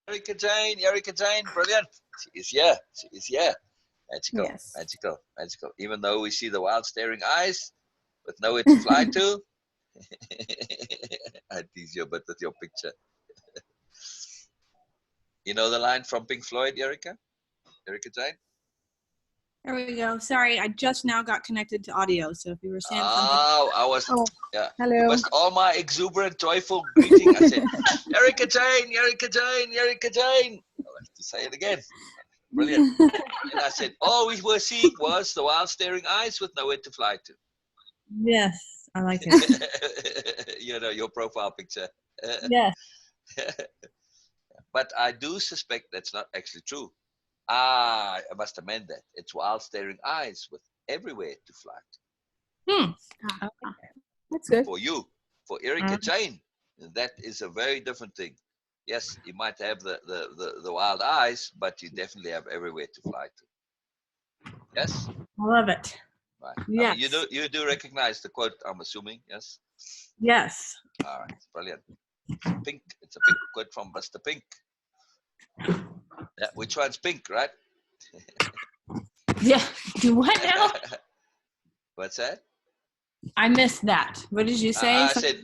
Erica-Jayne, Erica-Jayne, brilliant. She is here. She is here. Magical, Yes. magical, magical. Even though we see the wild staring eyes with nowhere to fly to. I tease you a bit with your picture. You know the line from Pink Floyd, Erica? Erica-Jayne? There we go. Sorry, I just now got connected to audio, so if you were saying something. Oh, I was, Oh, yeah. hello. You missed all my exuberant, joyful greeting. I said, Erica-Jayne, Erica-Jayne, Erica-Jayne. I'll have to say it again. Brilliant. And I said, all we were seeing was the wild staring eyes with nowhere to fly to. Yes, I like it. You know, your profile picture. Yes. But I do suspect that's not actually true. I must amend that. It's wild staring eyes with everywhere to fly to. That's good. For you, for Erica-Jayne, that is a very different thing. Yes, you might have the wild eyes, but you definitely have everywhere to fly to. Yes? I love it. Right. Yes. I mean, you do recognize the quote, I'm assuming, yes? Yes. All right, brilliant. Pink. It's a pink quote from Mr. Pink. Yeah, which one's pink, right? Yeah. Do what now? What's that? I missed that. What did you say?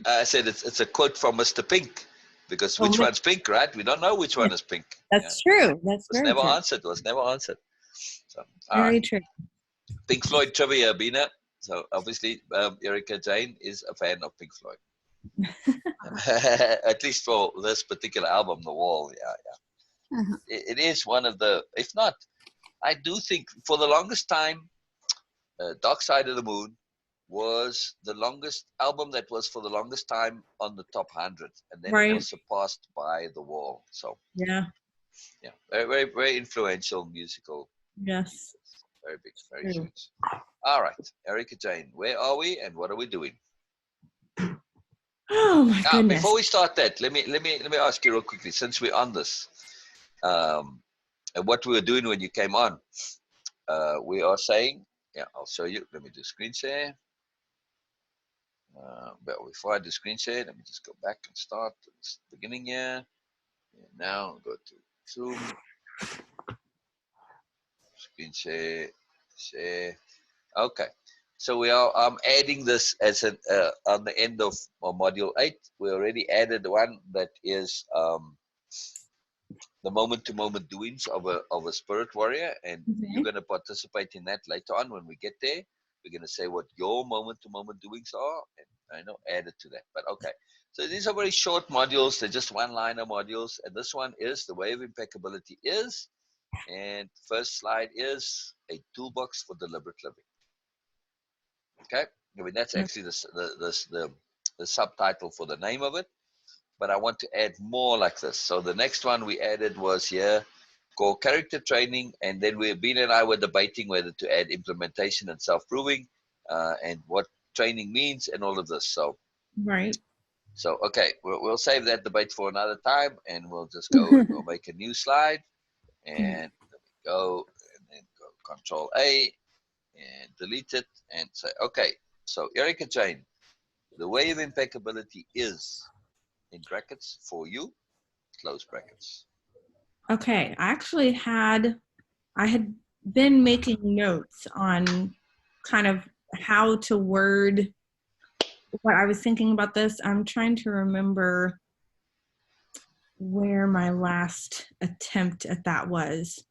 I said it's a quote from Mr. Pink, because which one's pink, right? We don't know which one is pink. That's true. That's very never true. answered. Was never answered. So, very true. Pink Floyd trivia, Beena. So obviously, Erica-Jayne is a fan of Pink Floyd. At least for this particular album, The Wall. Yeah. Uh-huh. It is one of the, if not, I do think for the longest time, Dark Side of the Moon was the longest album that was for the longest time on the top 100, and then it was surpassed by The Wall. So yeah, very, very, very influential musical. Yes, very big, very huge. All right, Erica-Jayne, where are we and what are we doing? Oh my goodness! Before we start that, let me ask you real quickly, since we're on this, and what we were doing when you came on. We are saying, I'll show you. Let me do screen share. But before I do screen share, let me just go back and start at the beginning here. And now go to Zoom. Screen share, share. Okay. So we are adding this as an on the end of module 8. We already added one that is the moment-to-moment doings of a spirit warrior, and you're going to participate in that later on when we get there. We're going to say what your moment-to-moment doings are, and I know add it to that. But okay, so these are very short modules. They're just one-liner modules, and this one is the way of impeccability is, and first slide is a toolbox for deliberate living. Okay, I mean that's actually the subtitle for the name of it. But I want to add more like this. So the next one we added was here called character training. And then Beena and I were debating whether to add implementation and self-proving and what training means and all of this. So, So, okay, we'll save that debate for another time and we'll just go and we'll make a new slide and go and then go Control A and delete it and say, okay, so Erica-Jayne, the way of impeccability is in brackets for you, close brackets. Okay, I had been making notes on kind of how to word what I was thinking about this. I'm trying to remember where my last attempt at that was.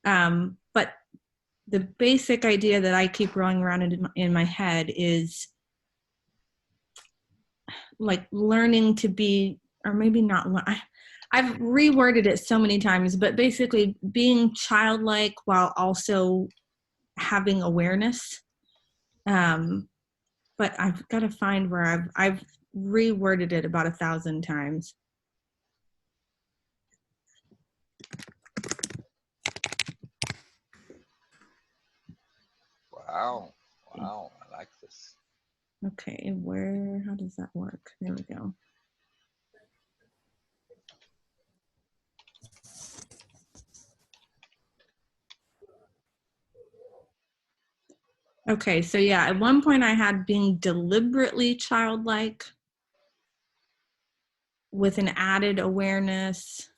But the basic idea that I keep rolling around in my head is like learning to be, or maybe not, I've reworded it so many times, but basically being childlike while also having awareness. But I've got to find where I've reworded it about 1,000 times. Wow, I like this. Okay, how does that work? There we go. Okay, so yeah, at one point I had being deliberately childlike with an added awareness.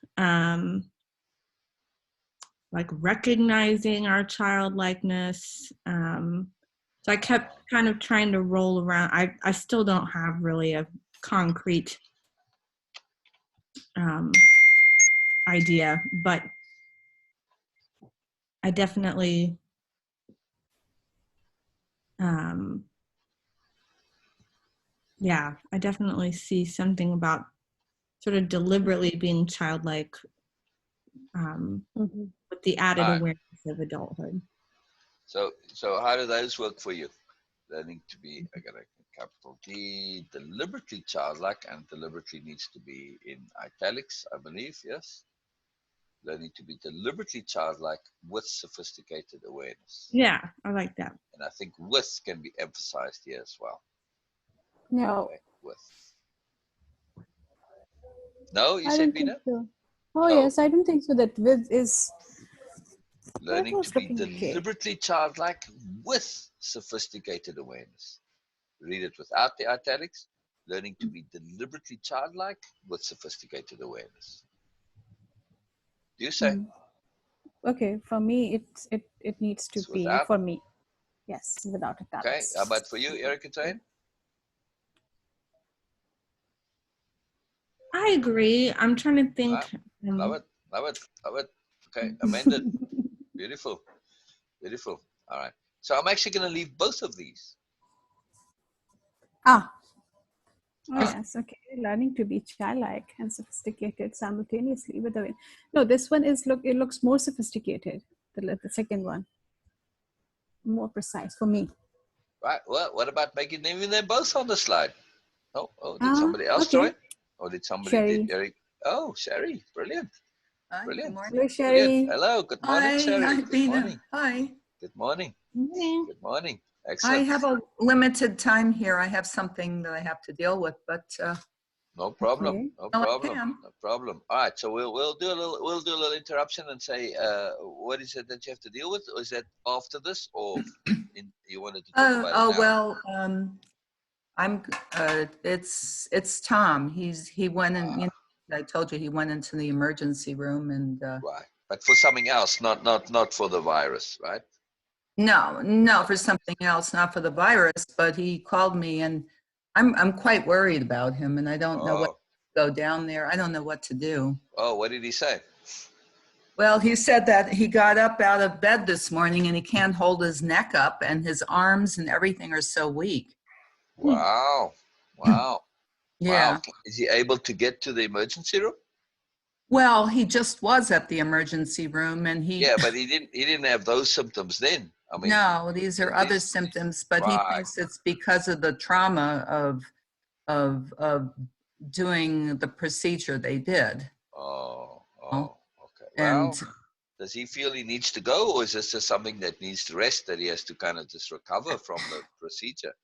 like recognizing our childlikeness. So I kept kind of trying to roll around. I still don't have really a concrete idea, but I definitely I definitely see something about sort of deliberately being childlike with the added awareness of adulthood. So how do those work for you? Learning to be, I got a capital D, deliberately childlike, and deliberately needs to be in italics, I believe, yes? Learning to be deliberately childlike with sophisticated awareness. Yeah, I like that. And I think with can be emphasized here as well. No. Okay, with. No, you said Beena? So. Oh, yes, I don't think so. That with is learning to be deliberately childlike with sophisticated awareness. Read it without the italics. Learning to be deliberately childlike with sophisticated awareness. Do you say? Okay, for me, it needs to be without? For me. Yes, without italics. Okay, how about for you, Erica-Jayne? I agree. I'm trying to think. Love it. Okay, amended. Beautiful. All right. So I'm actually going to leave both of these. Yes, okay. Learning to be childlike and sophisticated simultaneously with the no. This one is it looks more sophisticated. The second one, more precise for me. Right. Well, what about making them both on the slide? Oh, did somebody else join? Or did somebody? Shari. Did Eric? Oh, Shari, brilliant. Hi, Brilliant. Good morning. Hello, Shari. Brilliant. Hello, good morning, Hi, Shari. hi, Good Beena. morning. Hi. Good morning. Good morning. I Excellent. have a limited time here. I have something that I have to deal with, but no problem. Okay. No No, I problem. can. No problem. All right. So we'll do a little interruption and say what is it that you have to deal with, or is that after this, or you wanted to talk about it now? Well, I'm. It's Tom. He went in. You know, I told you he went into the emergency room and. Right, but for something else, not for the virus, right? No, for something else, not for the virus. But he called me, and I'm quite worried about him, and I don't know what to go down there. I don't know what to do. Oh, what did he say? Well, he said that he got up out of bed this morning and he can't hold his neck up, and his arms and everything are so weak. Wow. Yeah. Wow. Is he able to get to the emergency room? Well, he just was at the emergency room, and Yeah, but he didn't have those symptoms then. I mean, no, these are other symptoms, but he thinks it's because of the trauma of doing the procedure they did. Oh, okay. And well, does he feel he needs to go, or is this just something that needs to rest, that he has to kind of just recover from the procedure?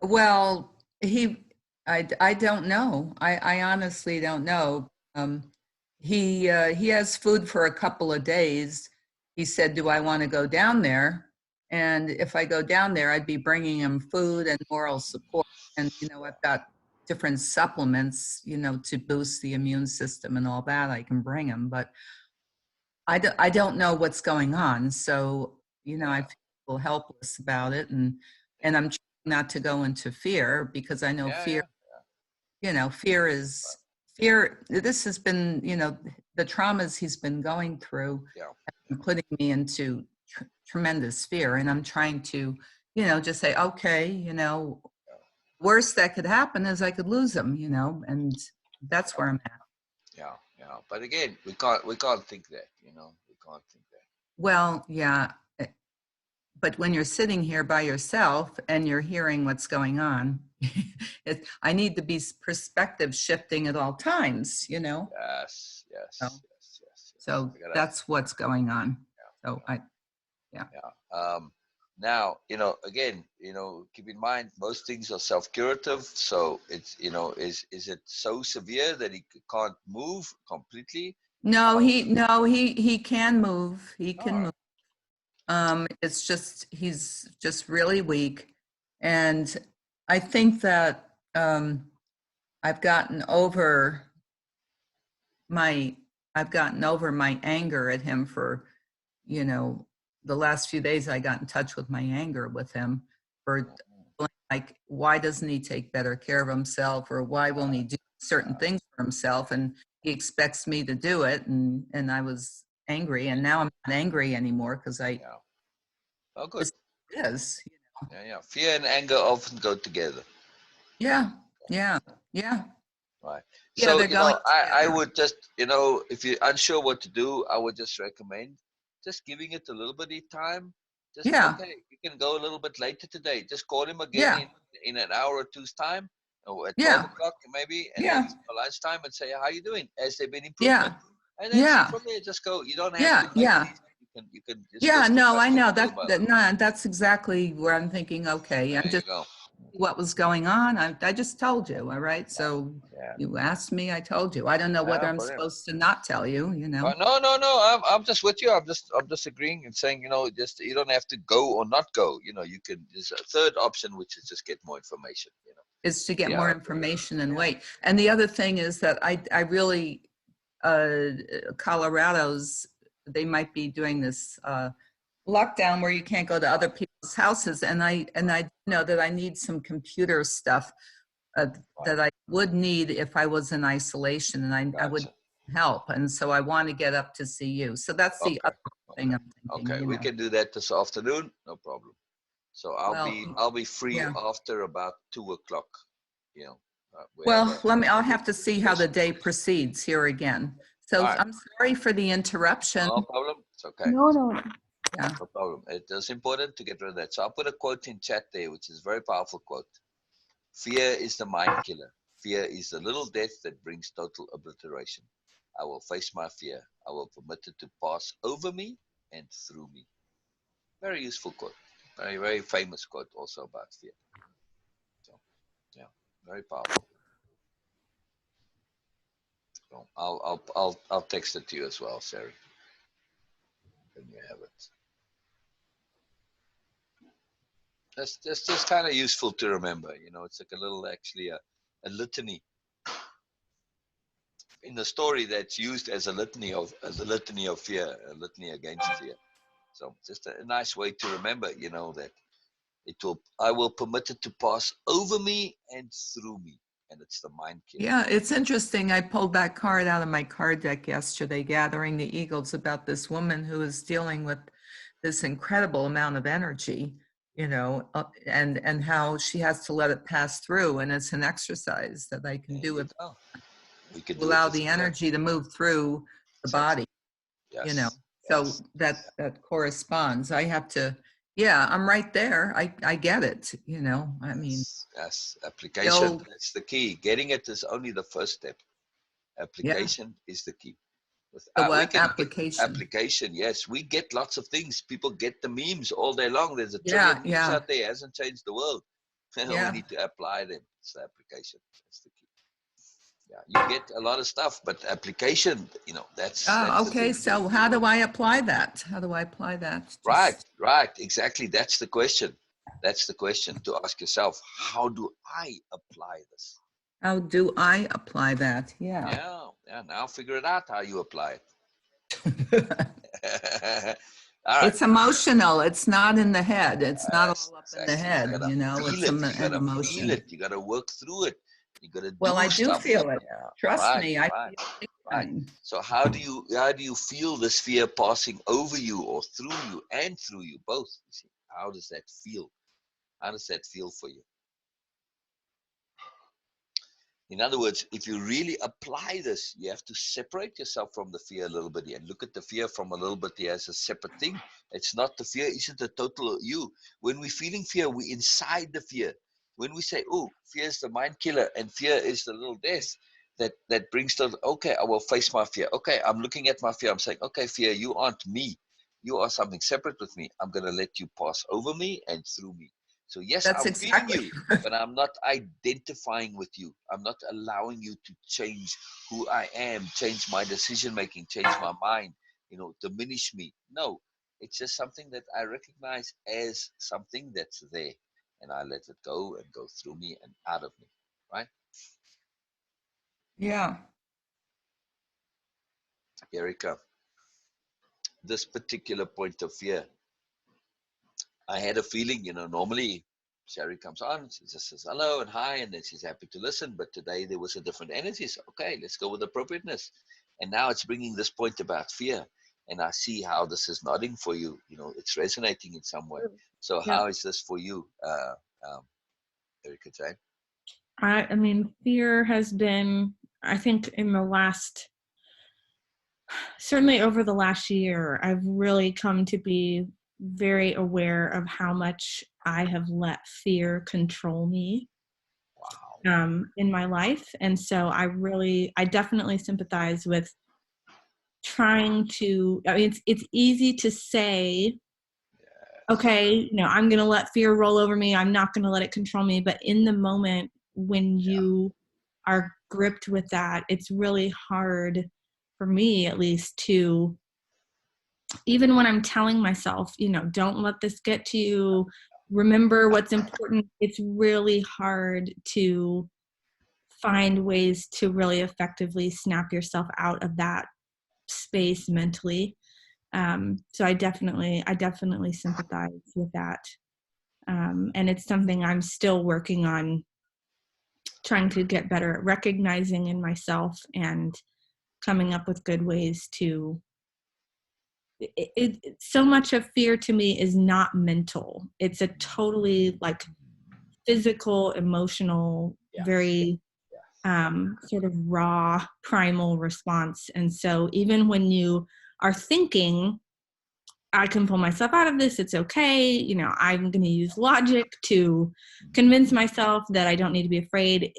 well, I don't know. I honestly don't know. He has food for a couple of days. He said, "Do I want to go down there?" And if I go down there, I'd be bringing him food and moral support. And I've got different supplements, to boost the immune system and all that. I can bring him, but I don't know what's going on. So I feel helpless about it, and I'm trying not to go into fear, because I know fear. Fear is fear. This has been, the traumas he's been going through, putting me into tremendous fear. And I'm trying to, just say, okay, worst that could happen is I could lose him, and that's where I'm at. Yeah. But again, we can't think that, we can't think that. Well, yeah. But when you're sitting here by yourself and you're hearing what's going on, I need to be perspective shifting at all times, Yes. So that's what's going on. So now, again, keep in mind, most things are self-curative. So it's, is it so severe that he can't move completely? No, he can move. He can move. It's just, he's just really weak. And I think that I've gotten over my I've gotten over my anger at him for, you know, the last few days I got in touch with my anger with him for like, why doesn't he take better care of himself, or why won't he do certain things for himself? And he expects me to do it. And I was angry, and now I'm not angry anymore because I, Yeah. Oh, good. it is. Yeah, yeah. Fear and anger often go together. Yeah, yeah, yeah. Right. Yeah, So, they're going I together. would just, if you're unsure what to do, I would just recommend just giving it a little bit of time. Just, Yeah, okay, you can go a little bit later today. Just call him again yeah, in an hour or two's time, or at 12 yeah, o'clock maybe, and yeah, that's lunchtime, and say, how you doing? Has there been yeah, improvement? And then see yeah, from there, just go. You don't have yeah, to make yeah. these. You can just go Yeah, step no, by I step, know little by little. no, that's exactly where I'm thinking, okay, I'm There you just go. what was going on. I just told you, all right? So Yeah. you asked me, I told you. I don't know whether Yeah, I'm brilliant. supposed to not tell you, you know. No, no, no. I'm just with you. I'm just agreeing and saying, just you don't have to go or not go. You can. There's a third option, which is just get more information. Is to get See more how it goes. information and wait. And the other thing is that I really, Colorado's, they might be doing this lockdown where you can't go to other people's houses. And I know that I need some computer stuff that I would need if I was in isolation, and I would Gotcha. help. And so I want to get up to see you. So that's the Okay. other thing Okay. I'm thinking, Okay. you We know. can do that this afternoon. No problem. So Well, I'll be free yeah. after about 2 o'clock. We have Well, I'll have to see how the day proceeds here again. All So right. I'm sorry for the interruption. No problem. It's okay. No, no, no. Yeah. No problem. It is important to get rid of that. So I'll put a quote in chat there, which is a very powerful quote. Fear is the mind killer. Fear is the little death that brings total obliteration. I will face my fear. I will permit it to pass over me and through me. Very useful quote. Very, very famous quote also about fear. So, yeah, very powerful. So I'll text it to you as well, Shari. Then you have it. That's just kind of useful to remember. It's like a little, actually, a litany in the story that's used as a litany of fear, a litany against fear. So just a nice way to remember, that I will permit it to pass over me and through me, and it's the mind killer. Yeah, it's interesting. I pulled that card out of my card deck yesterday, Gathering the Eagles, about this woman who is dealing with this incredible amount of energy, and how she has to let it pass through. And it's an exercise that I can do with We could to do allow it the together. energy to move through the body, Yes. So Yes. that corresponds. I have to, yeah, I'm right there. I get it, I mean. Yes. Application, that's the key. Getting it is only the first step. Yeah. Application is the key. The We what? can Application. application, yes. We get lots of things. People get the memes all day long. There's a Yeah, trillion memes yeah. out there. It hasn't changed the world. Yeah. We need to apply them. It's the application. That's the key. Yeah, you get a lot of stuff, but application, that's Okay, so how do I apply that? How do I apply that? right. Exactly. That's the question. That's the question to ask yourself. How do I apply this? How do I apply that? Yeah. Yeah. Now figure it out how you apply it. All right. It's emotional. It's not in the head. It's not all up in the Exactly. head, You gotta It's feel it. You an gotta emotion. feel it. You gotta work through it. You gotta do Well, I do stuff. feel it. Yeah. Trust me, I Right. feel it big Right. time. So how do you feel this fear passing over you or through you and through you both? You see, how does that feel? How does that feel for you? In other words, if you really apply this, you have to separate yourself from the fear a little bit and look at the fear from a little bit as a separate thing. It's not the fear, isn't the total you. When we're feeling fear, we're inside the fear. When we say, oh, fear is the mind killer and fear is the little death, that brings to, okay, I will face my fear. Okay, I'm looking at my fear. I'm saying, okay, fear, you aren't me. You are something separate with me. I'm going to let you pass over me and through me. So yes, That's I'm feeling exactly you, but I'm not identifying with you. I'm not allowing you to change who I am, change my decision making, change my mind, diminish me. No, it's just something that I recognize as something that's there, and I let it go and go through me and out of me, right? Yeah. Erica, this particular point of fear, I had a feeling, normally Shari comes on, she just says hello and hi, and then she's happy to listen. But today there was a different energy. So, okay, let's go with appropriateness. And now it's bringing this point about fear. And I see how this is nodding for you. It's resonating in some way. So, Yeah. how is this for you, Erica-Jayne? I mean, fear has been, I think, certainly over the last year, I've really come to be very aware of how much I have let fear control me. Wow. In my life. And so I definitely sympathize with trying to, I mean, it's easy to say, okay, I'm going to let fear roll over me. I'm not going to let it control me. But in the moment when you are gripped with that, it's really hard for me, at least, to, even when I'm telling myself, don't let this get to you. Remember what's important. It's really hard to find ways to really effectively snap yourself out of that space mentally. So I definitely sympathize with that. And it's something I'm still working on, trying to get better at recognizing in myself and coming up with good ways to, so much of fear to me is not mental. It's a totally physical, emotional, very sort of raw, primal response. And so even when you are thinking, I can pull myself out of this, it's okay, I'm going to use logic to convince myself that I don't need to be afraid,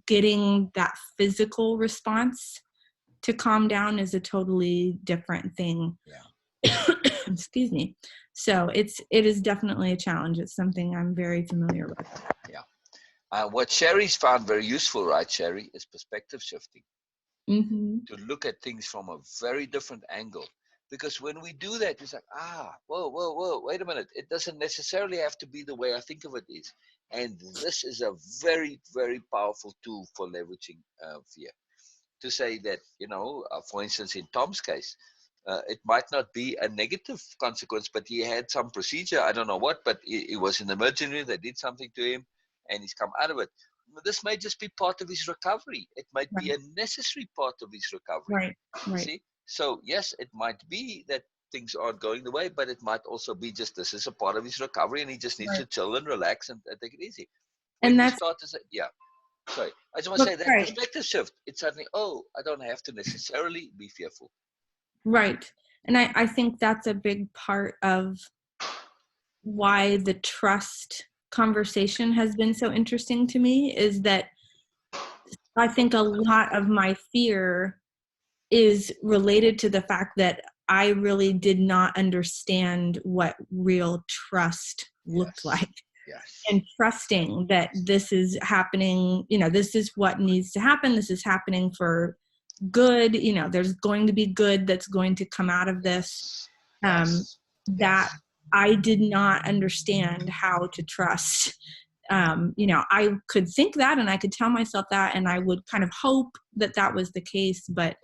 getting that physical response to calm down is a totally different thing. Excuse me. So it is definitely a challenge. It's something I'm very familiar with. Yeah. What Shari's found very useful, right, Shari, is perspective shifting. Mm-hmm. To look at things from a very different angle. Because when we do that, it's like, whoa, wait a minute. It doesn't necessarily have to be the way I think of it is. And this is a very, very powerful tool for leveraging fear. To say that, for instance, in Tom's case, it might not be a negative consequence, but he had some procedure, I don't know what, but it was in the emergency room, they did something to him, and he's come out of it. This may just be part of his recovery. It might be a necessary part of his recovery. Right. See? So, yes, it might be that things aren't going the way, but it might also be just this is a part of his recovery, and he just needs to chill and relax and take it easy. When And you that's, start to say, sorry, I just want to say that perspective shift, it's suddenly, I don't have to necessarily be fearful. Right. And I think that's a big part of why the trust conversation has been so interesting to me, is that I think a lot of my fear is related to the fact that I really did not understand what real trust looked like. Yes. And trusting that this is happening, this is what needs to happen. This is happening for good. There's going to be good that's going to come out of this. That I did not understand how to trust. I could think that, and I could tell myself that, and I would kind of hope that that was the case. But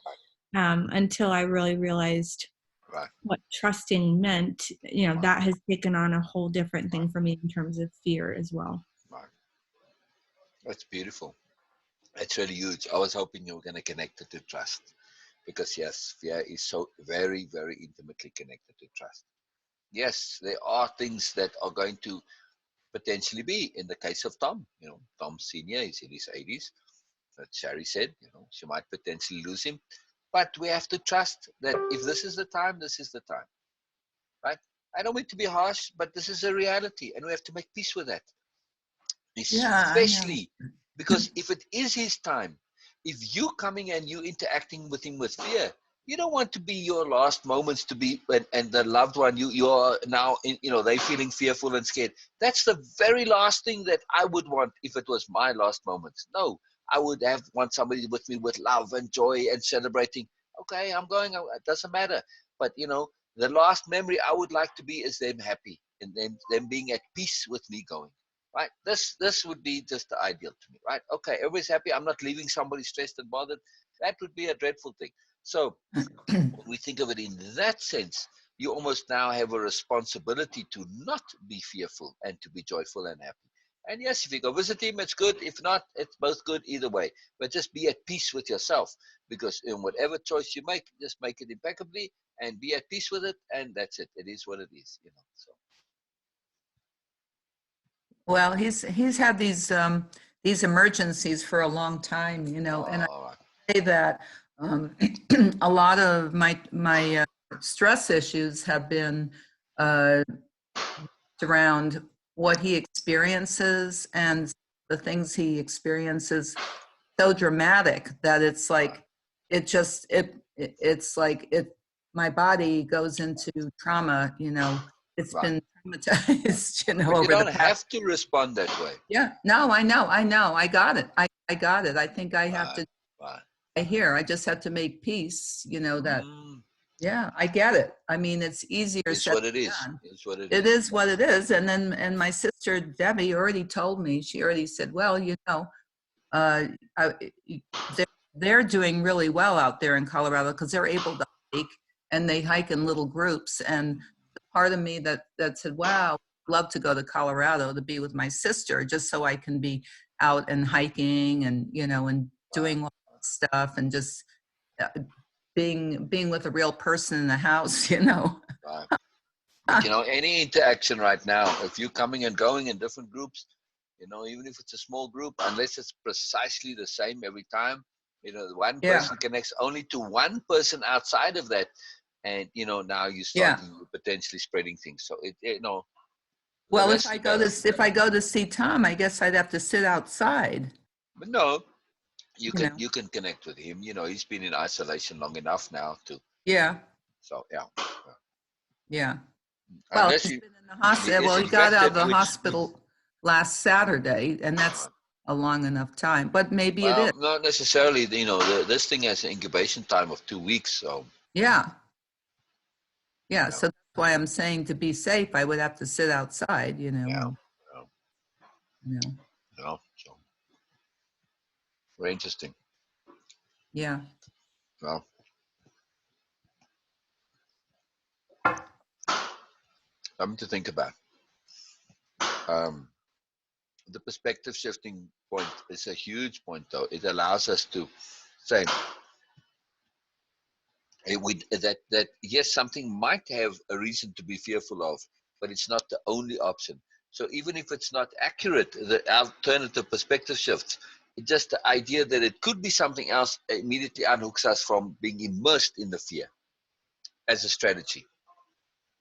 until I really realized what trusting meant, that has taken on a whole different thing for me in terms of fear as well. That's beautiful. That's really huge. I was hoping you were going to connect it to trust, because yes, fear is so very, very intimately connected to trust. Yes, there are things that are going to potentially be, in the case of Tom, Tom Senior is in his 80s. That Shari said, she might potentially lose him. But we have to trust that if this is the time, this is the time. Right? I don't mean to be harsh, but this is a reality, and we have to make peace with that. Especially because if it is his time, if you coming and you interacting with him with fear, you don't want to be your last moments to be, and the loved one you are now in, they feeling fearful and scared. That's the very last thing that I would want if it was my last moments. No, I would want somebody with me with love and joy and celebrating. Okay, I'm going. It doesn't matter. But the last memory I would like to be is them happy and them being at peace with me going. Right? This would be just the ideal to me, right? Okay, everybody's happy. I'm not leaving somebody stressed and bothered. That would be a dreadful thing. So when we think of it in that sense, you almost now have a responsibility to not be fearful and to be joyful and happy. And yes, if you go visit him, it's good. If not, it's both good either way. But just be at peace with yourself, because in whatever choice you make, just make it impeccably and be at peace with it. And that's it. It is what it is, you know. So. Well, he's had these emergencies for a long time, you know, and I say that a lot of my stress issues have been around what he experiences, and the things he experiences so dramatic that it's like it's like it my body goes into trauma, you know. It's Right. been traumatized, you know, But you over the don't past. have to respond that way. Yeah, no, I know, I got it. I got it. I think I have to. Right. I hear. I just have to make peace, you know, that. Mm, Yeah, I get it. I mean, it's easier it's said what it than is. done. It's what it It is. is what it is. And my sister Debbie already told me. She already said, well, you know, uh, I, they're, they're doing really well out there in Colorado because they're able to hike, and they hike in little groups. And the part of me that said, wow, I'd love to go to Colorado to be with my sister, just so I can be out and hiking and, you know, and doing all that stuff, and just uh, being with a real person in the house, you know. Right. But, you know, any interaction right now, if you're coming and going in different groups, you know, even if it's a small group, unless it's precisely the same every time, you know, one Yeah. person connects only to one person outside of that. And, you know, now you're Yeah. starting potentially spreading things. So, you know. Well, if I go to see Tom, I guess I'd have to sit outside. But no, you know. can connect with him. You know, he's been in isolation long enough now to. Yeah. So, yeah. Yeah. Well, Unless he's he, been in the hospital. he is Well, he got out of infected, the which, hospital last Saturday, and that's a long enough time. But maybe it well, is. not necessarily. You know, this thing has an incubation time of 2 weeks. So. Yeah. Yeah. Yeah. So that's why I'm saying, to be safe, I would have to sit outside, you know. Yeah. And, you know. Yeah. So. Very interesting. Yeah. Well, something to think about. The perspective shifting point is a huge point, though. It allows us to say that yes, something might have a reason to be fearful of, but it's not the only option. So even if it's not accurate, the alternative perspective shifts. It's just the idea that it could be something else immediately unhooks us from being immersed in the fear as a strategy.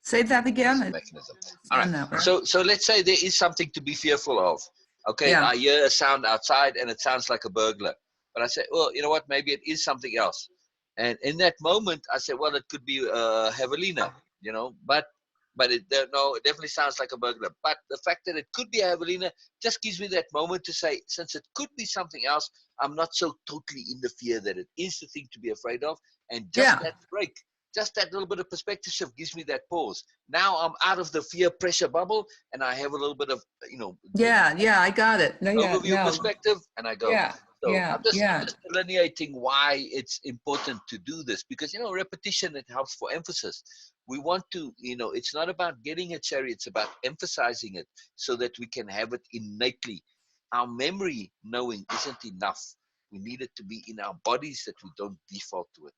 Say that again. As a mechanism. All right. That, right? So let's say there is something to be fearful of. Okay, Yeah. I hear a sound outside and it sounds like a burglar. But I say, well, you know what? Maybe it is something else. And in that moment, I say, well, it could be javelina, you know, but it no, it definitely sounds like a burglar. But the fact that it could be a javelina just gives me that moment to say, since it could be something else, I'm not so totally in the fear that it is the thing to be afraid of. And just that break, just that little bit of perspective shift gives me that pause. Now I'm out of the fear pressure bubble, and I have a little bit of, you know. Yeah, I got it. No, overview perspective, and I go. Yeah, so I'm just delineating why it's important to do this, because, you know, repetition, it helps for emphasis. We want to, you know, it's not about getting it, Shari, it's about emphasizing it so that we can have it innately. Our memory knowing isn't enough. We need it to be in our bodies that we don't default to it.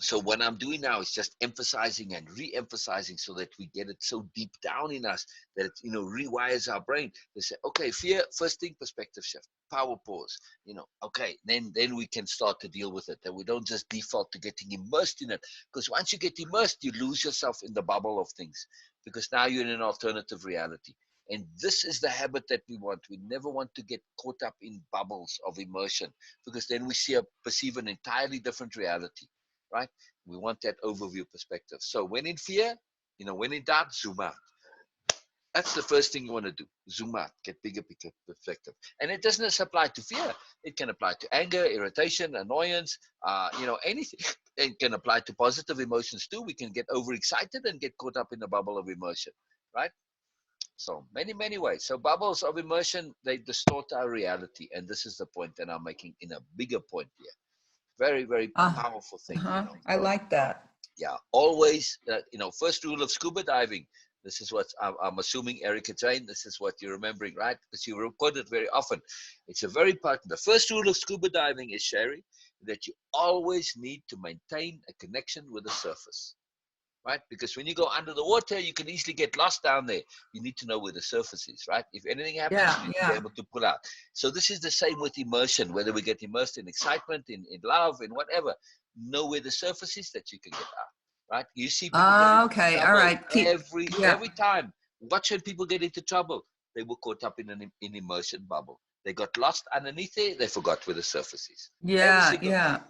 So what I'm doing now is just emphasizing and re-emphasizing so that we get it so deep down in us that it, you know, rewires our brain. They say, okay, fear, first thing, perspective shift, power pause, you know, okay, then we can start to deal with it. That we don't just default to getting immersed in it, because once you get immersed, you lose yourself in the bubble of things, because now you're in an alternative reality. And this is the habit that we want. We never want to get caught up in bubbles of immersion, because then we perceive an entirely different reality. Right? We want that overview perspective. So when in fear, you know, when in doubt, zoom out. That's the first thing you want to do. Zoom out, get bigger perspective. And it doesn't just apply to fear. It can apply to anger, irritation, annoyance, you know, anything. It can apply to positive emotions too. We can get overexcited and get caught up in the bubble of emotion, right? So many, many ways. So bubbles of immersion, they distort our reality. And this is the point that I'm making in a bigger point here. Very, very powerful thing. You know? I like that. Yeah, always, first rule of scuba diving. This is what I'm assuming, Erica-Jayne, this is what you're remembering, right? Because you record it very often. It's a very important. The first rule of scuba diving is, Shari, that you always need to maintain a connection with the surface, right? Because when you go under the water, you can easily get lost down there. You need to know where the surface is, right? If anything happens, you need to be able to pull out. So this is the same with immersion, whether we get immersed in excitement, in love, in whatever. Know where the surface is that you can get out, right? You see people get Okay, into all trouble right. every time. Watch when people get into trouble. They were caught up in an immersion bubble. They got lost underneath there. They forgot where the surface is. Every single time.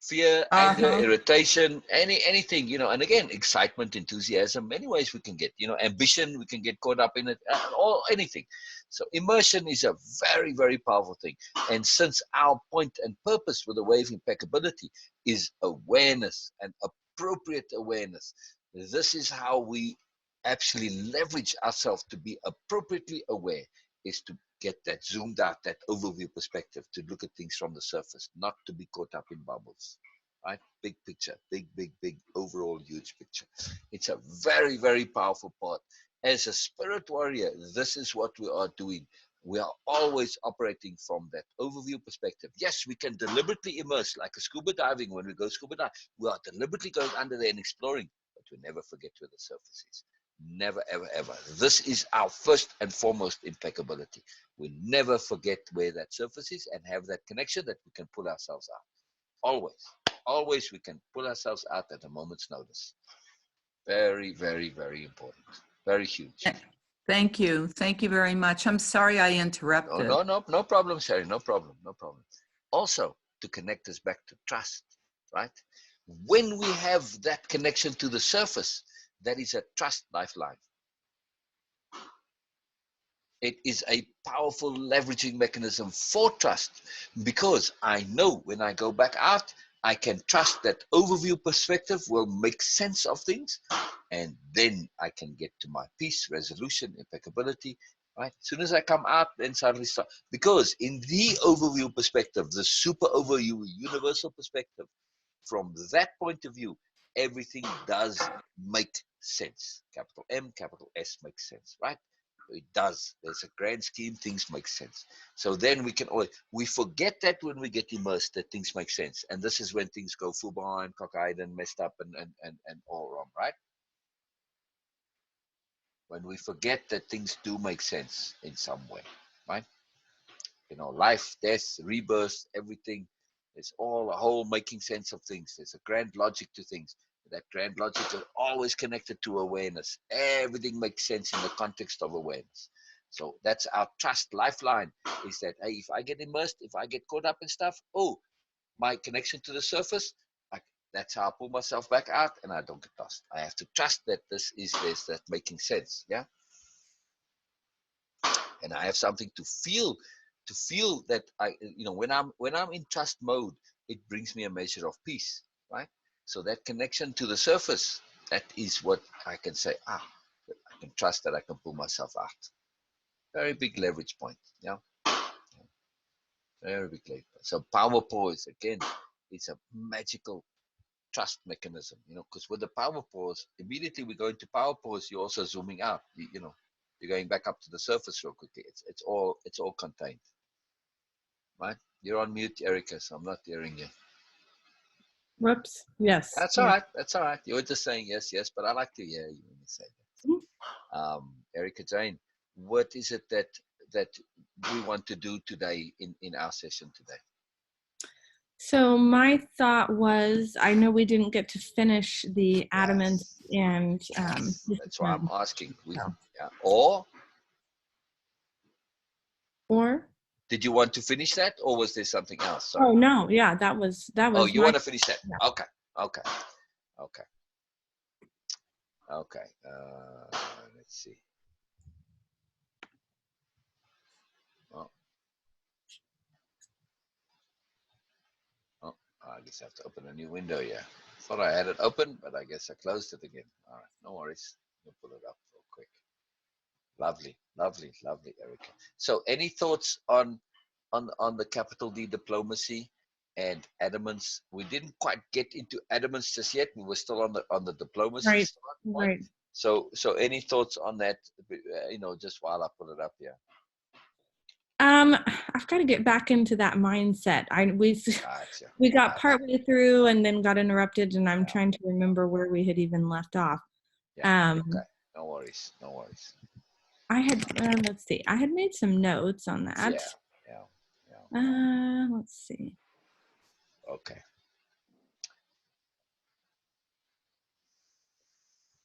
Fear, anger, irritation, anything, and again, excitement, enthusiasm, many ways we can get, ambition, we can get caught up in it, or anything. So immersion is a very, very powerful thing. And since our point and purpose with the wave impeccability is awareness and appropriate awareness, this is how we actually leverage ourselves to be appropriately aware, is to get that zoomed out, that overview perspective, to look at things from the surface, not to be caught up in bubbles, right? Big picture, big, overall huge picture. It's a very, very powerful part. As a spirit warrior, this is what we are doing. We are always operating from that overview perspective. Yes, we can deliberately immerse, like a scuba diving. When we go scuba diving, we are deliberately going under there and exploring, but we never forget where the surface is. Never, ever, ever. This is our first and foremost impeccability. We never forget where that surface is and have that connection that we can pull ourselves out. Always we can pull ourselves out at a moment's notice. Very, very, very important. Very huge. Thank you. Thank you very much. I'm sorry I interrupted. No problem, Shari. No problem. Also, to connect us back to trust, right? When we have that connection to the surface, that is a trust lifeline. It is a powerful leveraging mechanism for trust, because I know when I go back out, I can trust that overview perspective will make sense of things, and then I can get to my peace, resolution, impeccability, right? As soon as I come out, then suddenly start. Because in the overview perspective, the super overview, universal perspective, from that point of view, everything does make sense. Capital M, capital S makes sense, right? It does. There's a grand scheme, things make sense. So then we forget that when we get immersed, that things make sense. And this is when things go full and cockeyed and messed up and all wrong, right? When we forget that things do make sense in some way, right? Life, death, rebirth, everything. It's all a whole making sense of things. There's a grand logic to things. That grand logic is always connected to awareness. Everything makes sense in the context of awareness. So that's our trust lifeline, is that, hey, if I get immersed, if I get caught up in stuff, my connection to the surface, that's how I pull myself back out and I don't get lost. I have to trust that there's that making sense, yeah? And I have something to feel that when I'm in trust mode, it brings me a measure of peace, right? So that connection to the surface, that is what I can say, I can trust that I can pull myself out. Very big leverage point, yeah? Very big leverage. So power pause, again, it's a magical trust mechanism, because with the power pause, immediately we go into power pause, you're also zooming out, you're going back up to the surface real quickly. It's all contained, right? You're on mute, Erica, so I'm not hearing you. Whoops. Yes. That's all right. That's all right. You're just saying yes, but I like to hear you when you say that. Erica-Jayne, what is it that we want to do today in our session today? So my thought was, I know we didn't get to finish the Adamance and that's why I'm asking. Or did you want to finish that, or was there something else? Sorry. Oh no, yeah, that was. Oh, you want to finish that? Yeah. Okay. Let's see. I guess I have to open a new window here. Thought I had it open, but I guess I closed it again. All right, no worries. We'll pull it up real quick. Lovely, Erica. So any thoughts on the capital D diplomacy? and Adamance. We didn't quite get into Adamance just yet. We were still on the diplomacy Right. start point. Right. So any thoughts on that? Just while I put it up here. I've got to get back into that mindset. Gotcha. We got partway through and then got interrupted, and I'm trying to remember where we had even left off. Yeah. Okay. No worries. No worries. I had let's see. I had made some notes on that. Yeah. Let's see. Okay.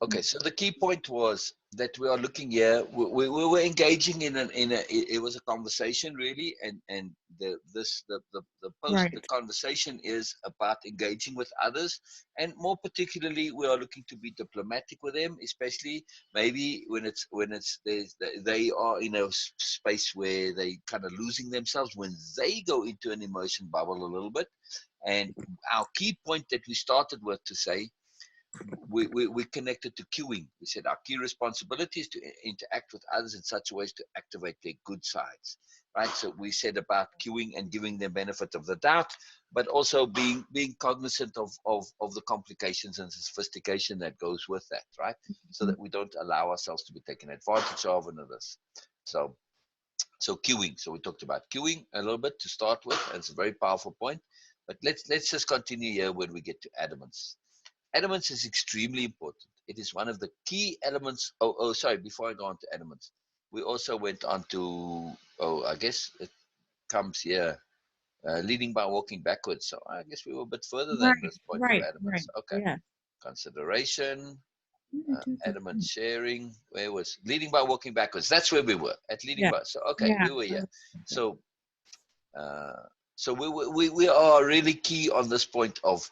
Okay, so the key point was that we are looking here. We were engaging it was a conversation really, and the post Right. the conversation is about engaging with others, and more particularly we are looking to be diplomatic with them, especially maybe when they are in a space where they kind of losing themselves, when they go into an emotion bubble a little bit. And our key point that we started with to say, we connected to queuing. We said our key responsibility is to interact with others in such ways to activate their good sides, right? So we said about queuing and giving them benefit of the doubt, but also being cognizant of the complications and sophistication that goes with that, right? So that we don't allow ourselves to be taken advantage of and of this. So queuing. So we talked about queuing a little bit to start with, and it's a very powerful point. But let's just continue here when we get to Adamance. Adamance is extremely important. It is one of the key elements. Sorry, before I go on to Adamance, we also went on to, I guess it comes here, leading by walking backwards. So I guess we were a bit further than this point of Adamance. Okay. Yeah. Consideration, Adamance sharing. Where was leading by walking backwards? That's where we were at leading by. So, okay, we were here. So, we are really key on this point of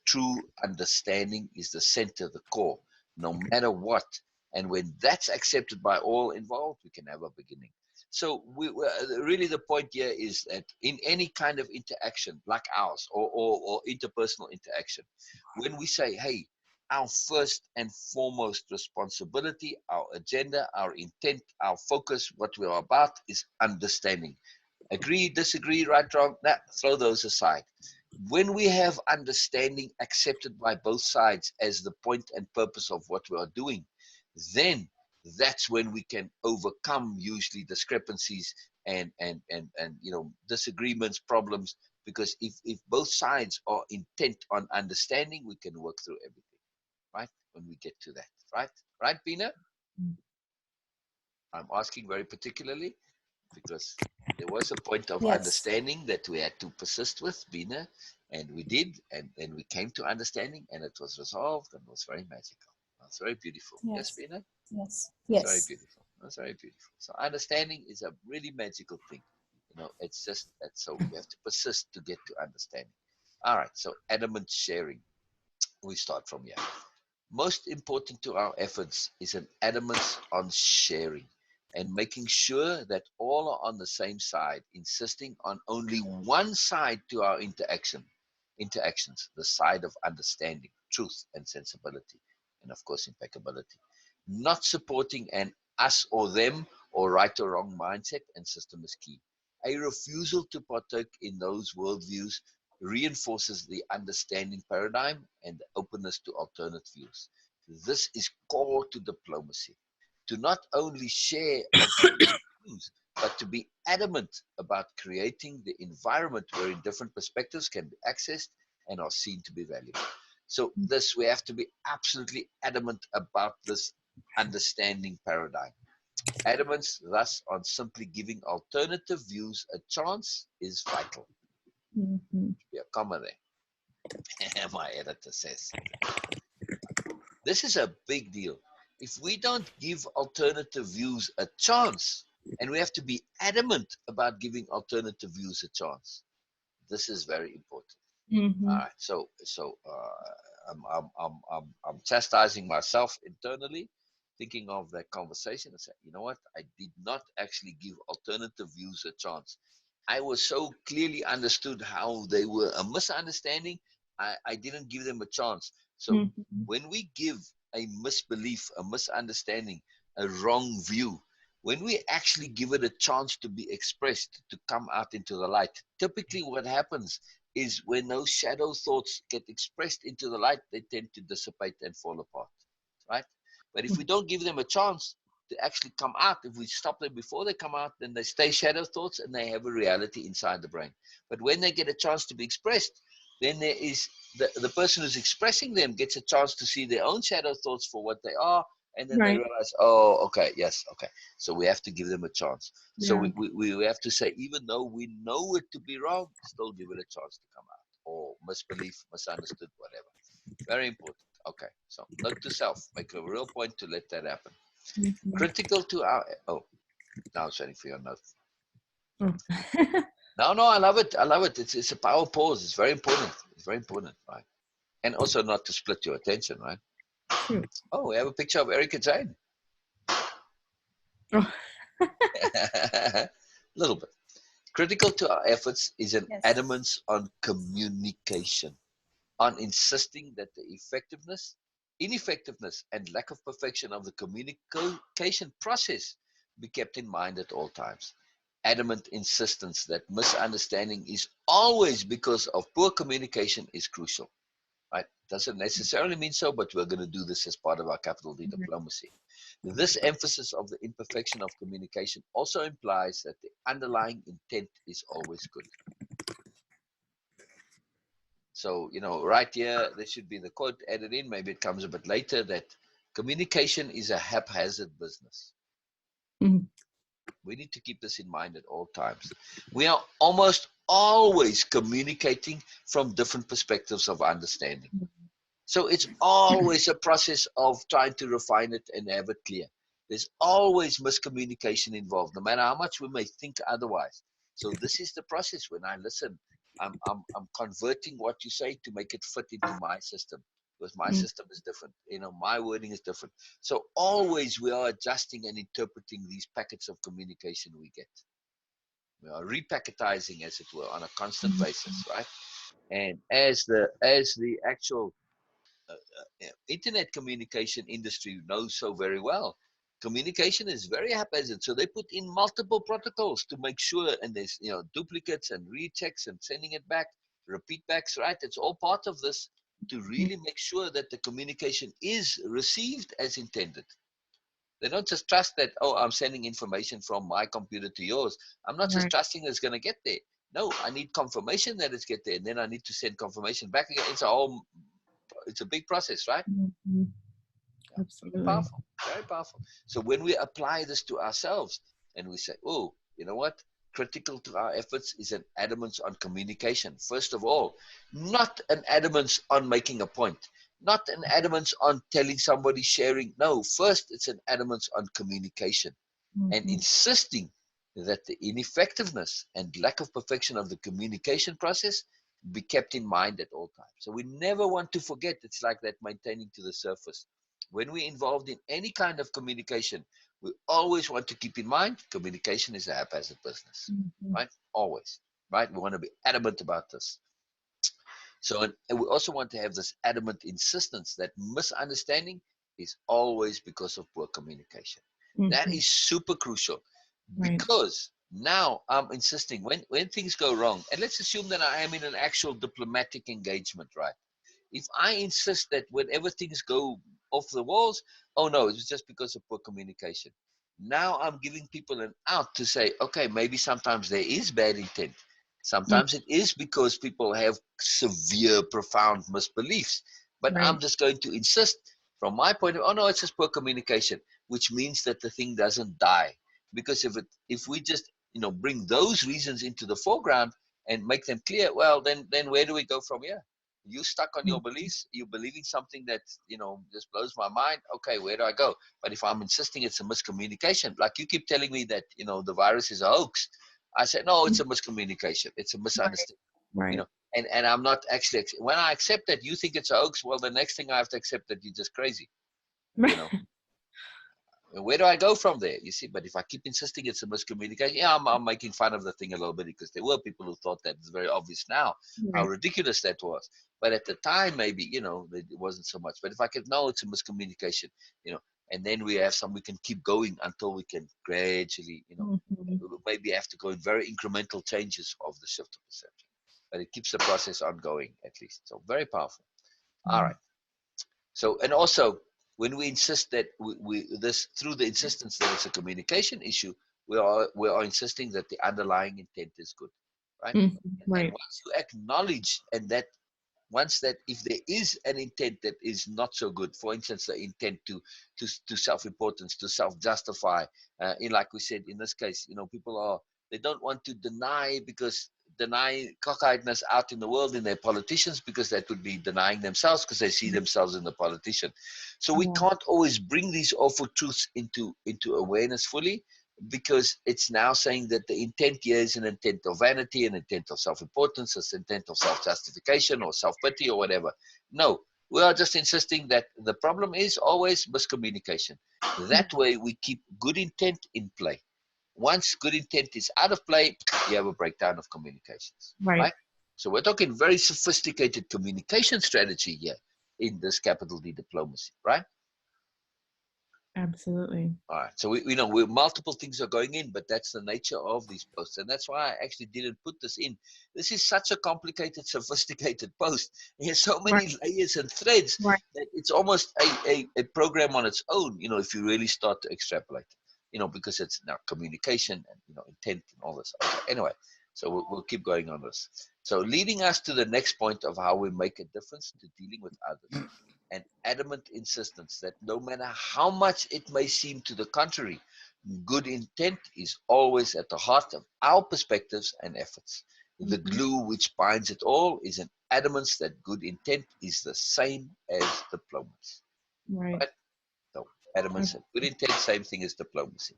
true understanding is the center, the core, no matter what. And when that's accepted by all involved, we can have a beginning. So really the point here is that in any kind of interaction like ours or interpersonal interaction, when we say, hey, our first and foremost responsibility, our agenda, our intent, our focus, what we're about is understanding. Agree, disagree, right, wrong, throw those aside. When we have understanding accepted by both sides as the point and purpose of what we are doing, then that's when we can overcome usually discrepancies and disagreements, problems, because if both sides are intent on understanding, we can work through everything, right? When we get to that, right, Beena? I'm asking very particularly because there was a point of understanding that we had to persist with, Beena, and we did, and then we came to understanding, and it was resolved, and it was very magical. It was very beautiful. Yes, Beena? Yes. It was very beautiful. It was very beautiful. So understanding is a really magical thing. It's just that. So we have to persist to get to understanding. All right. So adamant sharing. We start from here. Most important to our efforts is an adamance on sharing and making sure that all are on the same side, insisting on only one side to our interactions, the side of understanding, truth, and sensibility, and of course, impeccability. Not supporting an us or them or right or wrong mindset and system is key. A refusal to partake in those worldviews reinforces the understanding paradigm and the openness to alternate views. This is core to diplomacy. To not only share alternative views, but to be adamant about creating the environment wherein different perspectives can be accessed and are seen to be valuable. So we have to be absolutely adamant about this understanding paradigm. Adamance, thus, on simply giving alternative views a chance is vital. Be a comma there. My editor says. This is a big deal. If we don't give alternative views a chance, and we have to be adamant about giving alternative views a chance, this is very important. All right. So I'm chastising myself internally, thinking of that conversation and say, you know what? I did not actually give alternative views a chance. I was so clearly understood how they were a misunderstanding. I didn't give them a chance. So when we give a misbelief, a misunderstanding, a wrong view, when we actually give it a chance to be expressed, to come out into the light, typically what happens is when those shadow thoughts get expressed into the light, they tend to dissipate and fall apart, right? But if we don't give them a chance to actually come out, if we stop them before they come out, then they stay shadow thoughts and they have a reality inside the brain. But when they get a chance to be expressed, then there is the person who's expressing them gets a chance to see their own shadow thoughts for what they are, and then they Right. realize, oh, okay, yes, okay. So we have to give them a chance. So Yeah. we have to say, even though we know it to be wrong, still give it a chance to come out, or misbelief, misunderstood, whatever. Very important. Okay, so note to self, make a real point to let that happen. Mhm. Critical to our, oh, now I'm waiting for your note. Oh. No, I love it. I love it. It's a power pause. It's very important. It's very important, right? And also not to split your attention, right? True. Oh, we have a picture of Erica-Jayne. Oh. A little bit. Critical to our efforts is an Yes. adamance on communication, on insisting that the ineffectiveness, and lack of perfection of the communication process be kept in mind at all times. Adamant insistence that misunderstanding is always because of poor communication is crucial. Right? Doesn't necessarily mean so, but we're going to do this as part of our capital D diplomacy. This emphasis of the imperfection of communication also implies that the underlying intent is always good. So, right here, there should be the quote added in. Maybe it comes a bit later, that communication is a haphazard business. Mhm. We need to keep this in mind at all times. We are almost always communicating from different perspectives of understanding. So it's always a process of trying to refine it and have it clear. There's always miscommunication involved, no matter how much we may think otherwise. So this is the process. When I listen, I'm converting what you say to make it fit into my system, because my system is different. My wording is different. So always we are adjusting and interpreting these packets of communication we get. We are repacketizing, as it were, on a constant basis, right? And as the actual internet communication industry knows so very well, communication is very haphazard. So they put in multiple protocols to make sure, and there's duplicates and rechecks and sending it back, repeat backs, right? It's all part of this to really make sure that the communication is received as intended. They don't just trust that, oh, I'm sending information from my computer to yours. I'm not just trusting it's going to get there. No, I need confirmation that it's get there, and then I need to send confirmation back again. It's a big process, right? Mhm. Yeah. Absolutely. Powerful, very powerful. So when we apply this to ourselves and we say, oh, you know what? Critical to our efforts is an adamance on communication. First of all, not an adamance on making a point, not an adamance on telling somebody, sharing. No, first it's an adamance on communication and Mhm. insisting that the ineffectiveness and lack of perfection of the communication process be kept in mind at all times. So we never want to forget. It's like that maintaining to the surface. When we're involved in any kind of communication, we always want to keep in mind communication is a haphazard business, Mhm. right? Always, right? We want to be adamant about this. So, and we also want to have this adamant insistence that misunderstanding is always because of poor communication. That Mhm. is super crucial, Right. because now I'm insisting when things go wrong, and let's assume that I am in an actual diplomatic engagement, right? If I insist that whenever things go off the walls, oh no, it was just because of poor communication. Now I'm giving people an out to say, okay, maybe sometimes there is bad intent. Sometimes it is because people have severe, profound misbeliefs. But Right. I'm just going to insist from my point of view, oh no, it's just poor communication, which means that the thing doesn't die. Because if we just bring those reasons into the foreground and make them clear, well, then where do we go from here? You stuck on your beliefs, you're believing something that just blows my mind. Okay, where do I go? But if I'm insisting it's a miscommunication, like you keep telling me that the virus is a hoax, I say no, it's a miscommunication, it's a Right. misunderstanding. you Right. know and I'm not actually, when I accept that you think it's a hoax, well, the next thing I have to accept that you're just crazy. you know where do I go from there? You see, but if I keep insisting it's a miscommunication, yeah, I'm making fun of the thing a little bit, because there were people who thought that. It's very obvious now how Right. ridiculous that was. But at the time, maybe, it wasn't so much. But if I could know it's a miscommunication, and then we can keep going until we can gradually, Mhm. maybe have to go in very incremental changes of the shift of perception. but it keeps the process ongoing at least. So very powerful. All Mm. right. So, and also when we insist that this through the insistence that it's a communication issue, we are insisting that the underlying intent is good, right? Mhm. And Right. once you acknowledge and that once that if there is an intent that is not so good, for instance, the intent to self-importance, to self-justify, in like we said in this case, people they don't want to deny cockeyedness out in the world in their politicians because that would be denying themselves because they see themselves in the politician. So we Yeah. can't always bring these awful truths into awareness fully because it's now saying that the intent here is an intent of vanity, an intent of self-importance, an intent of self-justification or self-pity or whatever. No, we are just insisting that the problem is always miscommunication. That way we keep good intent in play. Once good intent is out of play, you have a breakdown of communications, Right. right? So we're talking very sophisticated communication strategy here in this capital D diplomacy, right? Absolutely. All right. So we know multiple things are going in, but that's the nature of these posts, and that's why I actually didn't put this in. This is such a complicated, sophisticated post. There's so many Right. layers and threads Right. that it's almost a program on its own. If you really start to extrapolate, because it's now communication and intent and all this. Okay. Anyway, so we'll keep going on this. So leading us to the next point of how we make a difference to dealing with others. An adamant insistence that no matter how much it may seem to the contrary, good intent is always at the heart of our perspectives and efforts. The glue which binds it all is an adamance that good intent is the same as diplomacy. Right. Right? So adamance and good intent, same thing as diplomacy.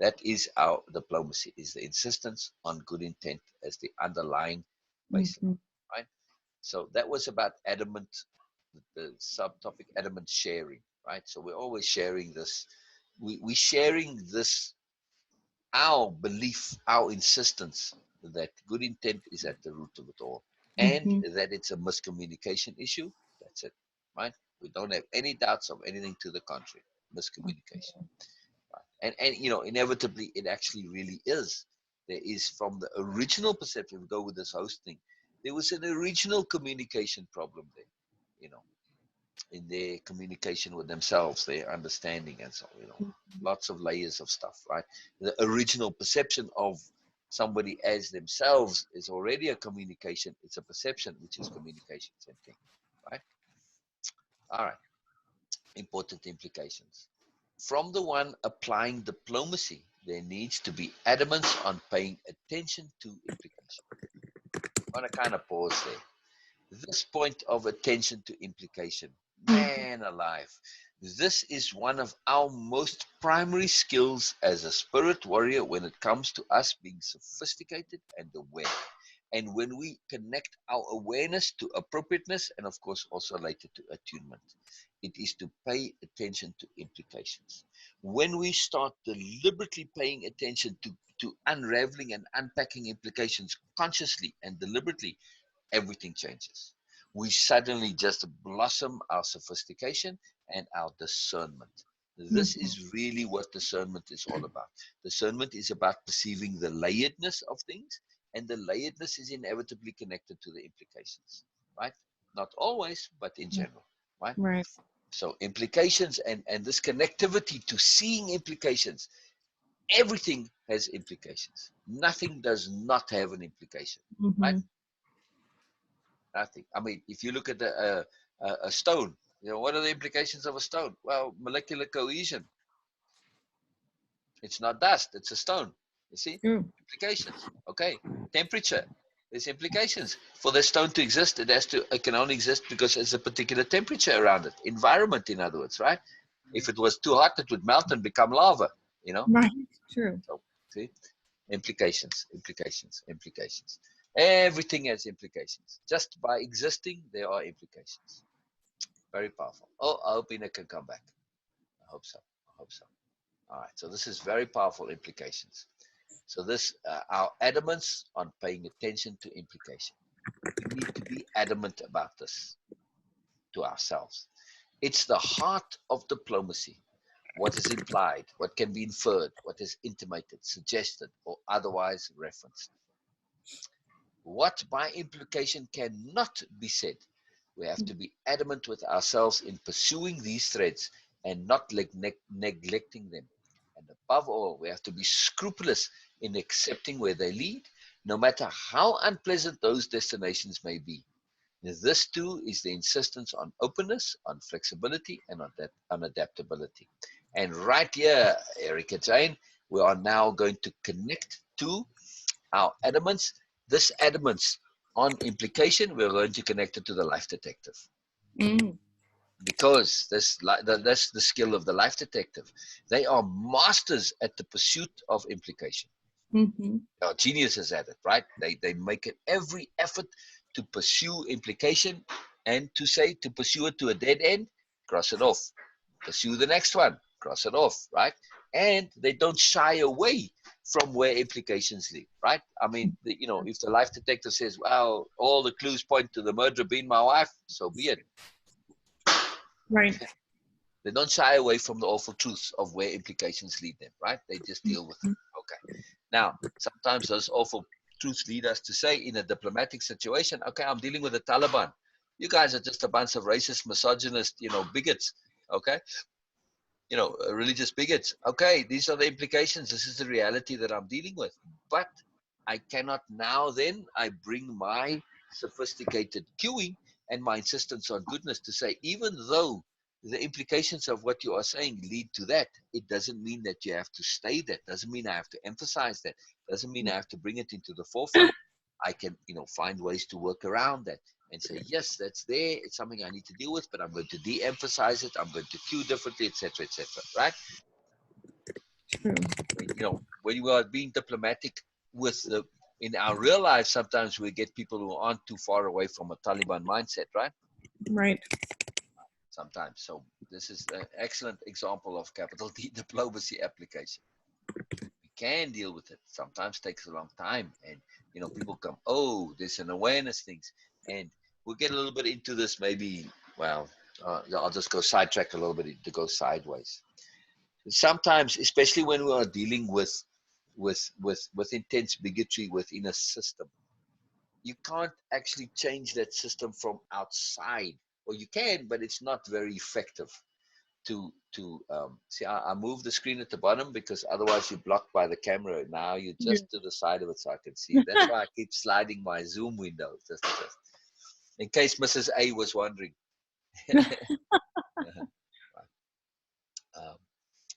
That is our diplomacy, is the insistence on good intent as the underlying basis. Mm-hmm. Right? So that was about adamant, the subtopic adamant sharing, right? So we're always sharing this. We're sharing this, our belief, our insistence that good intent is at the root of it all and Mm-hmm. that it's a miscommunication issue. That's it, right? We don't have any doubts of anything to the contrary. Miscommunication. Right? And inevitably, it actually really is. There is from the original perception, we go with this host thing, there was an original communication problem there, in their communication with themselves, their understanding, and so lots of layers of stuff, right? The original perception of somebody as themselves is already a communication. It's a perception, which is communication, same thing, right? All right. Important implications. From the one applying diplomacy, there needs to be adamance on paying attention to implication. I want to kind of pause there. This point of attention to implication, man alive, this is one of our most primary skills as a spirit warrior when it comes to us being sophisticated and aware. And when we connect our awareness to appropriateness and, of course, also later to attunement, it is to pay attention to implications. When we start deliberately paying attention to unraveling and unpacking implications consciously and deliberately, everything changes. We suddenly just blossom our sophistication and our discernment. This is really what discernment is all about. Discernment is about perceiving the layeredness of things, and the layeredness is inevitably connected to the implications, right? Not always, but in general, right? Right. So implications and this connectivity to seeing implications, everything has implications. Nothing does not have an implication, right? Mm-hmm. Nothing. I mean, if you look at a stone, what are the implications of a stone? Well, molecular cohesion. It's not dust, it's a stone. You see? True. Implications. Okay. Temperature. There's implications. For the stone to exist, it can only exist because there's a particular temperature around it. Environment, in other words, right? If it was too hot, it would melt and become lava, Right. True. So, see? Implications, implications, implications. Everything has implications. Just by existing, there are implications. Very powerful. Oh, I hope Beena can come back. I hope so. I hope so. All right. So this is very powerful implications. So this, our adamance on paying attention to implication. We need to be adamant about this to ourselves. It's the heart of diplomacy. What is implied, what can be inferred, what is intimated, suggested, or otherwise referenced. what by implication cannot be said. We have to be adamant with ourselves in pursuing these threads and not neglecting them. And above all, we have to be scrupulous in accepting where they lead, no matter how unpleasant those destinations may be. This too is the insistence on openness, on flexibility, and on adaptability. And right here, Erica-Jayne, we are now going to connect to our adamance. This adamance on implication, we're going to connect it to the life detective. Because that's the skill of the life detective. They are masters at the pursuit of implication. Are geniuses at it, right? They make it every effort to pursue implication and to pursue it to a dead end, cross it off. Pursue the next one, cross it off, right? And they don't shy away from where implications lead, right? I mean, if the life detective says, well, all the clues point to the murderer being my wife, so be it. Right. They don't shy away from the awful truths of where implications lead them, right? They just deal with it. Okay. Now, sometimes those awful truths lead us to say in a diplomatic situation, okay, I'm dealing with the Taliban. You guys are just a bunch of racist, misogynist, bigots, okay? Religious bigots. Okay, these are the implications. This is the reality that I'm dealing with. But I cannot now then, I bring my sophisticated cueing and my insistence on goodness to say, even though the implications of what you are saying lead to that, it doesn't mean that you have to stay that. Doesn't mean I have to emphasize that. Doesn't mean I have to bring it into the forefront. I can, find ways to work around that and say, yes, that's there. It's something I need to deal with, but I'm going to de-emphasize it. I'm going to cue differently, etc., right? When you are being diplomatic in our real life, sometimes we get people who aren't too far away from a Taliban mindset, right? Right. Sometimes. So this is an excellent example of capital D diplomacy application. We can deal with it. Sometimes takes a long time. And, people come, oh, there's an awareness things. And we'll get a little bit into this maybe, I'll just go sidetrack a little bit to go sideways. Sometimes, especially when we are dealing with intense bigotry within a system, you can't actually change that system from outside, or you can, but it's not very effective. See, I move the screen at the bottom because otherwise you're blocked by the camera. Now you're just to the side of it so I can see it. That's why I keep sliding my Zoom window, just in case Mrs. A was wondering.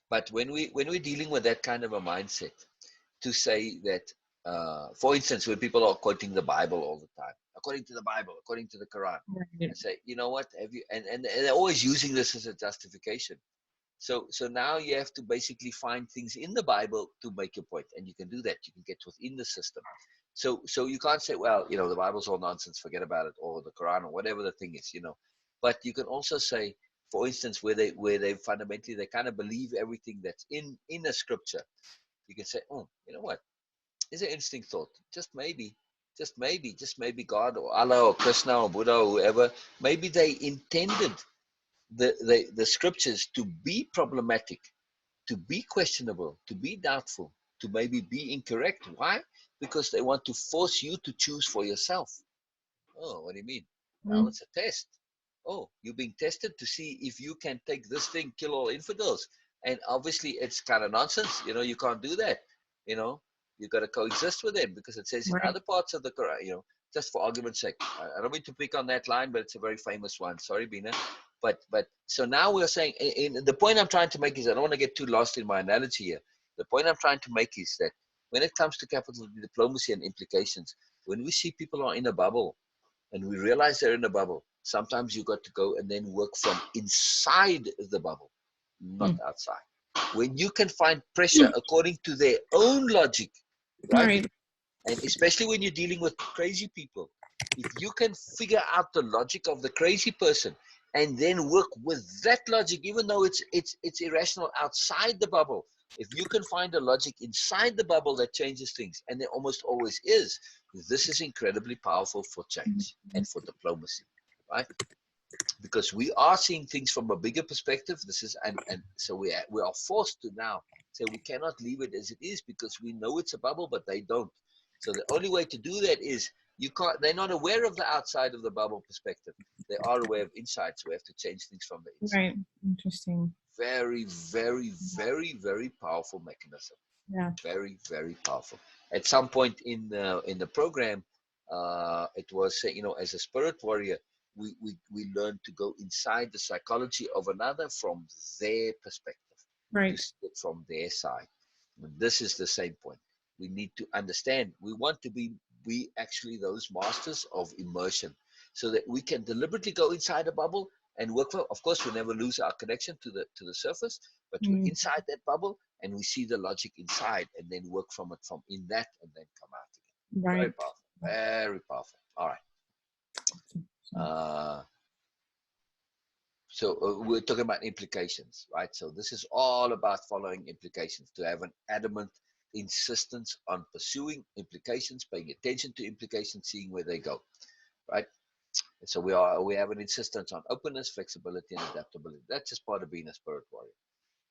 But when we're dealing with that kind of a mindset, to say that, for instance, when people are quoting the Bible all the time, according to the Bible, according to the Quran, and say, you know what, have you? And they're always using this as a justification. So now you have to basically find things in the Bible to make your point, and you can do that. You can get within the system. So you can't say, well, the Bible's all nonsense, forget about it, or the Quran, or whatever the thing is, But you can also say, for instance, where they fundamentally they kind of believe everything that's in a scripture. You can say, oh, you know what? It's an interesting thought. Just maybe God or Allah or Krishna or Buddha or whoever, maybe they intended the scriptures to be problematic, to be questionable, to be doubtful, to maybe be incorrect. Why? Because they want to force you to choose for yourself. Oh, what do you mean? Well, it's a test. Oh, you're being tested to see if you can take this thing, kill all infidels. And obviously it's kind of nonsense. You can't do that. You've got to coexist with them because it says in other parts of the Quran, just for argument's sake. I don't mean to pick on that line, but it's a very famous one. Sorry, Beena. But so now we're saying, the point I'm trying to make is, I don't want to get too lost in my analogy here. The point I'm trying to make is that when it comes to capital diplomacy and implications, when we see people are in a bubble and we realize they're in a bubble, sometimes you got to go and then work from inside the bubble, not outside. When you can find pressure according to their own logic, right? And especially when you're dealing with crazy people, if you can figure out the logic of the crazy person and then work with that logic, even though it's irrational outside the bubble, if you can find a logic inside the bubble that changes things, and there almost always is, this is incredibly powerful for change and for diplomacy, right? Because we are seeing things from a bigger perspective. This is and so we are forced to now say we cannot leave it as it is because we know it's a bubble, but they don't. So the only way to do that is You can't. They're not aware of the outside of the bubble perspective. They are aware of inside, so we have to change things from the inside. Right. Interesting. Very, very, very, very powerful mechanism. Yeah. Very, very powerful. At some point in the program, it was, you know, as a spirit warrior, we learned to go inside the psychology of another from their perspective, Right. to see it from their side. And this is the same point. We need to understand. We want to be actually those masters of immersion, so that we can deliberately go inside a bubble and work for. Of course, we never lose our connection to the surface, but we're inside that bubble and we see the logic inside, and then work from it from in that, and then come out again. Right. Very powerful. Very powerful. All right. So we're talking about implications, right? So this is all about following implications, to have an adamant insistence on pursuing implications, paying attention to implications, seeing where they go, right? So we have an insistence on openness, flexibility, and adaptability. That's just part of being a spirit warrior.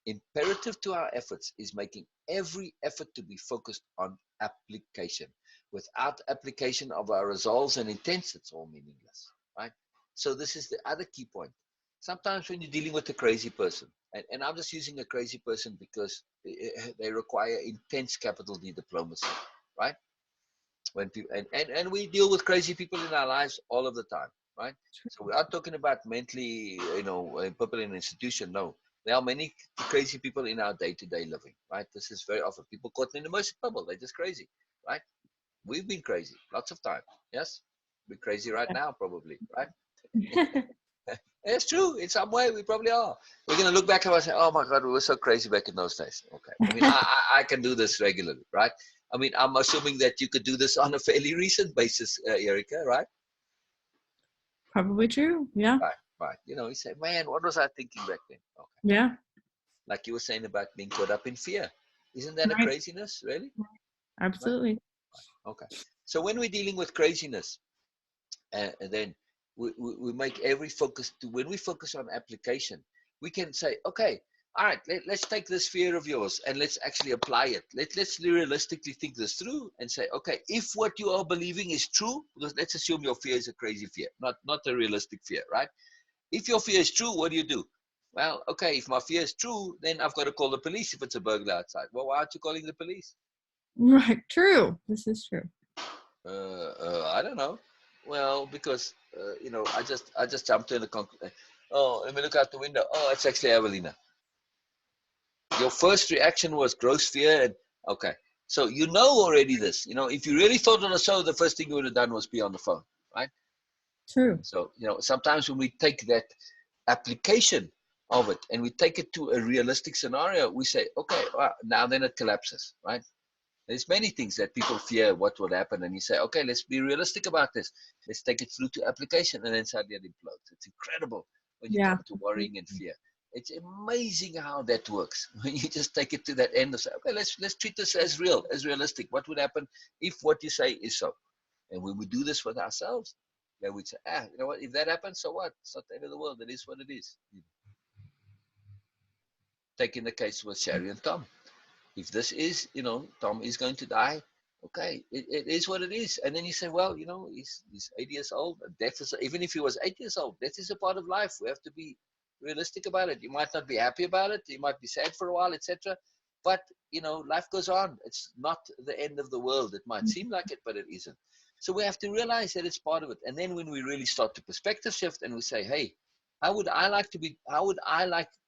Imperative to our efforts is making every effort to be focused on application. Without application of our resolves and intents, it's all meaningless, right? So this is the other key point. Sometimes when you're dealing with a crazy person, and I'm just using a crazy person because they require intense capital D diplomacy, right? When people and we deal with crazy people in our lives all of the time, right? So we are talking about mentally, you know, people in an institution. No, there are many crazy people in our day-to-day living, right? This is very often people caught in the immersion bubble. They're just crazy, right? We've been crazy lots of time. Yes, we're crazy right now, probably, right? It's true. In some way, we probably are. We're going to look back and say, oh my God, we were so crazy back in those days. Okay. I mean, I can do this regularly, right? I mean, I'm assuming that you could do this on a fairly recent basis, Erica, right? Probably true. Yeah. Right. You know, you say, man, what was I thinking back then? Okay. Yeah. Like you were saying about being caught up in fear. Isn't that a Right. craziness, really? Absolutely. Right. Okay. So when we're dealing with craziness, and then we make every focus to, when we focus on application, we can say, okay, all right, let's take this fear of yours and let's actually apply it. Let's realistically think this through and say, okay, if what you are believing is true, because let's assume your fear is a crazy fear, not a realistic fear, right? If your fear is true, what do? Well, okay, if my fear is true, then I've got to call the police if it's a burglar outside. Well, why aren't you calling the police? Right. True. This is true. I don't know. Well, because you know, I just jumped in the conclusion. Oh, let me look out the window. Oh, it's actually Evelina. Your first reaction was gross fear, and okay, so you know already this. You know, if you really thought on a show, the first thing you would have done was be on the phone, right? True. So you know, sometimes when we take that application of it and we take it to a realistic scenario, we say, okay, well, now then it collapses, right? There's many things that people fear what will happen, and you say, okay, let's be realistic about this. Let's take it through to application, and then suddenly it implodes. It's incredible when you come to worrying and fear. It's amazing how that works. When you just take it to that end and say, okay, let's treat this as real, as realistic. What would happen if what you say is so? And when we do this with ourselves, then we say, you know what? If that happens, so what? It's not the end of the world. It is what it is. Taking the case with Shari and Tom. If this is, you know, Tom is going to die, okay, it is what it is. And then you say, well, you know, he's 8 years old. Death is, even if he was 8 years old, death is a part of life. We have to be realistic about it. You might not be happy about it. You might be sad for a while, etc. But, you know, life goes on. It's not the end of the world. It might seem like it, but it isn't. So we have to realize that it's part of it. And then when we really start to perspective shift and we say, hey, how would I like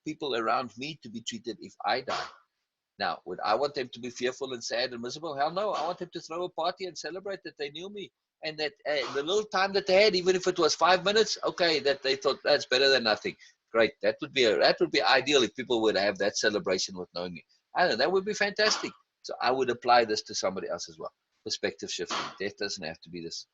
people around me to be treated if I die? Now, would I want them to be fearful and sad and miserable? Hell no. I want them to throw a party and celebrate that they knew me. And that the little time that they had, even if it was 5 minutes, okay, that they thought that's better than nothing. Great. That would be ideal if people would have that celebration with knowing me. I don't know, that would be fantastic. So I would apply this to somebody else as well. Perspective shifting. Death doesn't have to be this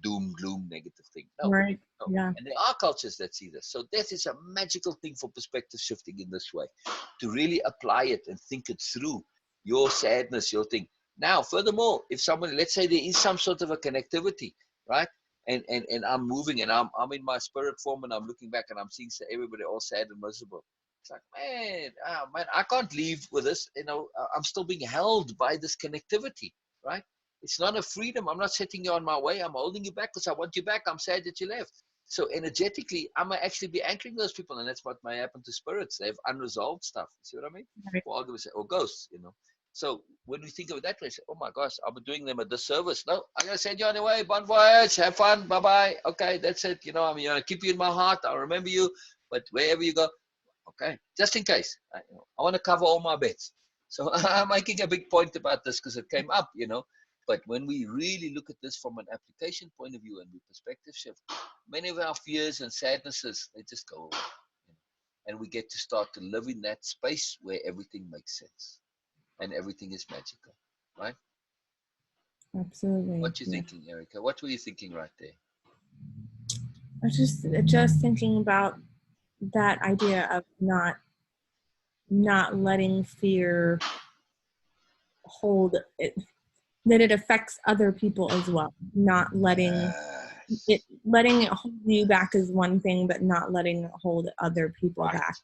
doom, gloom, negative thing. No. Right. No. Yeah. And there are cultures that see this. So death is a magical thing for perspective shifting in this way, to really apply it and think it through. Your sadness, your thing. Now, furthermore, if somebody, let's say there is some sort of a connectivity, right? And I'm moving and I'm in my spirit form and I'm looking back and I'm seeing everybody all sad and miserable. It's like, man, I can't leave with this. You know, I'm still being held by this connectivity, right? It's not a freedom. I'm not setting you on my way. I'm holding you back because I want you back. I'm sad that you left. So energetically, I might actually be anchoring those people, and that's what may happen to spirits. They have unresolved stuff. You see what I mean? Right. For argument's sake, or ghosts, you know. So when we think of it that way, say, oh my gosh, I'll be doing them a disservice. No, I'm gonna send you on your way. Bon voyage, have fun, bye bye. Okay, that's it. You know, I'm gonna keep you in my heart. I'll remember you, but wherever you go, okay, just in case. I want to cover all my bets. So I'm making a big point about this because it came up, you know. But when we really look at this from an application point of view and we perspective shift, many of our fears and sadnesses, they just go away. You know? And we get to start to live in that space where everything makes sense and everything is magical, right? Absolutely. What you thinking, Erica? What were you thinking right there? I was just thinking about that idea of not letting fear hold it, that it affects other people as well. Not letting letting it hold you back is one thing, but not letting it hold other people back.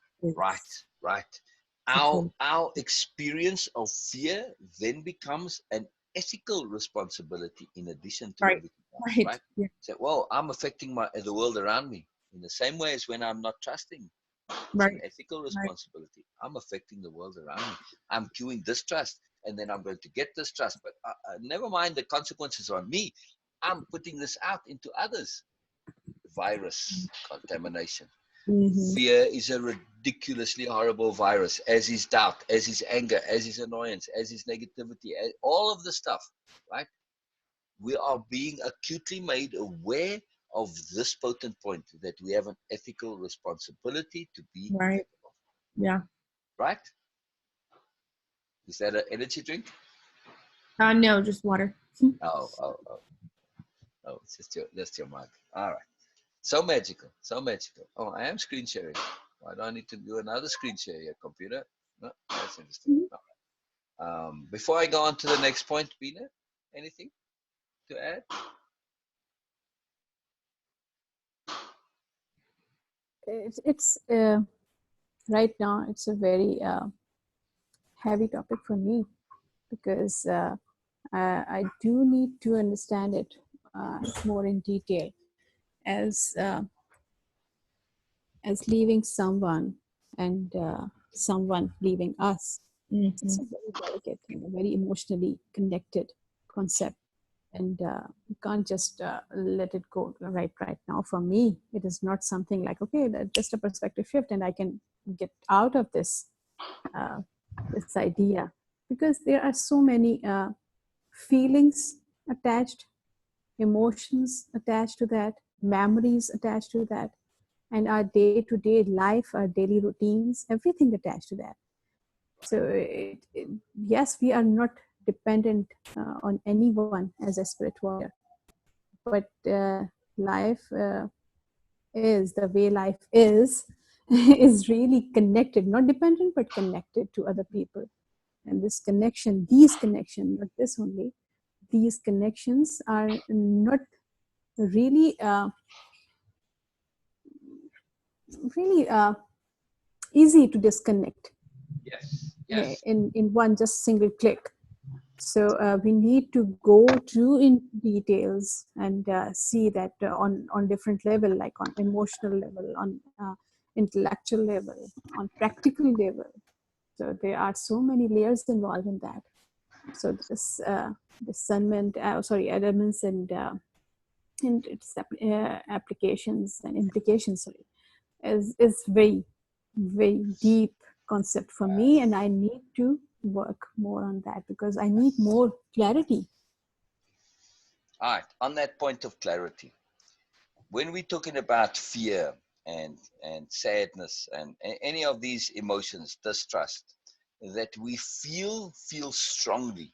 Right. Our experience of fear then becomes an ethical responsibility in addition to everything else, right? Yeah. So, well, I'm affecting the world around me in the same way as when I'm not trusting. It's an ethical responsibility. I'm affecting the world around me. I'm cueing distrust, and then I'm going to get distrust. But never mind the consequences on me. I'm putting this out into others. Virus contamination. Mm-hmm. Fear is a ridiculously horrible virus, as is doubt, as is anger, as is annoyance, as is negativity, all of the stuff, right? We are being acutely made aware of this potent point that we have an ethical responsibility to be right. Yeah. Right? Is that an energy drink? No, just water. Oh, it's just your mug. All right. So magical, so magical. Oh, I am screen sharing. Why do I need to do another screen share here, computer? No, that's interesting. All right. Before I go on to the next point, Beena, anything to add? It's right now it's a very heavy topic for me because I do need to understand it more in detail as leaving someone and someone leaving us. Mm-hmm. It's a very delicate and a very emotionally connected concept, and you can't just let it go right now. For me, it is not something like, okay, just a perspective shift and I can get out of this this idea, because there are so many feelings attached, emotions attached to that, memories attached to that, and our day-to-day life, our daily routines, everything attached to that. So yes, we are not dependent on anyone as a spirit warrior, but life is the way life is is really connected, not dependent, but connected to other people. And this connection, these connections, not this only, these connections are not really really easy to disconnect. Yes. In one just single click. So we need to go through in details and see that on different level, like on emotional level, on intellectual level, on practical level. So there are so many layers involved in that. So this discernment, Adamance and its applications and implications, is very, very deep concept for me, and I need to work more on that because I need more clarity. All right. On that point of clarity, when we're talking about fear and sadness and any of these emotions, distrust, that we feel strongly,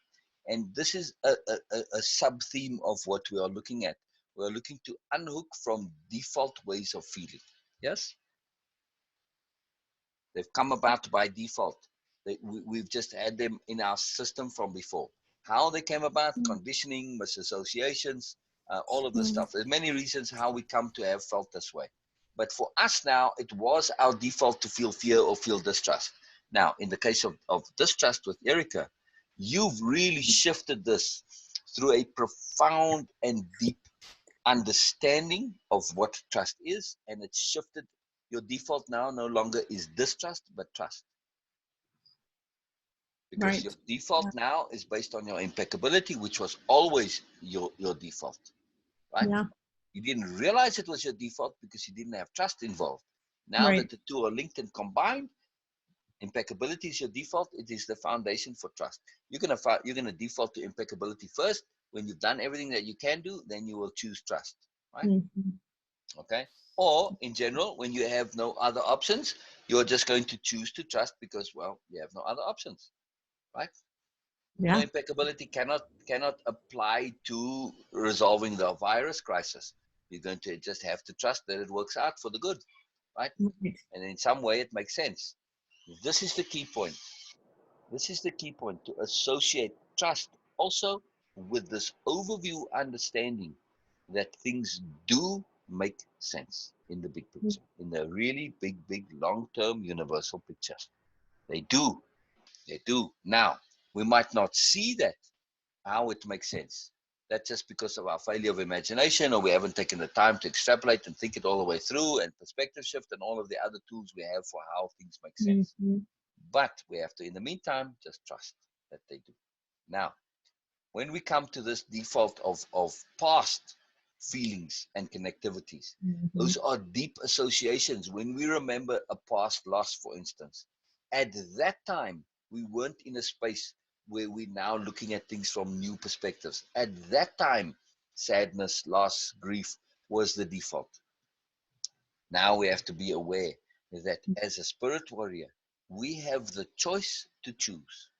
and this is a sub theme of what we are looking at. We are looking to unhook from default ways of feeling. Yes, they've come about by default. We've just had them in our system from before. How they came about, conditioning, misassociations, all of this stuff. There's many reasons how we come to have felt this way. But for us now, it was our default to feel fear or feel distrust. Now, in the case of distrust with Erica, you've really shifted this through a profound and deep understanding of what trust is, and it's shifted. Your default now no longer is distrust, but trust. Because Right. your default now is based on your impeccability, which was always your default, right? Yeah. You didn't realize it was your default because you didn't have trust involved. Now Right. that the two are linked and combined, impeccability is your default. It is the foundation for trust. You're gonna default to impeccability first. When you've done everything that you can do, then you will choose trust, right? Okay. Or in general, when you have no other options, you're just going to choose to trust because, well, you have no other options, right? Yeah. Impeccability cannot apply to resolving the virus crisis. You're going to just have to trust that it works out for the good, right? Right. And in some way, it makes sense. This is the key point. This is the key point, to associate trust also with this overview understanding that things do make sense in the big picture, in the really big, long-term universal picture. They do. They do. Now, we might not see that, how it makes sense. That's just because of our failure of imagination, or we haven't taken the time to extrapolate and think it all the way through, and perspective shift and all of the other tools we have for how things make sense. But we have to, in the meantime, just trust that they do. Now, when we come to this default of past feelings and connectivities, those are deep associations. When we remember a past loss, for instance, at that time, we weren't in a space where we're now looking at things from new perspectives. At that time, sadness, loss, grief was the default. Now we have to be aware that as a spirit warrior, we have the choice to choose.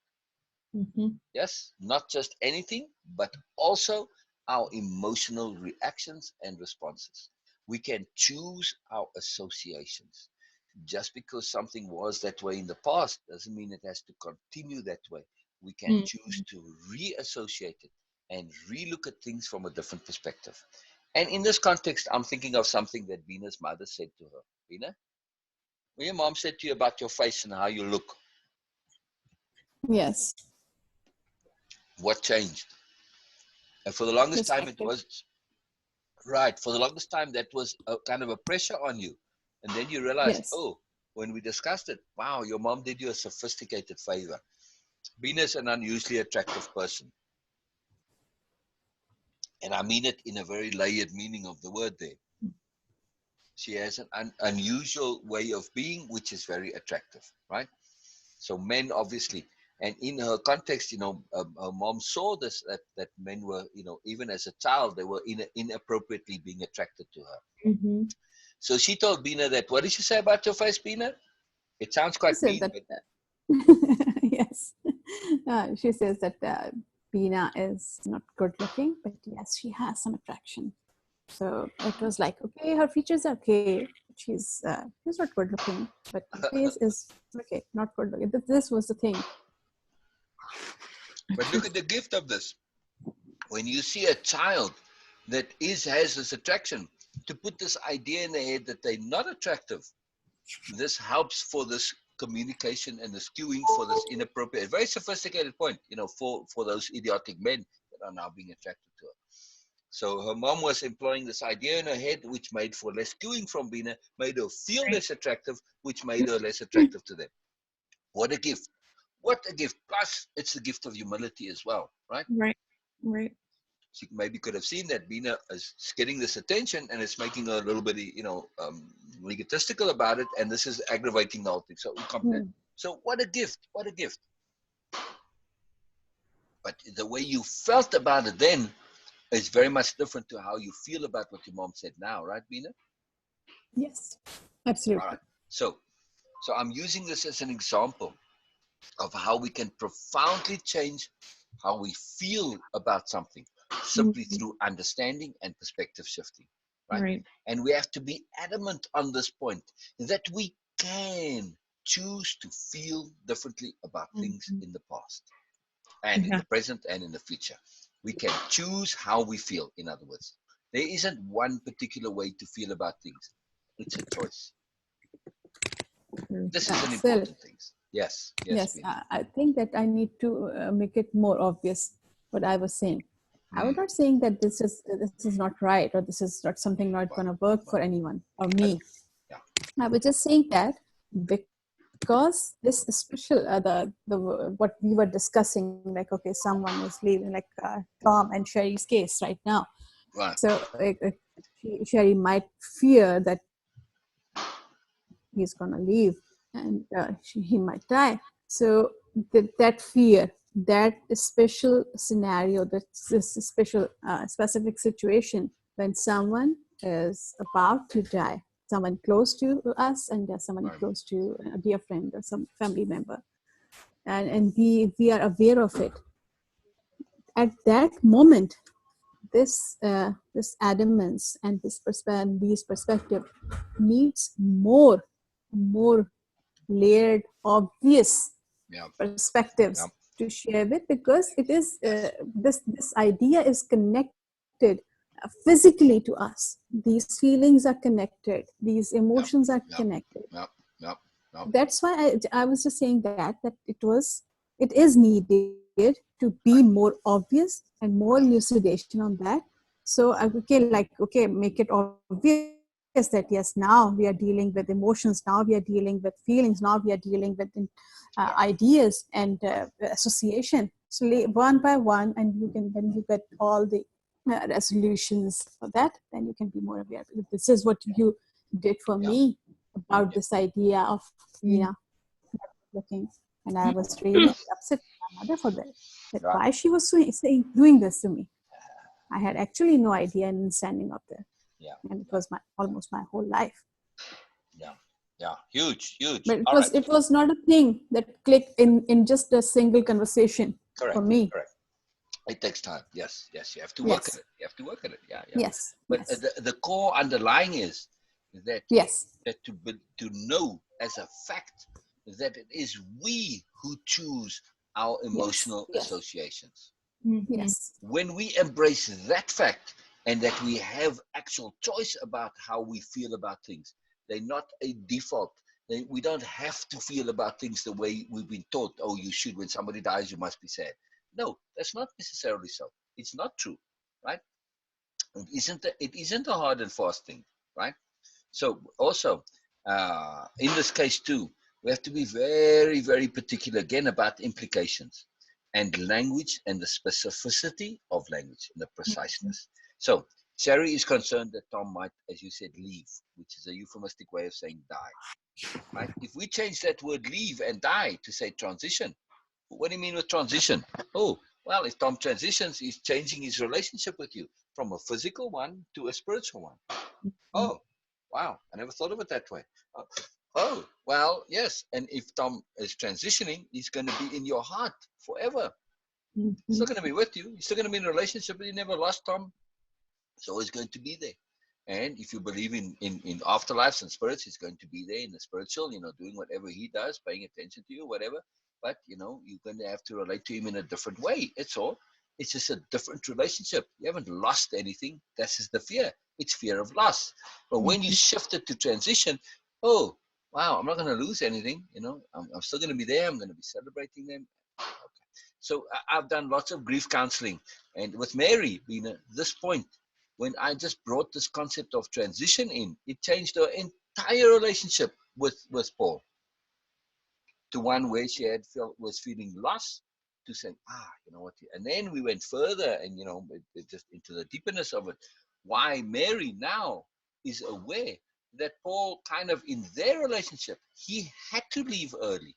Yes, not just anything, but also our emotional reactions and responses. We can choose our associations. Just because something was that way in the past doesn't mean it has to continue that way. We can choose to reassociate it and relook at things from a different perspective. And in this context, I'm thinking of something that Beena's mother said to her. Beena, when your mom said to you about your face and how you look, Yes. what changed? And for the longest time, it Perspective. was right. For the longest time, that was a kind of a pressure on you. And then you realized, Yes. oh, when we discussed it, wow, your mom did you a sophisticated favor. Beena's an unusually attractive person. And I mean it in a very layered meaning of the word there. She has an unusual way of being, which is very attractive, right? So men, obviously, and in her context, her mom saw this, that men were, even as a child, they were inappropriately being attracted to her. So she told Beena that, what did she say about your face, Beena? It sounds She quite says mean, that, but yes. She says that Beena is not good looking, but yes, she has some attraction. So it was like, okay, her features are okay. She's not good looking, but her face is okay, not good looking. This was the thing. but look at the gift of this. When you see a child that has this attraction, to put this idea in their head that they're not attractive, this helps for this communication and the skewing for this inappropriate, very sophisticated point, for those idiotic men that are now being attracted to her. So her mom was employing this idea in her head, which made for less skewing from Beena, made her feel less attractive, which made her less attractive to them. What a gift. What a gift. Plus, it's the gift of humility as well, right? Right. She maybe could have seen that Beena is getting this attention and it's making her a little bit, egotistical about it, and this is aggravating the whole thing. So, so what a gift. What a gift. But the way you felt about it then is very much different to how you feel about what your mom said now, right, Beena? Yes, absolutely. All right. So I'm using this as an example of how we can profoundly change how we feel about something simply through understanding and perspective shifting, right? And we have to be adamant on this point that we can choose to feel differently about things in the past and in the present and in the future. We can choose how we feel, in other words. There isn't one particular way to feel about things. It's a choice. This is an important thing. Yes, I think that I need to make it more obvious what I was saying. I was not saying that this is not right, or this is not something not going to work for anyone or me. Yeah. I was just saying that because this special the what we were discussing, like, okay, someone is leaving, like Tom and Shari's case right now. Right. So Shari might fear that he's going to leave and he might die. So that fear, that special scenario, that's this special specific situation when someone is about to die, someone close to us, and someone close to a dear friend or some family member, and we are aware of it. At that moment, this adamance and these perspective needs more layered, obvious perspectives to share with, because it is this idea is connected physically to us. These feelings are connected. These emotions are connected. That's why I was just saying that it is needed to be more obvious and more elucidation on that. So make it obvious that yes, now we are dealing with emotions, now we are dealing with feelings, now we are dealing with ideas and association. So one by one, and when you get all the resolutions for that, then you can be more aware. This is what you did for me about this idea of looking, and I was really upset with my mother for that why she was doing this to me. I had actually no idea and standing up there. And it was almost my whole life. Huge. But it was not a thing that clicked in just a single conversation for me. Correct. It takes time. Yes. You have to work at it. You have to work at it. Yeah. Yes. But the core underlying is that that to know as a fact that it is we who choose our emotional associations. Yes. When we embrace that fact and that we have actual choice about how we feel about things, they're not a default. We don't have to feel about things the way we've been taught. Oh, you should. When somebody dies, you must be sad. No, that's not necessarily so. It's not true, right? It isn't a hard and fast thing, right? So also, in this case too, we have to be very, very particular again about implications and language and the specificity of language and the preciseness. So Shari is concerned that Tom might, as you said, leave, which is a euphemistic way of saying die, right? If we change that word leave and die to say transition, what do you mean with transition? Oh, well, if Tom transitions, he's changing his relationship with you from a physical one to a spiritual one. Oh, wow, I never thought of it that way. Oh, well, yes. And if Tom is transitioning, he's going to be in your heart forever. He's still going to be with you. He's still going to be in a relationship, but you never lost Tom. It's always going to be there. And if you believe in afterlives and spirits, he's going to be there in the spiritual, doing whatever he does, paying attention to you, whatever. But, you're going to have to relate to him in a different way. It's all. It's just a different relationship. You haven't lost anything. That's just the fear. It's fear of loss. But when you shift it to transition, oh, wow, I'm not going to lose anything. I'm still going to be there. I'm going to be celebrating them. Okay. So I've done lots of grief counseling. And with Mary, Beena, this point, when I just brought this concept of transition in, it changed her entire relationship with Paul to one where she was feeling lost, to saying, you know what, and then we went further and, it just into the deepness of it. Why Mary now is aware that Paul kind of in their relationship, he had to leave early.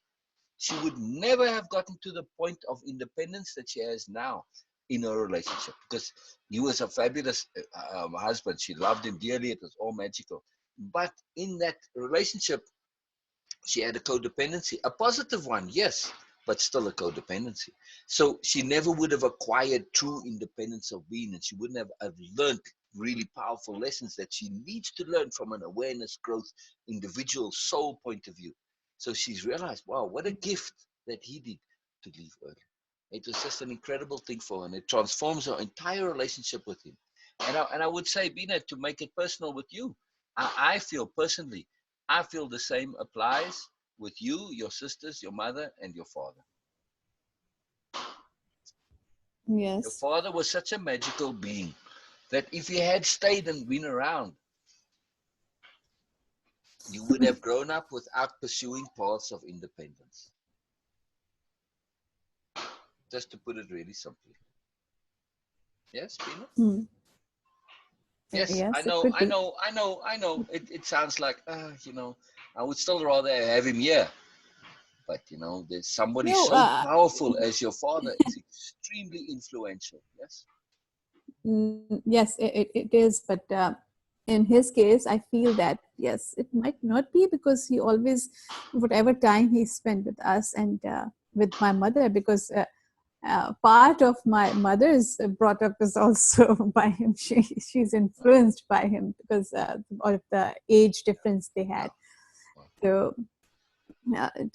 She would never have gotten to the point of independence that she has now in her relationship, because he was a fabulous husband. She loved him dearly. It was all magical. But in that relationship, she had a codependency, a positive one, yes, but still a codependency. So she never would have acquired true independence of being, and she wouldn't have learned really powerful lessons that she needs to learn from an awareness, growth, individual soul point of view. So she's realized, wow, what a gift that he did to leave early. It was just an incredible thing for her, and it transforms her entire relationship with him. And I would say, Beena, to make it personal with you, I feel personally, I feel the same applies with you, your sisters, your mother, and your father. Yes. Your father was such a magical being that if he had stayed and been around, you would have grown up without pursuing paths of independence. Just to put it really simply. Yes, Beena? Hmm. Yes, I Yes, it know, could I be. know, I know, I know. It sounds like, I would still rather have him here. But, there's somebody No, so powerful as your father is extremely influential. Yes? yes, it is. But in his case, I feel that, yes, it might not be, because he always, whatever time he spent with us and with my mother, because part of my mother's brought up is also by him. She's influenced by him because of the age difference they had. So,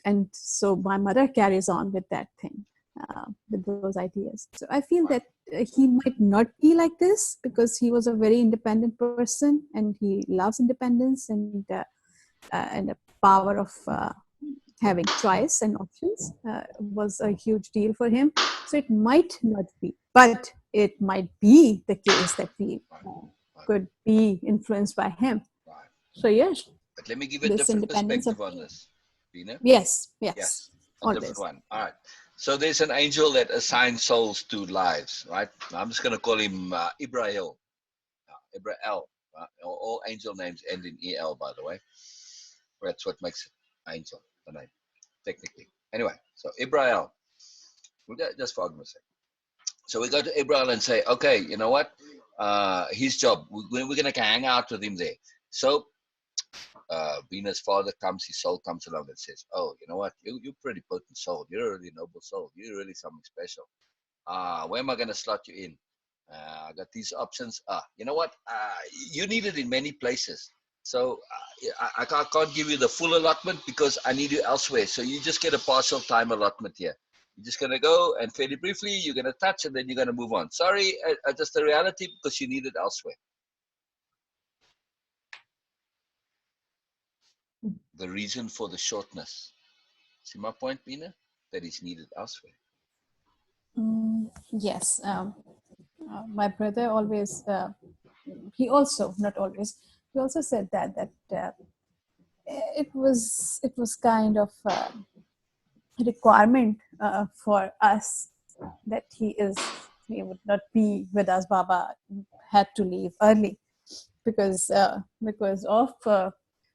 and so my mother carries on with that thing, with those ideas. So I feel that he might not be like this because he was a very independent person and he loves independence and the power of having choice and options was a huge deal for him. So it might not be, but it might be the case that we could be influenced by him. Right. So yes, But let me give a this different independence of, perspective on this, Beena. yes, Yes, a different always. one. All right. So there's an angel that assigns souls to lives, right? I'm just going to call him Ibrahil. Ibrahil. All angel names end in EL, by the way. That's what makes it angel, the name, technically. Anyway, so Ibrahil. Just for argument's sake. So we go to Ibrahil and say, okay, you know what? His job, we're going to hang out with him there. So Beena's father comes, his soul comes along and says, oh, you know what? You're pretty potent soul. You're a really noble soul. You're really something special. Where am I going to slot you in? I got these options. You know what? You need it in many places. So I can't give you the full allotment because I need you elsewhere. So you just get a partial time allotment here. You're just going to go and fairly briefly, you're going to touch and then you're going to move on. Sorry, just the reality because you need it elsewhere. The reason for the shortness. See my point, Beena? That is needed elsewhere. Yes, my brother always, he also, not always, he also said that it was kind of a requirement for us that he would not be with us. Baba had to leave early because of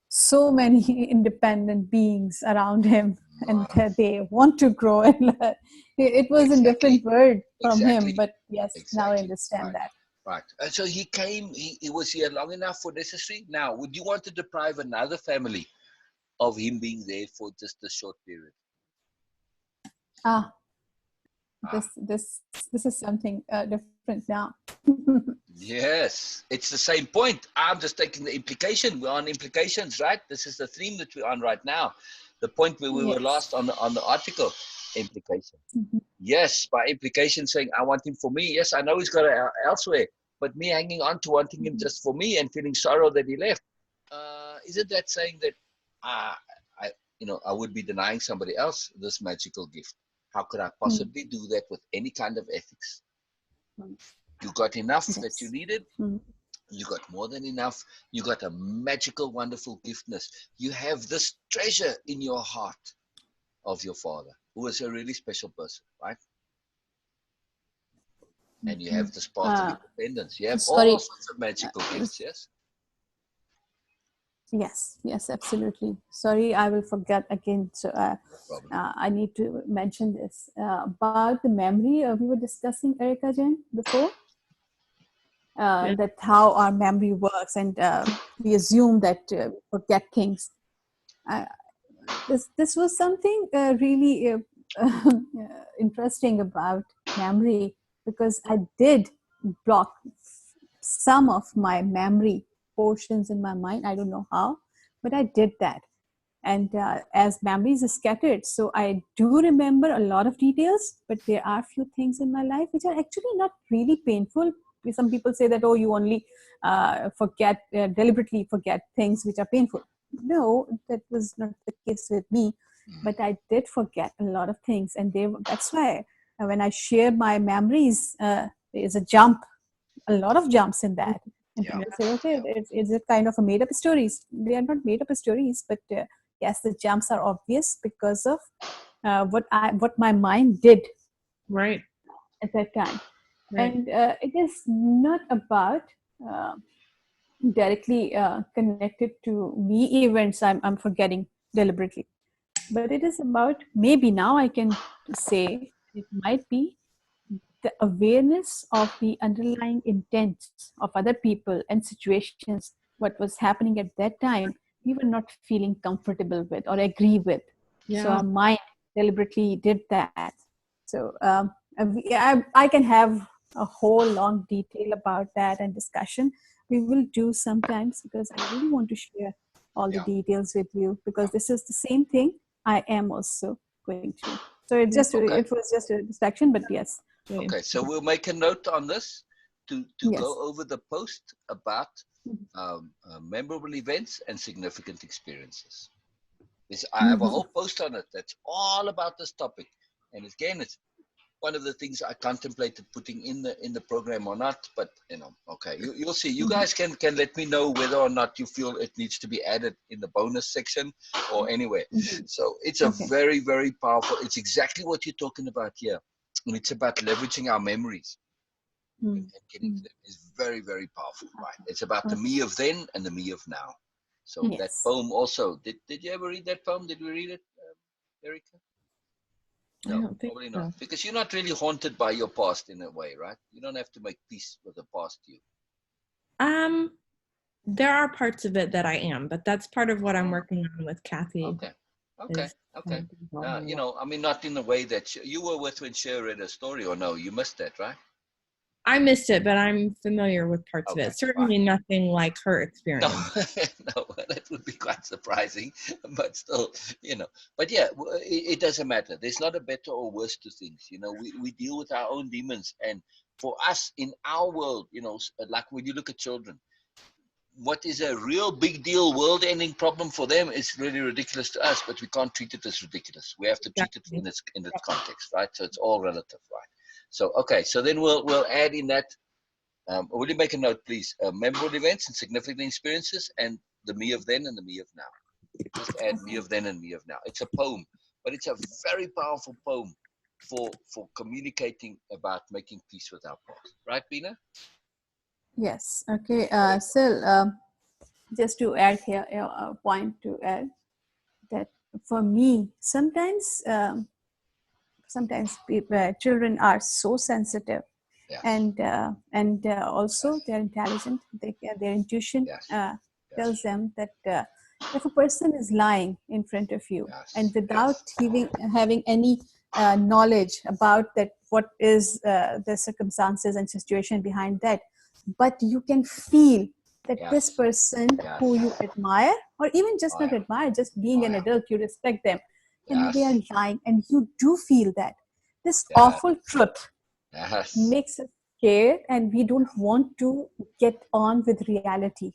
so many independent beings around him, and they want to grow and learn. It was a different word from him, but yes, now I understand that. Right. And so he came, he was here long enough for necessary. Now, would you want to deprive another family of him being there for just a short period? This is something different now. Yes, it's the same point. I'm just taking the implication. We're on implications, right? This is the theme that we're on right now. The point where we were last on the article, implication. Yes, by implication saying, I want him for me. Yes, I know he's got it elsewhere, but me hanging on to wanting him just for me and feeling sorrow that he left. Isn't that saying that I would be denying somebody else this magical gift? How could I possibly do that with any kind of ethics? You got enough that you needed. You got more than enough. You got a magical, wonderful giftness. You have this treasure in your heart of your father, who was a really special person, right? And you have this path of independence. You have all sorts of magical gifts, yes? Yes, absolutely. Sorry, I will forget again. So I need to mention this about the memory. We were discussing, Erica-Jayne, before. That how our memory works, and we assume that we forget things. This was something really interesting about memory, because I did block some of my memory portions in my mind. I don't know how, but I did that. And as memories are scattered, so I do remember a lot of details, but there are few things in my life which are actually not really painful. Some people say that, oh, you only deliberately forget things which are painful. No, that was not the case with me, but I did forget a lot of things, and that's why when I share my memories, there's a jump, a lot of jumps in that. And Yeah. people say, okay, it's a kind of a made up stories. They are not made up stories, but yes, the jumps are obvious because of what my mind did Right. at that time. Right. And it is not about directly connected to me events I'm forgetting deliberately, but it is about, maybe now I can say it might be the awareness of the underlying intents of other people and situations, what was happening at that time, we were not feeling comfortable with or agree with. So Yeah. our mind deliberately did that. So I can have a whole long detail about that and discussion. We will do sometimes, because I really want to share all the Yeah. details with you, because Yeah. this is the same thing I am also going through. So it just Okay. it was just a distraction, but yes. Okay. So we'll make a note on this to Yes. go over the post about memorable events and significant experiences. I have a whole post on it that's all about this topic, and again, it's one of the things I contemplated putting in the program or not. But okay, you'll see. You guys can let me know whether or not you feel it needs to be added in the bonus section or anywhere. So it's a Okay. very, very powerful. It's exactly what you're talking about here, and it's about leveraging our memories and getting to them. It's very, very powerful, right? It's about the me of then and the me of now. So that Yes. poem also. Did you ever read that poem? Did we read it, Erica? I No, don't think probably so. not. Because you're not really haunted by your past in a way, right? You don't have to make peace with the past you. There are parts of it that I am, but that's part of what I'm working on with Kathy. Okay. Okay. is Okay. kind of involving that. I mean, not in the way that you were with when Cher read a story, or no, you missed that, right? I missed it, but I'm familiar with parts of Okay, it. Certainly nothing like her No, experience. no, that would be quite surprising, but still, But yeah, it doesn't matter. There's not a better or worse to things. We deal with our own demons, and for us in our world, like when you look at children, what is a real big deal world-ending problem for them is really ridiculous to us, but we can't treat it as ridiculous. We have to treat it Exactly. in its context, right? So it's all relative, right? So okay, so then we'll add in that. Will you make a note, please? Memorable events and significant experiences, and the me of then and the me of now. Just add me of then and me of now. It's a poem, but it's a very powerful poem for communicating about making peace with our past. Right, Beena? Yes. Okay. So just to add here a point to add, that for me, sometimes children are so sensitive, Yes. and also they're intelligent. Their intuition Yes. tells them that if a person is lying in front of you, Yes. and without having any knowledge about that, what is the circumstances and situation behind that, but you can feel that this person who you admire, or even just not admire, just being an adult, you respect them, and they are lying, and you do feel that this awful truth makes us scared, and we don't want to get on with reality.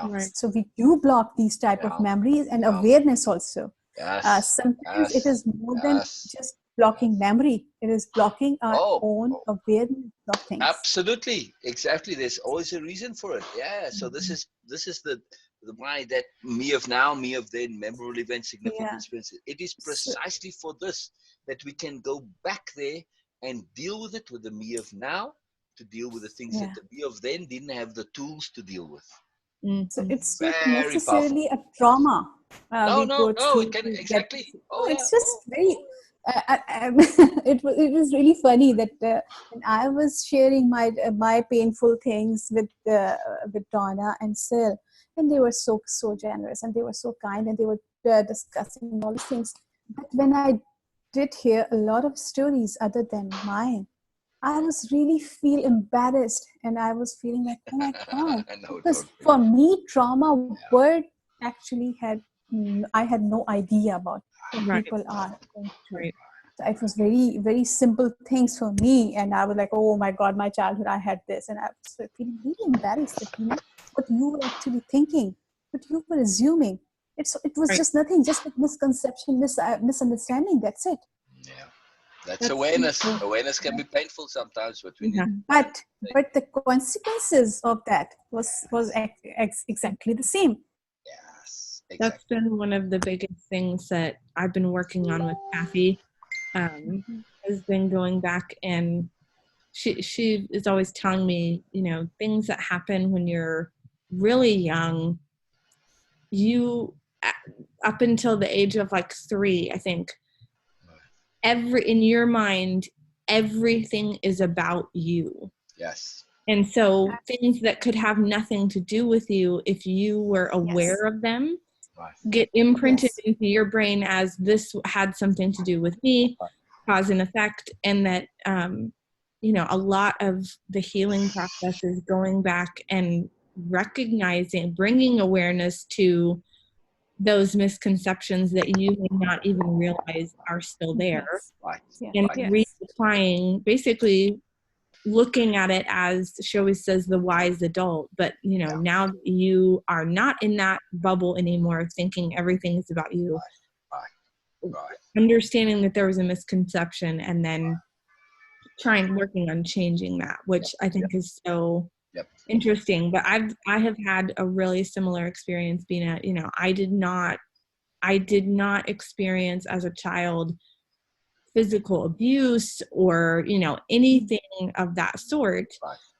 Right. So we do block these type of memories and awareness also. Sometimes it is more than just blocking memory. It is blocking our own awareness of things. Absolutely, exactly. There's always a reason for it. Yeah. So this is the why that me of now, me of then, memorable events, significant experiences. It is precisely for this that we can go back there and deal with it with the me of now, to deal with the things that the me of then didn't have the tools to deal with. So it's not Very powerful. necessarily a trauma No, we go it through can to get. exactly. No, Oh yeah. it's just very. It was really funny that when I was sharing my painful things with Donna and Sil, and they were so generous, and they were so kind, and they were discussing all these things. But when I did hear a lot of stories other than mine, I was really feel embarrassed, and I was feeling like, oh my God, because for me, trauma word actually I had no idea about what Right. people are going through. Right. So it was very, very simple things for me, and I was like, oh my God, my childhood, I had this, and I was feeling really embarrassed that, what you were actually thinking, what you were assuming. It was Right. just nothing, just a misconception, misunderstanding. That's it. Yeah. That's awareness. Awareness can be painful sometimes, but we need. But the consequences of that was exactly the same. Yes, exactly. That's been one of the biggest things that I've been working on with Kathy. Has been going back, and she is always telling me, you know, things that happen when you're really young. You up until the age of like 3, I think, in your mind, everything is about you. Yes. And so things that could have nothing to do with you, if you were aware of them, get imprinted into your brain as this had something to do with me, cause and effect. And that, you know, a lot of the healing process is going back and recognizing, bringing awareness to those misconceptions that you may not even realize are still there. And reapplying, basically looking at it as she always says, the wise adult. But you know, now that you are not in that bubble anymore, thinking everything is about you, understanding that there was a misconception, and then working on changing that, which I think is so interesting. But I have had a really similar experience, Beena. You know, I did not experience as a child physical abuse or, you know, anything of that sort.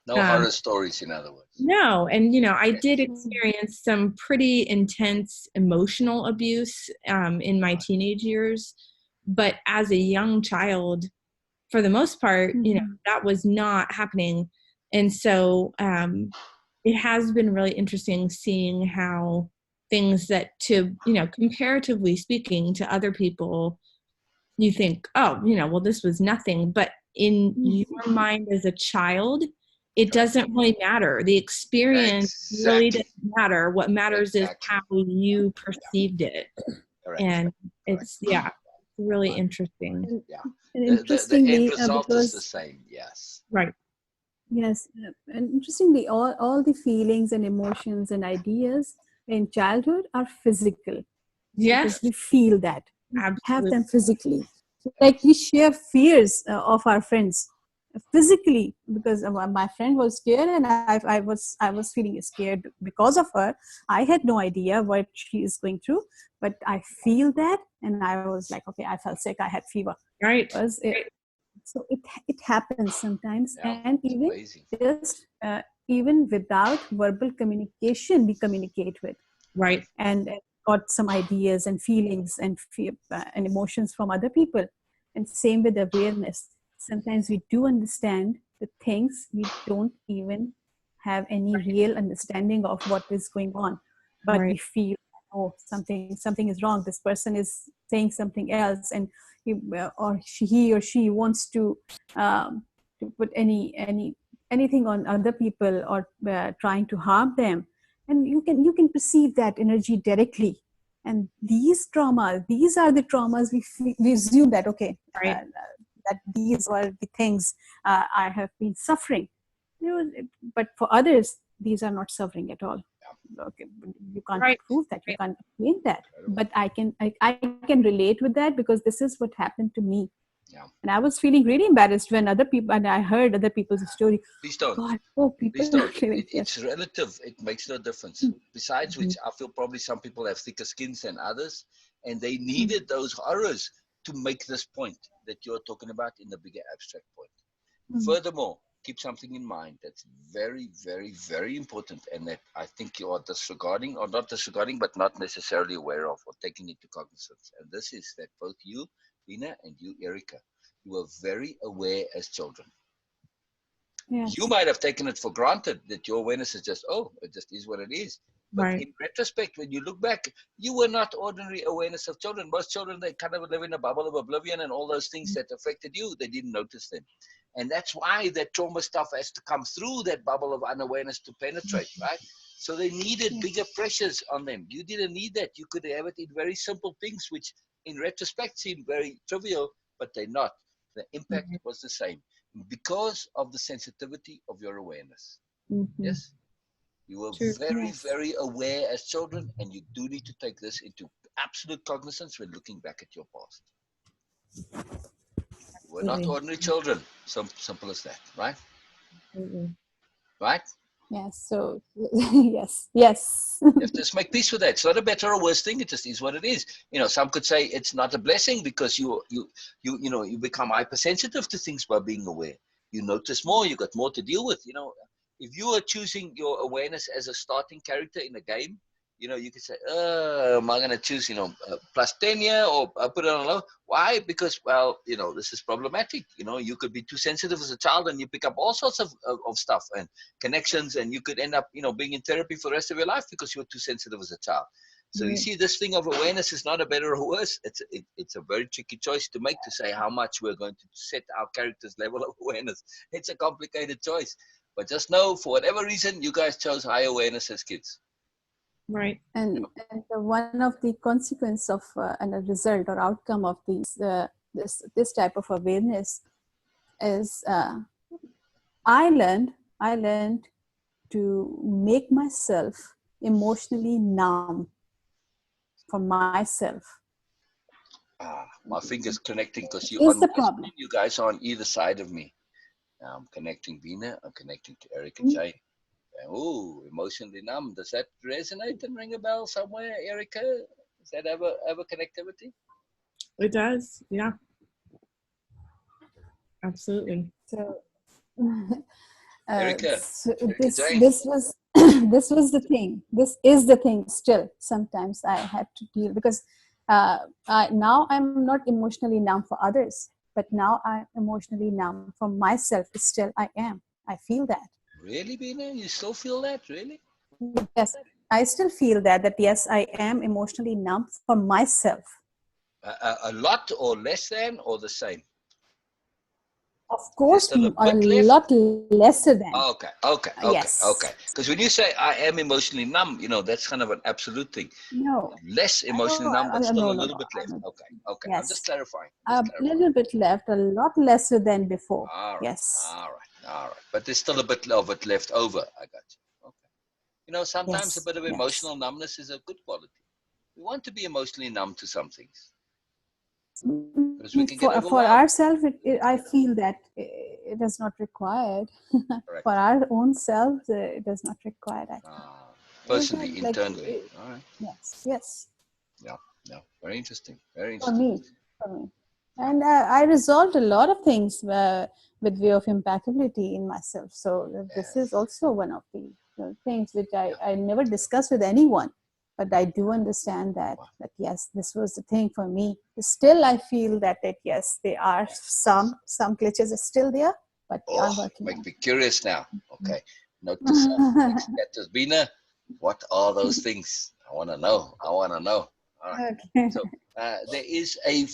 No horror stories, in other words. No. And, you know, I did experience some pretty intense emotional abuse in my teenage years. But as a young child, for the most part, you know, that was not happening. And so it has been really interesting seeing how things that, to, you know, comparatively speaking to other people, you think, oh, you know, well, this was nothing. But in your mind as a child, it doesn't really matter. The experience really doesn't matter. What matters is how you perceived it. And it's, really interesting. And The interestingly, end result is the same, Right. Yes, and interestingly, all the feelings and emotions and ideas in childhood are physical. Yes. Because we feel that. We Absolutely. have them physically. Like we share fears of our friends physically, because my friend was scared and I was feeling scared because of her. I had no idea what she is going through, but I feel that, and I was like, okay, I felt sick, I had fever. Right. So it happens sometimes, and even just even without verbal communication, we communicate with, and got some ideas and feelings and and emotions from other people. And same with awareness. Sometimes we do understand the things, we don't even have any real understanding of what is going on, but we feel, oh, something is wrong. This person is saying something else, and he or she wants to put anything on other people, or trying to harm them. And you can perceive that energy directly. And these are the traumas we assume that, okay, that these are the things I have been suffering. But for others, these are not suffering at all. Okay, you can't prove that, you can't explain that, but I can relate with that, because this is what happened to me. And I was feeling really embarrassed when I heard other people's story. Please don't. God, people Please don't. living, It's relative. It makes no difference. Besides which, I feel probably some people have thicker skins than others, and they needed those horrors to make this point that you're talking about in the bigger abstract point. Furthermore, keep something in mind that's very, very, very important, and that I think you are disregarding, or not disregarding, but not necessarily aware of or taking into cognizance. And this is that both you, Beena, and you, Erica, you were very aware as children. Yes. You might have taken it for granted that your awareness is just, oh, it just is what it is. But in retrospect, when you look back, you were not ordinary awareness of children. Most children, they kind of live in a bubble of oblivion, and all those things that affected you, they didn't notice them. And that's why that trauma stuff has to come through that bubble of unawareness to penetrate, right? So they needed bigger pressures on them. You didn't need that. You could have it in very simple things, which in retrospect seem very trivial, but they're not. The impact was the same because of the sensitivity of your awareness. Yes? You were very, very aware as children, and you do need to take this into absolute cognizance when looking back at your past. We're not ordinary children. So simple as that, right? Absolutely. Right? Yes. So yes, yes. You have to just make peace with that. It's not a better or worse thing. It just is what it is. You know, some could say it's not a blessing because you become hypersensitive to things by being aware. You notice more. You got more to deal with. You know, if you are choosing your awareness as a starting character in a game, you know, you could say, am I going to choose, plus 10 here or I put it on low? Why? Because, well, you know, this is problematic. You know, you could be too sensitive as a child and you pick up all sorts of stuff and connections, and you could end up, being in therapy for the rest of your life because you were too sensitive as a child. So you see, this thing of awareness is not a better or worse. It's a very tricky choice to make, to say how much we're going to set our character's level of awareness. It's a complicated choice. But just know, for whatever reason, you guys chose high awareness as kids. Right. And one of the consequence of and a result or outcome of this type of awareness is I learned to make myself emotionally numb for myself. My fingers connecting because you Is on the my problem. screen, you guys are on either side of me. Now I'm connecting Beena. I'm connecting to Erica-Jayne. Oh, emotionally numb. Does that resonate and ring a bell somewhere, Erica? Does that have a connectivity? It does. Yeah. Absolutely. So, Erica, so Erica-Jayne. this was this was the thing. This is the thing. Still, sometimes I had to deal because now I'm not emotionally numb for others, but now I'm emotionally numb for myself. Still, I am. I feel that. Really, Beena? You still feel that? Really? Yes, I still feel that yes, I am emotionally numb for myself. A lot or less than or the same? Of course, still a a bit left? lot lesser than. Okay. Yes. Because when you say I am emotionally numb, that's kind of an absolute thing. No. Less emotionally numb, but still No, a no, little no. bit left. Okay. Yes. I'm just clarifying. A little bit left, a lot lesser than before. All right. Yes. All right. But there's still a bit of it left over. I got you. Okay. Sometimes a bit of emotional numbness is a good quality. We want to be emotionally numb to some things. Because we can get For overwhelmed. ourselves, I feel that it is not required. For our own selves, it does not require that. Personally, internally. All right. Yes. Yeah. Very interesting. For me. And I resolved a lot of things with way of impeccability in myself. So this is also one of the things which I never discuss with anyone. But I do understand that yes, this was the thing for me. Still, I feel that yes, there are some glitches are still there, but we are working. Make me curious now. Okay, note to self. Next chapter, Beena. What are those things? I want to know. All right. Okay. So there is a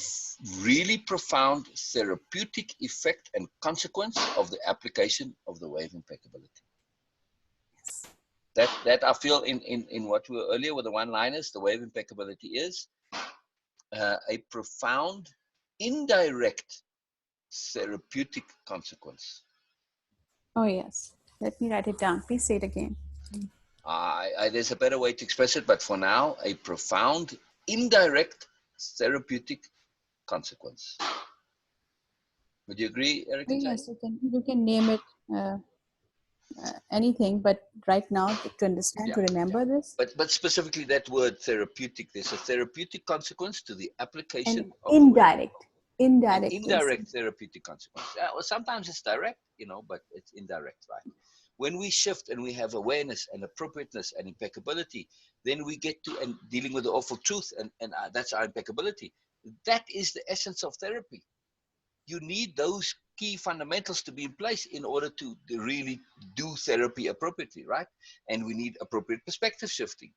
really profound therapeutic effect and consequence of the application of the way of impeccability. That I feel in what we were earlier with the one-liners, the way of impeccability is a profound, indirect therapeutic consequence. Oh, yes. Let me write it down. Please say it again. There's a better way to express it, but for now, a profound, indirect therapeutic consequence. Would you agree, Erica? Yes, you can name it anything, but right now to understand, to remember this. But specifically that word therapeutic, there's a therapeutic consequence to the application of indirect therapeutic consequence. Well, sometimes it's direct, but it's indirect, right? When we shift and we have awareness and appropriateness and impeccability, then we get to and dealing with the awful truth, and that's our impeccability. That is the essence of therapy. You need those key fundamentals to be in place in order to really do therapy appropriately, right? And we need appropriate perspective shifting.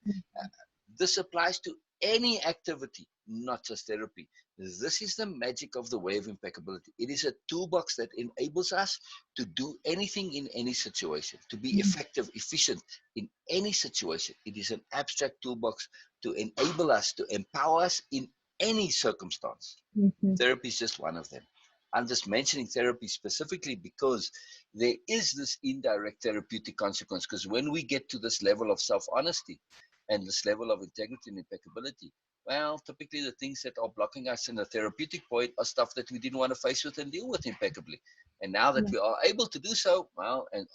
This applies to any activity, not just therapy. This is the magic of the way of impeccability. It is a toolbox that enables us to do anything in any situation, to be effective, efficient in any situation. It is an abstract toolbox to enable us, to empower us in any circumstance. Therapy is just one of them. I'm just mentioning therapy specifically because there is this indirect therapeutic consequence. Because when we get to this level of self-honesty and this level of integrity and impeccability, Well, typically the things that are blocking us in the therapeutic point are stuff that we didn't want to face with and deal with impeccably. And now that we are able to do so, well, and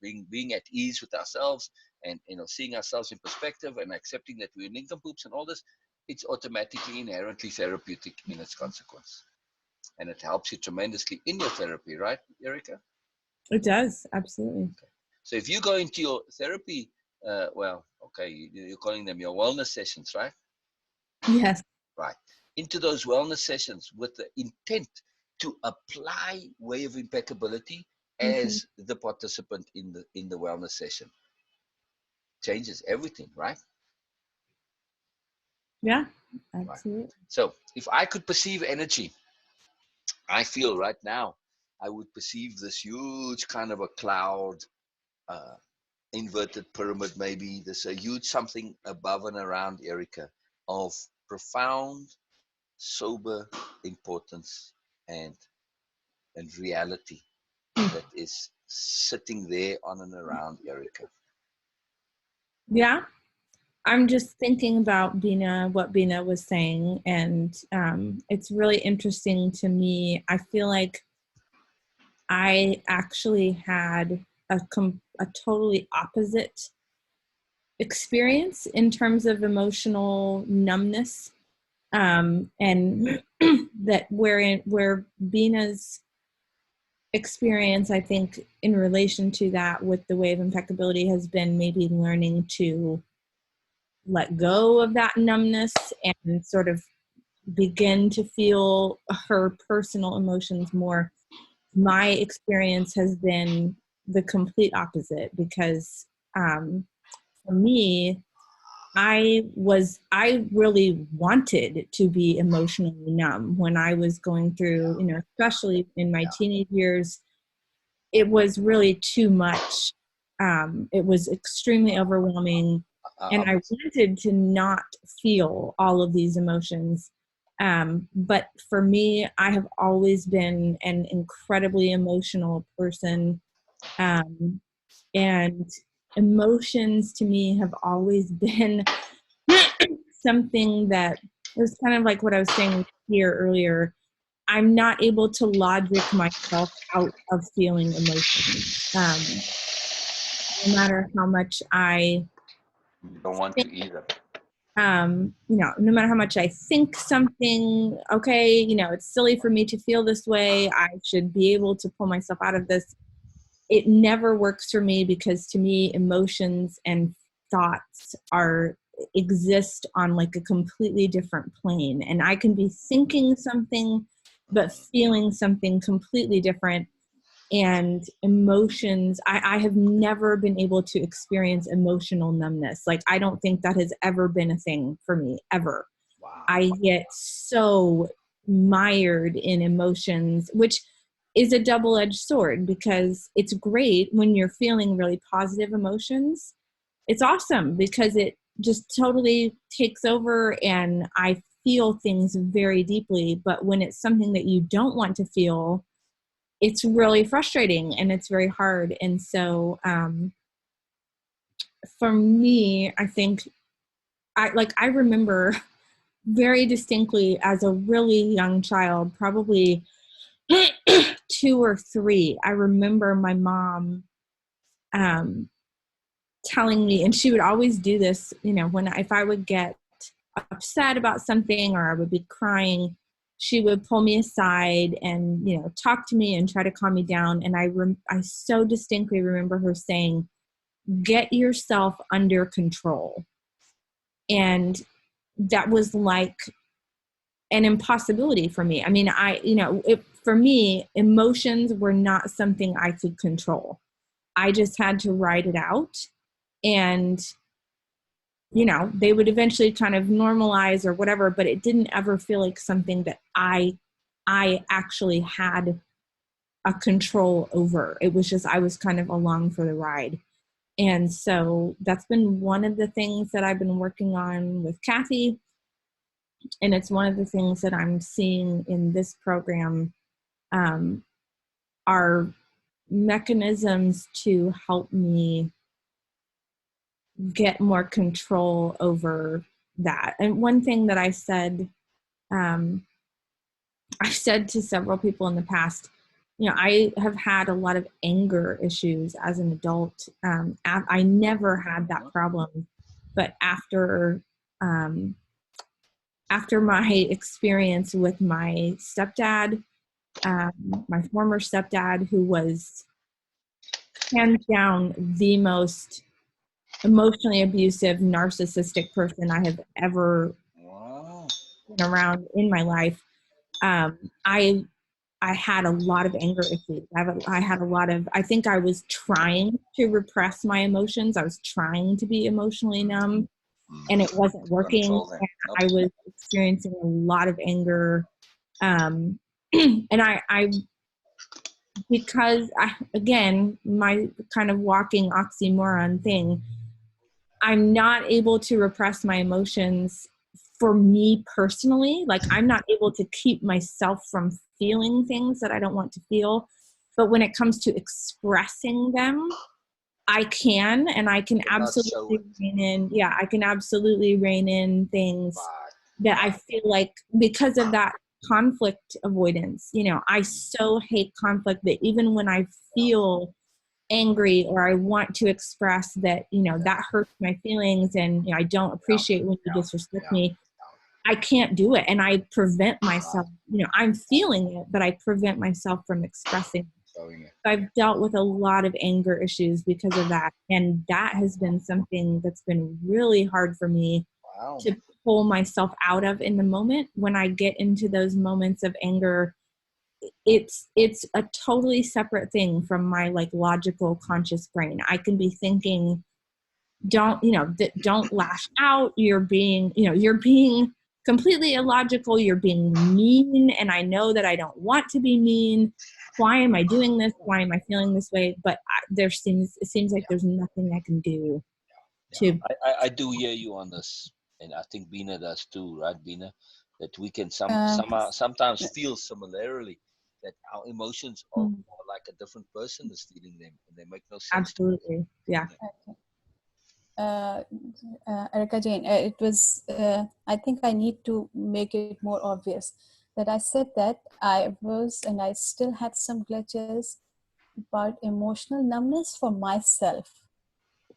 being at ease with ourselves, and seeing ourselves in perspective and accepting that we're nincompoops and all this, it's automatically inherently therapeutic in its consequence. And it helps you tremendously in your therapy, right, Erica? It does, absolutely. Okay. So if you go into your therapy, you're calling them your wellness sessions, right? Yes. Right. Into those wellness sessions with the intent to apply way of impeccability as the participant in the wellness session. Changes everything, right? Yeah, absolutely. Right. So if I could perceive energy, I feel right now I would perceive this huge kind of a cloud, inverted pyramid, maybe. There's a huge something above and around Erica of profound, sober importance and reality that is sitting there on and around Erica. Yeah, I'm just thinking about Beena, what Beena was saying, and it's really interesting to me. I feel like I actually had a totally opposite experience in terms of emotional numbness, and that where Beena's experience, I think, in relation to that with the way of impeccability has been maybe learning to let go of that numbness and sort of begin to feel her personal emotions more. My experience has been the complete opposite, because for me, I really wanted to be emotionally numb when I was going through, especially in my teenage years. It was really too much. It was extremely overwhelming, and I wanted to not feel all of these emotions. But for me, I have always been an incredibly emotional person, and emotions to me have always been something that was kind of like what I was saying here earlier. I'm not able to logic myself out of feeling emotions. No matter how much I don't want think, to either. no matter how much I think something, okay, it's silly for me to feel this way, I should be able to pull myself out of this. It never works for me, because to me, emotions and thoughts exist on like a completely different plane. And I can be thinking something, but feeling something completely different. And emotions, I have never been able to experience emotional numbness. Like, I don't think that has ever been a thing for me, ever. Wow. I get so mired in emotions, which is a double-edged sword, because it's great when you're feeling really positive emotions. It's awesome because it just totally takes over and I feel things very deeply. But when it's something that you don't want to feel, it's really frustrating and it's very hard. And so for me, I think I remember very distinctly as a really young child, probably 2 or 3, I remember my mom telling me, and she would always do this, if I would get upset about something or I would be crying, she would pull me aside and, talk to me and try to calm me down. And I so distinctly remember her saying, "Get yourself under control." And that was like an impossibility for me. I mean, for me, emotions were not something I could control. I just had to write it out, and they would eventually kind of normalize or whatever, but it didn't ever feel like something that I actually had a control over. It was just, I was kind of along for the ride. And so that's been one of the things that I've been working on with Kathy. And it's one of the things that I'm seeing in this program, are mechanisms to help me get more control over that. And one thing that I said to several people in the past, you know, I have had a lot of anger issues as an adult. I never had that problem, but after my experience with my stepdad, my former stepdad, who was hands down the most emotionally abusive, narcissistic person I have ever been around in my life, I had a lot of anger issues. I had a lot of, I think I was trying to repress my emotions. I was trying to be emotionally numb, and it wasn't working. I was experiencing a lot of anger. And again, my kind of walking oxymoron thing, I'm not able to repress my emotions for me personally. Like, I'm not able to keep myself from feeling things that I don't want to feel. But when it comes to expressing them, I can, and I can absolutely rein in. Yeah, I can absolutely rein in things that I feel like, because of that conflict avoidance. You know, I so hate conflict that even when I feel angry or I want to express that, you know, that hurts my feelings, and, you know, I don't appreciate when you disrespect me, I can't do it. And I prevent myself, you know, I'm feeling it, but I prevent myself from expressing it. I've dealt with a lot of anger issues because of that. And that has been something that's been really hard for me to pull myself out of in the moment. When I get into those moments of anger, it's a totally separate thing from my like logical conscious brain. I can be thinking, don't lash out, you're being completely illogical, you're being mean, and I know that I don't want to be mean. Why am I doing this? Why am I feeling this way? But it seems like there's nothing I can do to. I do hear you on this, and I think Beena does too, right, Beena? That we can sometimes feel similarly, that our emotions are like a different person is feeling them, and they make no sense. Absolutely, yeah. Erica-Jayne, it was, I think I need to make it more obvious that I said that I was, and I still had some glitches about emotional numbness for myself.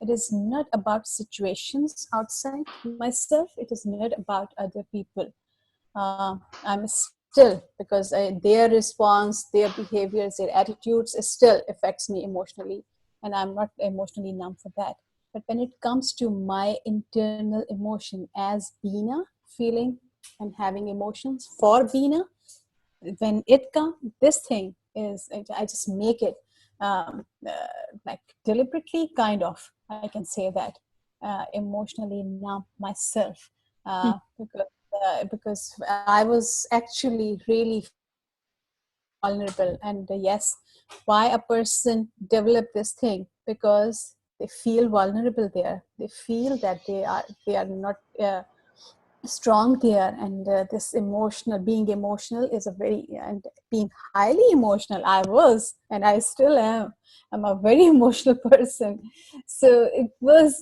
It is not about situations outside myself. It is not about other people. I'm still, because their response, their behaviors, their attitudes still affects me emotionally, and I'm not emotionally numb for that. But when it comes to my internal emotion as Beena, feeling and having emotions for Beena, when it comes, this thing is, I just make it like deliberately, kind of, I can say that, emotionally numb myself, because I was actually really vulnerable. And yes, why a person develop this thing? Because they feel vulnerable there. They feel that they are not strong there, and this being emotional is a very, and being highly emotional, I was, and I still am. I'm a very emotional person. So it was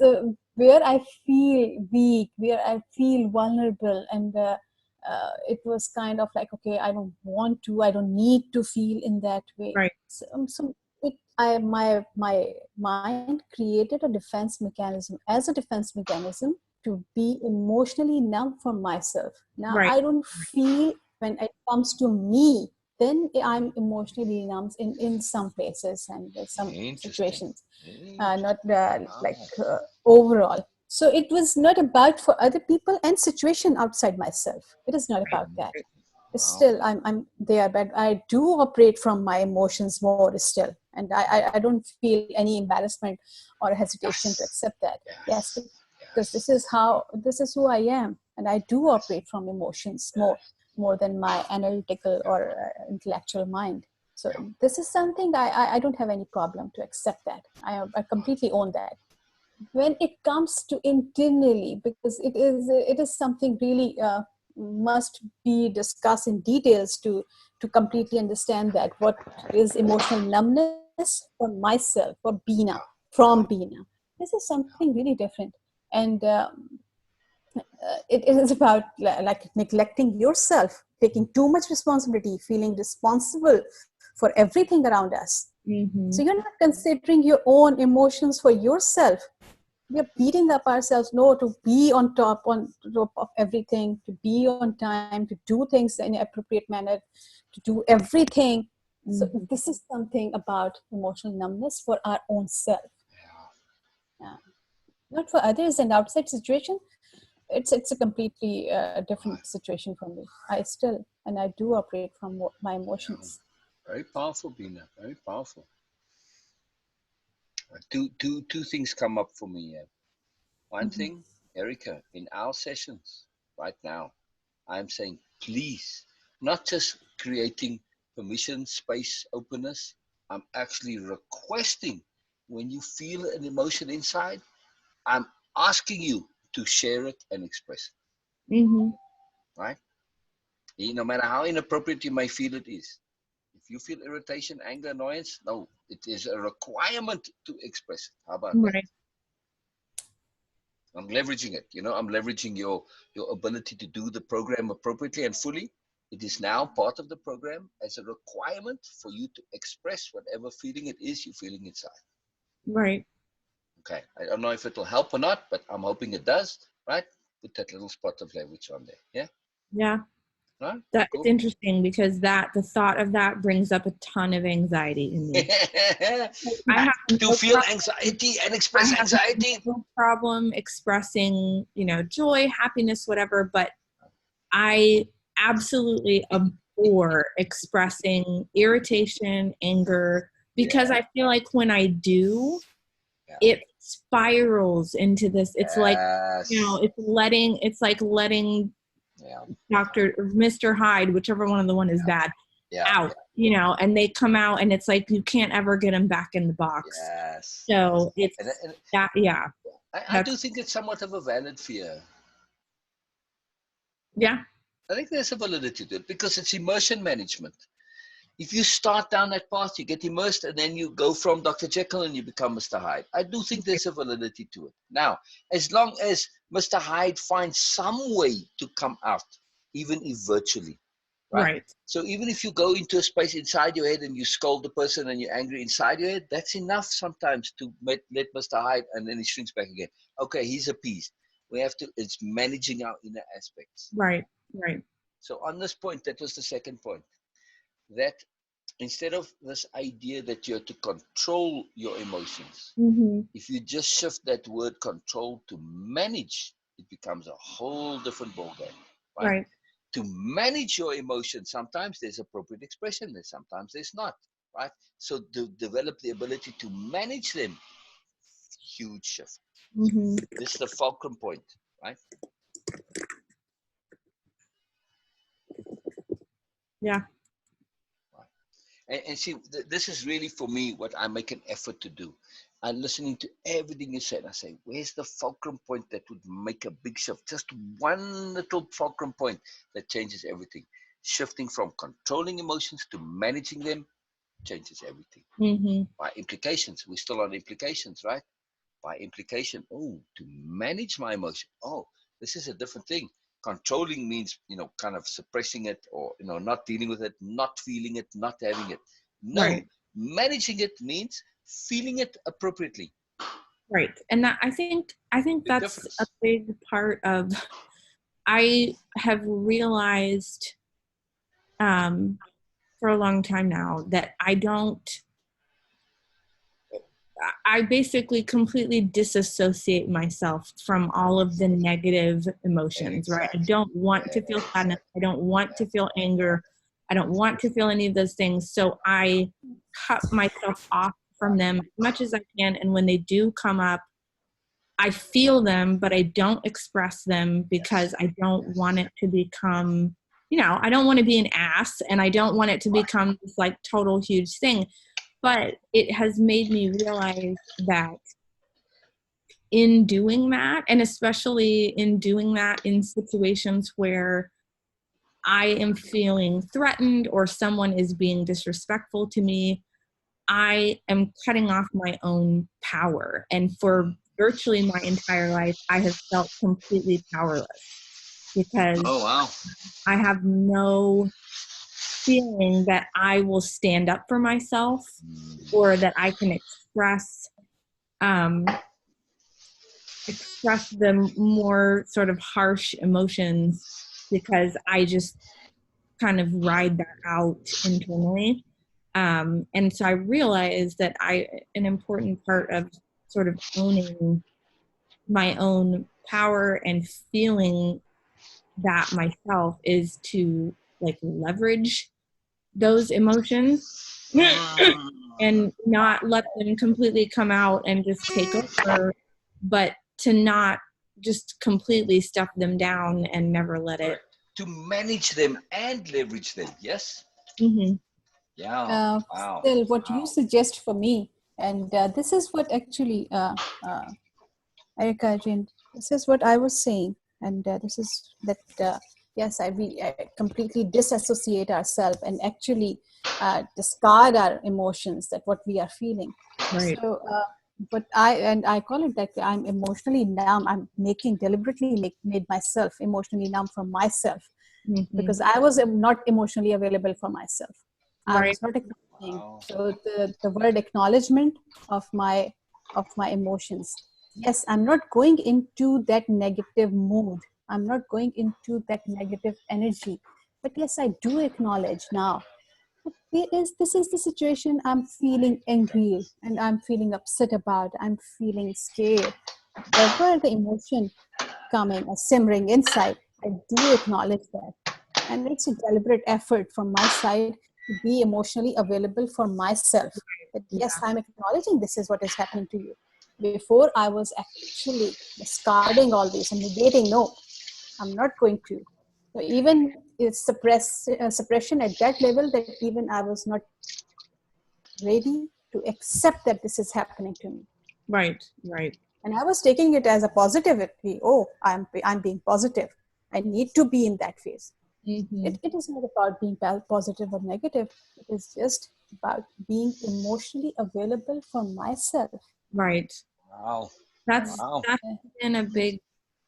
where I feel weak, where I feel vulnerable, and it was kind of like, okay, I don't need to feel in that way. Right. So my mind created a defense mechanism, as a defense mechanism, to be emotionally numb for myself. Now, Right. I don't feel, when it comes to me, then I'm emotionally numb in some places and some situations, not overall. So it was not about for other people and situation outside myself. It is not about that. Still, I'm there, but I do operate from my emotions more still, and I don't feel any embarrassment or hesitation to accept that. Yes, because this is who I am, and I do operate from emotions more than my analytical or intellectual mind. So this is something I don't have any problem to accept that. I completely own that. When it comes to internally, because it is something really must be discussed in details to completely understand that what is emotional numbness for myself, for Beena, from Beena. This is something really different. And it is about like neglecting yourself, taking too much responsibility, feeling responsible for everything around us. So you're not considering your own emotions for yourself. We're beating up ourselves, no, to be on top of everything, to be on time, to do things in an appropriate manner, to do everything. So this is something about emotional numbness for our own self. Yeah. Not for others and outside situation. It's a completely different situation for me. I do operate from my emotions. Very powerful, Beena. Very powerful. Two things come up for me here. One thing, Erica, in our sessions right now, I'm saying, please, not just creating permission, space, openness. I'm actually requesting when you feel an emotion inside, I'm asking you to share it and express it. Right? No matter how inappropriate you may feel it is. If you feel irritation, anger, annoyance, no, it is a requirement to express it. How about that? I'm leveraging it. I'm leveraging your ability to do the program appropriately and fully. It is now part of the program as a requirement for you to express whatever feeling it is you're feeling inside. Right. Okay. I don't know if it will help or not, but I'm hoping it does. Right? Put that little spot of leverage on there. Yeah. Yeah. Right? That's Cool. interesting because the thought of that brings up a ton of anxiety in me. I have to feel anxiety and express anxiety. No problem expressing, joy, happiness, whatever, but I absolutely abhor expressing irritation, anger, because I feel like when I do, it spirals into this. It's like, it's like letting Dr. or Mr. Hyde, whichever one of the one is bad, out, and they come out and it's like you can't ever get them back in the box. Yes. So it's that, I do think it's somewhat of a valid fear. Yeah. I think there's a validity to it because it's immersion management. If you start down that path, you get immersed and then you go from Dr. Jekyll and you become Mr. Hyde. I do think there's a validity to it. Now, as long as Mr. Hyde finds some way to come out, even if virtually, right? So even if you go into a space inside your head and you scold the person and you're angry inside your head, that's enough sometimes to let Mr. Hyde, and then he shrinks back again. Okay, he's appeased. It's managing our inner aspects. Right. So on this point, that was the second point, that instead of this idea that you're to control your emotions, if you just shift that word control to manage, it becomes a whole different ballgame. Right? To manage your emotions, sometimes there's appropriate expression, sometimes there's not. Right? So to develop the ability to manage them, huge shift. This is the fulcrum point, right? Yeah. And see, this is really for me what I make an effort to do. I'm listening to everything you said. I say, where's the fulcrum point that would make a big shift? Just one little fulcrum point that changes everything. Shifting from controlling emotions to managing them changes everything. By implications, we're still on implications, right? By implication, to manage my emotion. This is a different thing. Controlling means, kind of suppressing it or, not dealing with it, not feeling it, not having it. No, managing it means feeling it appropriately. Right. And that I think that's a big part of, I have realized for a long time now that I basically completely disassociate myself from all of the negative emotions, right? I don't want to feel sadness. I don't want to feel anger. I don't want to feel any of those things. So I cut myself off from them as much as I can. And when they do come up, I feel them, but I don't express them because I don't want it to become, I don't want to be an ass and I don't want it to become this like total huge thing. But it has made me realize that in doing that, and especially in doing that in situations where I am feeling threatened or someone is being disrespectful to me, I am cutting off my own power. And for virtually my entire life, I have felt completely powerless because Oh, wow. I have no feeling that I will stand up for myself or that I can express the more sort of harsh emotions, because I just kind of ride that out internally. And so I realized that an important part of sort of owning my own power and feeling that myself is to like leverage those emotions and not let them completely come out and just take over, but to not just completely stuff them down and never let it. To manage them and leverage them, yes? Mm-hmm. Yeah. Wow. Still, what you suggest for me, and this is what actually, Erica-Jayne, this is what I was saying, and this is that, yes, we completely disassociate ourselves and actually discard our emotions, that what we are feeling. Right. So, but I call it that I'm emotionally numb. I'm deliberately made myself emotionally numb from myself, because I was not emotionally available for myself. I was not acknowledging. Wow. So the word acknowledgement of my emotions. Yes, I'm not going into that negative mood. I'm not going into that negative energy. But yes, I do acknowledge now. This is the situation I'm feeling angry and I'm feeling upset about. I'm feeling scared. Whatever the emotion coming or simmering inside, I do acknowledge that. And it's a deliberate effort from my side to be emotionally available for myself. That yes, I'm acknowledging this is what is happening to you. Before I was actually discarding all this and negating, no, I'm not going to. So even it's suppression at that level that even I was not ready to accept that this is happening to me. Right. And I was taking it as a positivity. Oh, I'm being positive. I need to be in that phase. Mm-hmm. It is not about being positive or negative. It is just about being emotionally available for myself. Right. Wow. That's been a big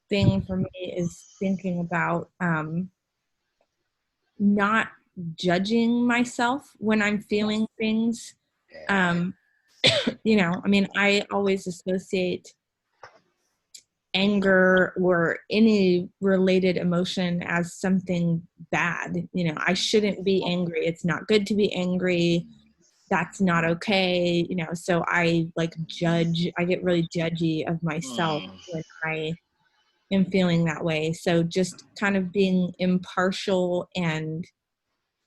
thing for me, is thinking about not judging myself when I'm feeling things. I mean, I always associate anger or any related emotion as something bad. I shouldn't be angry. It's not good to be angry. That's not okay. So I I get really judgy of myself when I am feeling that way. So just kind of being impartial and,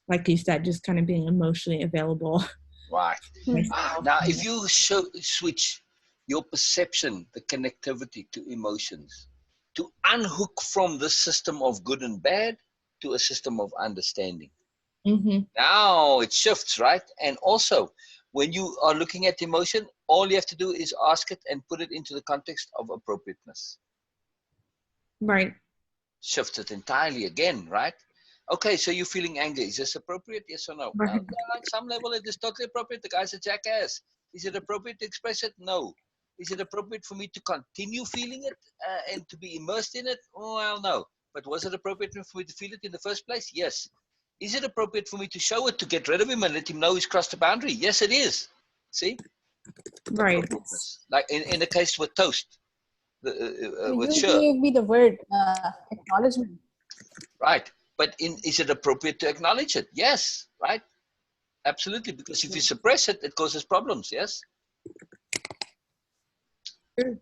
like you said, just kind of being emotionally available. Right. Now, if you switch your perception, the connectivity to emotions, to unhook from the system of good and bad to a system of understanding. Mm-hmm. Now it shifts, right? And also, when you are looking at emotion, all you have to do is ask it and put it into the context of appropriateness. Right. Shifts it entirely again, right? Okay, so you're feeling anger. Is this appropriate? Yes or no? Right. Well, on some level, it is totally appropriate. The guy's a jackass. Is it appropriate to express it? No. Is it appropriate for me to continue feeling it and to be immersed in it? Well, no. But was it appropriate for me to feel it in the first place? Yes. Is it appropriate for me to show it, to get rid of him and let him know he's crossed the boundary? Yes, it is. See? Right. Like in the case with Toast. With You Shari. gave me the word acknowledgement. Right. But is it appropriate to acknowledge it? Yes. Right. Absolutely. Because if you suppress it, it causes problems. Yes. Sure.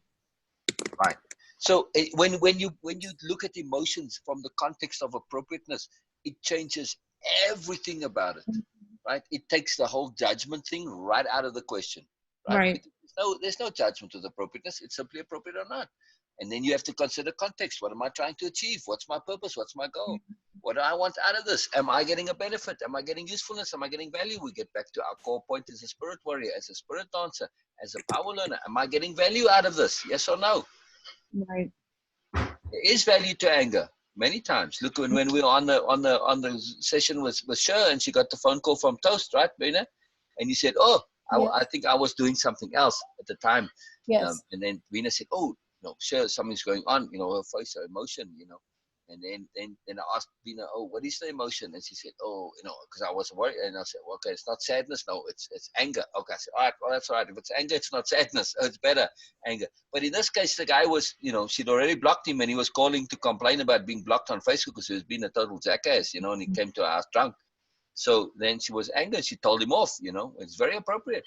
Right. So when you look at emotions from the context of appropriateness, it changes everything about it. Right. It takes the whole judgment thing right out of the question. Right. There's no judgment with appropriateness. It's simply appropriate or not. And then you have to consider context. What am I trying to achieve? What's my purpose? What's my goal? What do I want out of this? Am I getting a benefit? Am I getting usefulness? Am I getting value? We get back to our core point as a spirit warrior, as a spirit dancer, as a power learner. Am I getting value out of this? Yes or no? Right. There is value to anger many times. Look, when we were on the session with Shari, and she got the phone call from Toast, right, Beena? And you said, "Oh, Yes. I think I was doing something else at the time. Yes. And then Beena said, "Oh, sure, something's going on. Her face, her emotion, And then I asked Beena, "Oh, what is the emotion?" And she said, "Oh, because I was worried." And I said, well, "Okay, it's not sadness. No, it's anger." Okay, I said, "All right, well, that's all right. If it's anger, it's not sadness. Oh, it's better anger." But in this case, the guy was, she'd already blocked him, and he was calling to complain about being blocked on Facebook because he was being a total jackass, and he came to our house drunk. So then she was angry. She told him off. It's very appropriate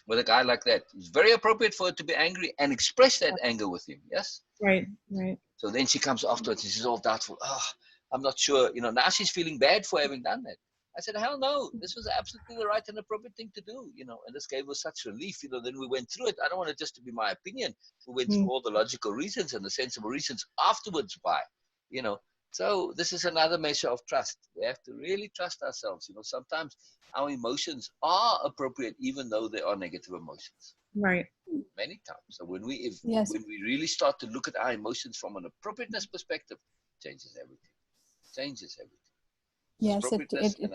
with a guy like that. It's very appropriate for her to be angry and express that anger with him. Yes. Right. So then she comes afterwards and she's all doubtful. Oh, I'm not sure. Now she's feeling bad for having done that. I said, hell no, this was absolutely the right and appropriate thing to do, and this gave us such relief, then we went through it. I don't want it just to be my opinion. We went through all the logical reasons and the sensible reasons afterwards So this is another measure of trust. We have to really trust ourselves. Sometimes our emotions are appropriate, even though they are negative emotions. Right. Many times. So when we really start to look at our emotions from an appropriateness perspective, changes everything. Yes, it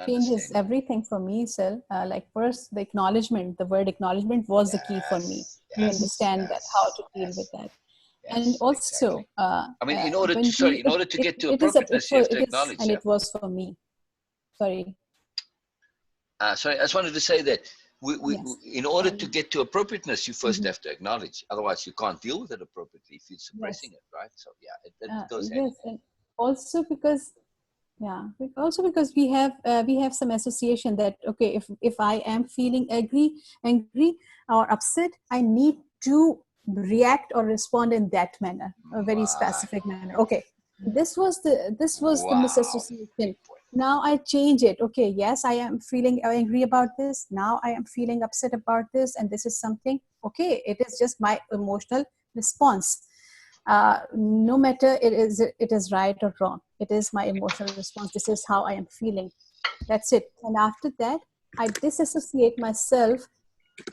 changes everything for me, sir. Like first, the acknowledgement, the word acknowledgement was the key for me to understand that how to deal with that. And also, exactly. In order to get to appropriateness, you have to acknowledge. And it was for me. Sorry. Sorry, I just wanted to say that in order to get to appropriateness, you first have to acknowledge. Otherwise, you can't deal with it appropriately if you're suppressing it, right? So it goes hand in hand. And also because we have some association that if I am feeling angry or upset, I need to react or respond in that manner, a very specific manner. Okay, this was the misassociation. Now I change it. Okay, yes, I am feeling angry about this. Now I am feeling upset about this, and this is something. Okay, it is just my emotional response. No matter it is right or wrong, it is my emotional response. This is how I am feeling. That's it. And after that, I disassociate myself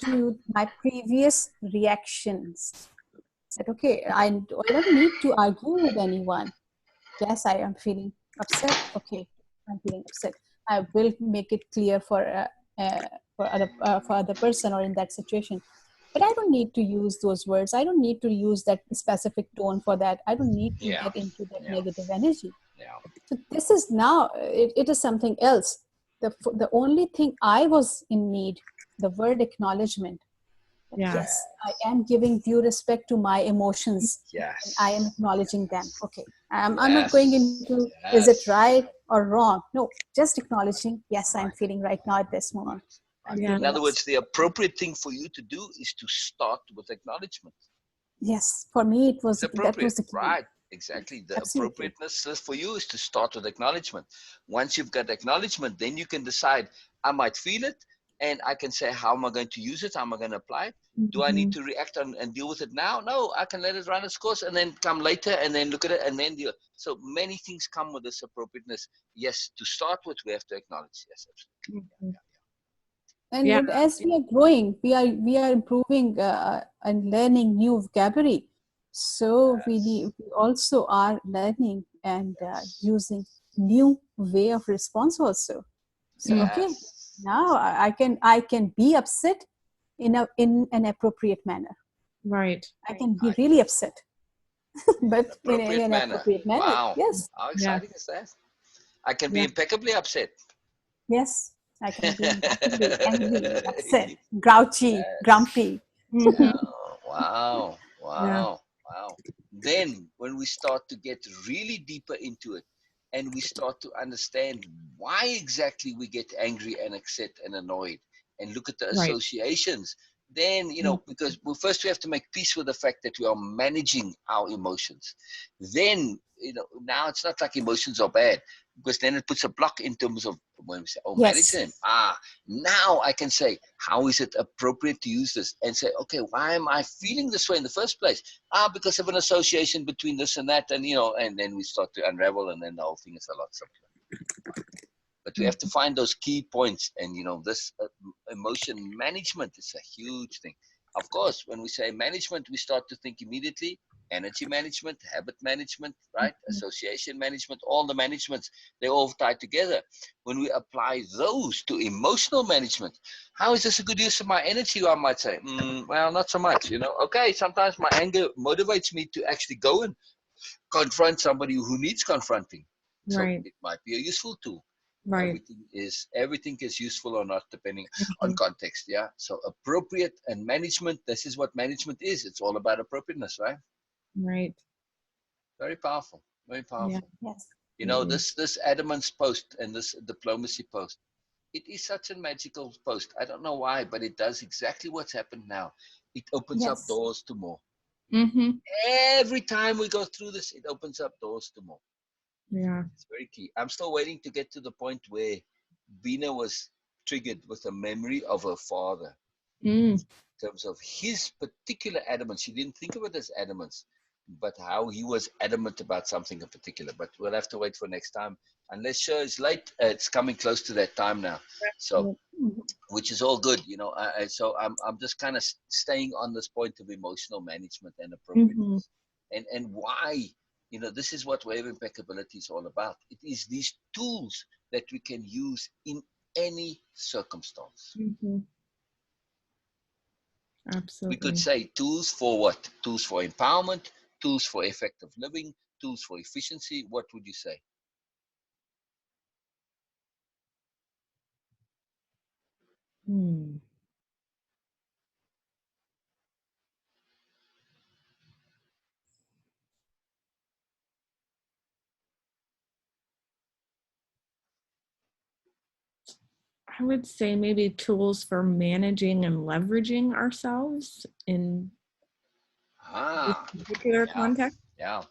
to my previous reactions. That okay, I don't need to argue with anyone. Yes, I am feeling upset. Okay, I'm feeling upset. I will make it clear for other person or in that situation. But I don't need to use those words. I don't need to use that specific tone for that. I don't need to get into that negative energy. So this is now, it is something else. The only thing I was in need, the word acknowledgement. Yes, I am giving due respect to my emotions. Yes. I am acknowledging them. Okay. I'm not going into, is it right or wrong? No, just acknowledging, yes, I'm feeling right now at this moment. In other words, the appropriate thing for you to do is to start with acknowledgement. Yes, for me, that was the key. Right, exactly. The appropriateness for you is to start with acknowledgement. Once you've got acknowledgement, then you can decide, I might feel it, and I can say, how am I going to use it? How am I going to apply it? Do I need to react and deal with it now? No, I can let it run its course and then come later and then look at it and then deal. So many things come with this appropriateness. Yes, to start with, we have to acknowledge. Yes, absolutely. And as we are growing, we are improving and learning new vocabulary. So we also are learning and using new way of response also. So okay, now I can be upset in an appropriate manner. Right. I can be really upset, but in an appropriate manner. Wow. Yes. How exciting is that? I can be impeccably upset. Yes. I can be impeccably angry, upset, grouchy, grumpy. Wow. Then when we start to get really deeper into it and we start to understand why exactly we get angry and upset and annoyed and look at the associations, then, because first we have to make peace with the fact that we are managing our emotions. Then, now it's not like emotions are bad, because then it puts a block in terms of when we say, manage them. Now I can say, how is it appropriate to use this? And say, okay, why am I feeling this way in the first place? Because of an association between this and that, and, and then we start to unravel, and then the whole thing is a lot simpler. But we have to find those key points, and, this emotion management is a huge thing. Of course, when we say management, we start to think immediately, energy management, habit management, right? Association management, all the managements, they all tie together. When we apply those to emotional management, how is this a good use of my energy, I might say? Well, not so much, Okay, sometimes my anger motivates me to actually go and confront somebody who needs confronting. So Right. it might be a useful tool. Right. Everything is useful or not depending on Mhm. context. Yeah. So appropriate and management. This is what management is. It's all about appropriateness, right? Right. Very powerful. Very Yeah. powerful. Yes. This Adamance post and this diplomacy post. It is such a magical post. I don't know why, but it does exactly what's happened now. It opens up Yes. doors to more. Mm-hmm. Every time we go through this, it opens up doors to more. Yeah. It's very key. I'm still waiting to get to the point where Beena was triggered with a memory of her father Mm. in terms of his particular adamance. She didn't think of it as adamance, but how he was adamant about something in particular. But we'll have to wait for next time. Unless sure it's late, it's coming close to that time now. So, Mhm. which is all good, So I'm just kind of staying on this point of emotional management and Mm-hmm. appropriateness, and why. This is what wave impeccability is all about. It is these tools that we can use in any circumstance. Mm-hmm. We could Absolutely. say tools for what? Tools for empowerment, tools for effective living, tools for efficiency. What would you say? Hmm. I would say maybe tools for managing and leveraging ourselves in this Ah, particular yeah, context. yeah.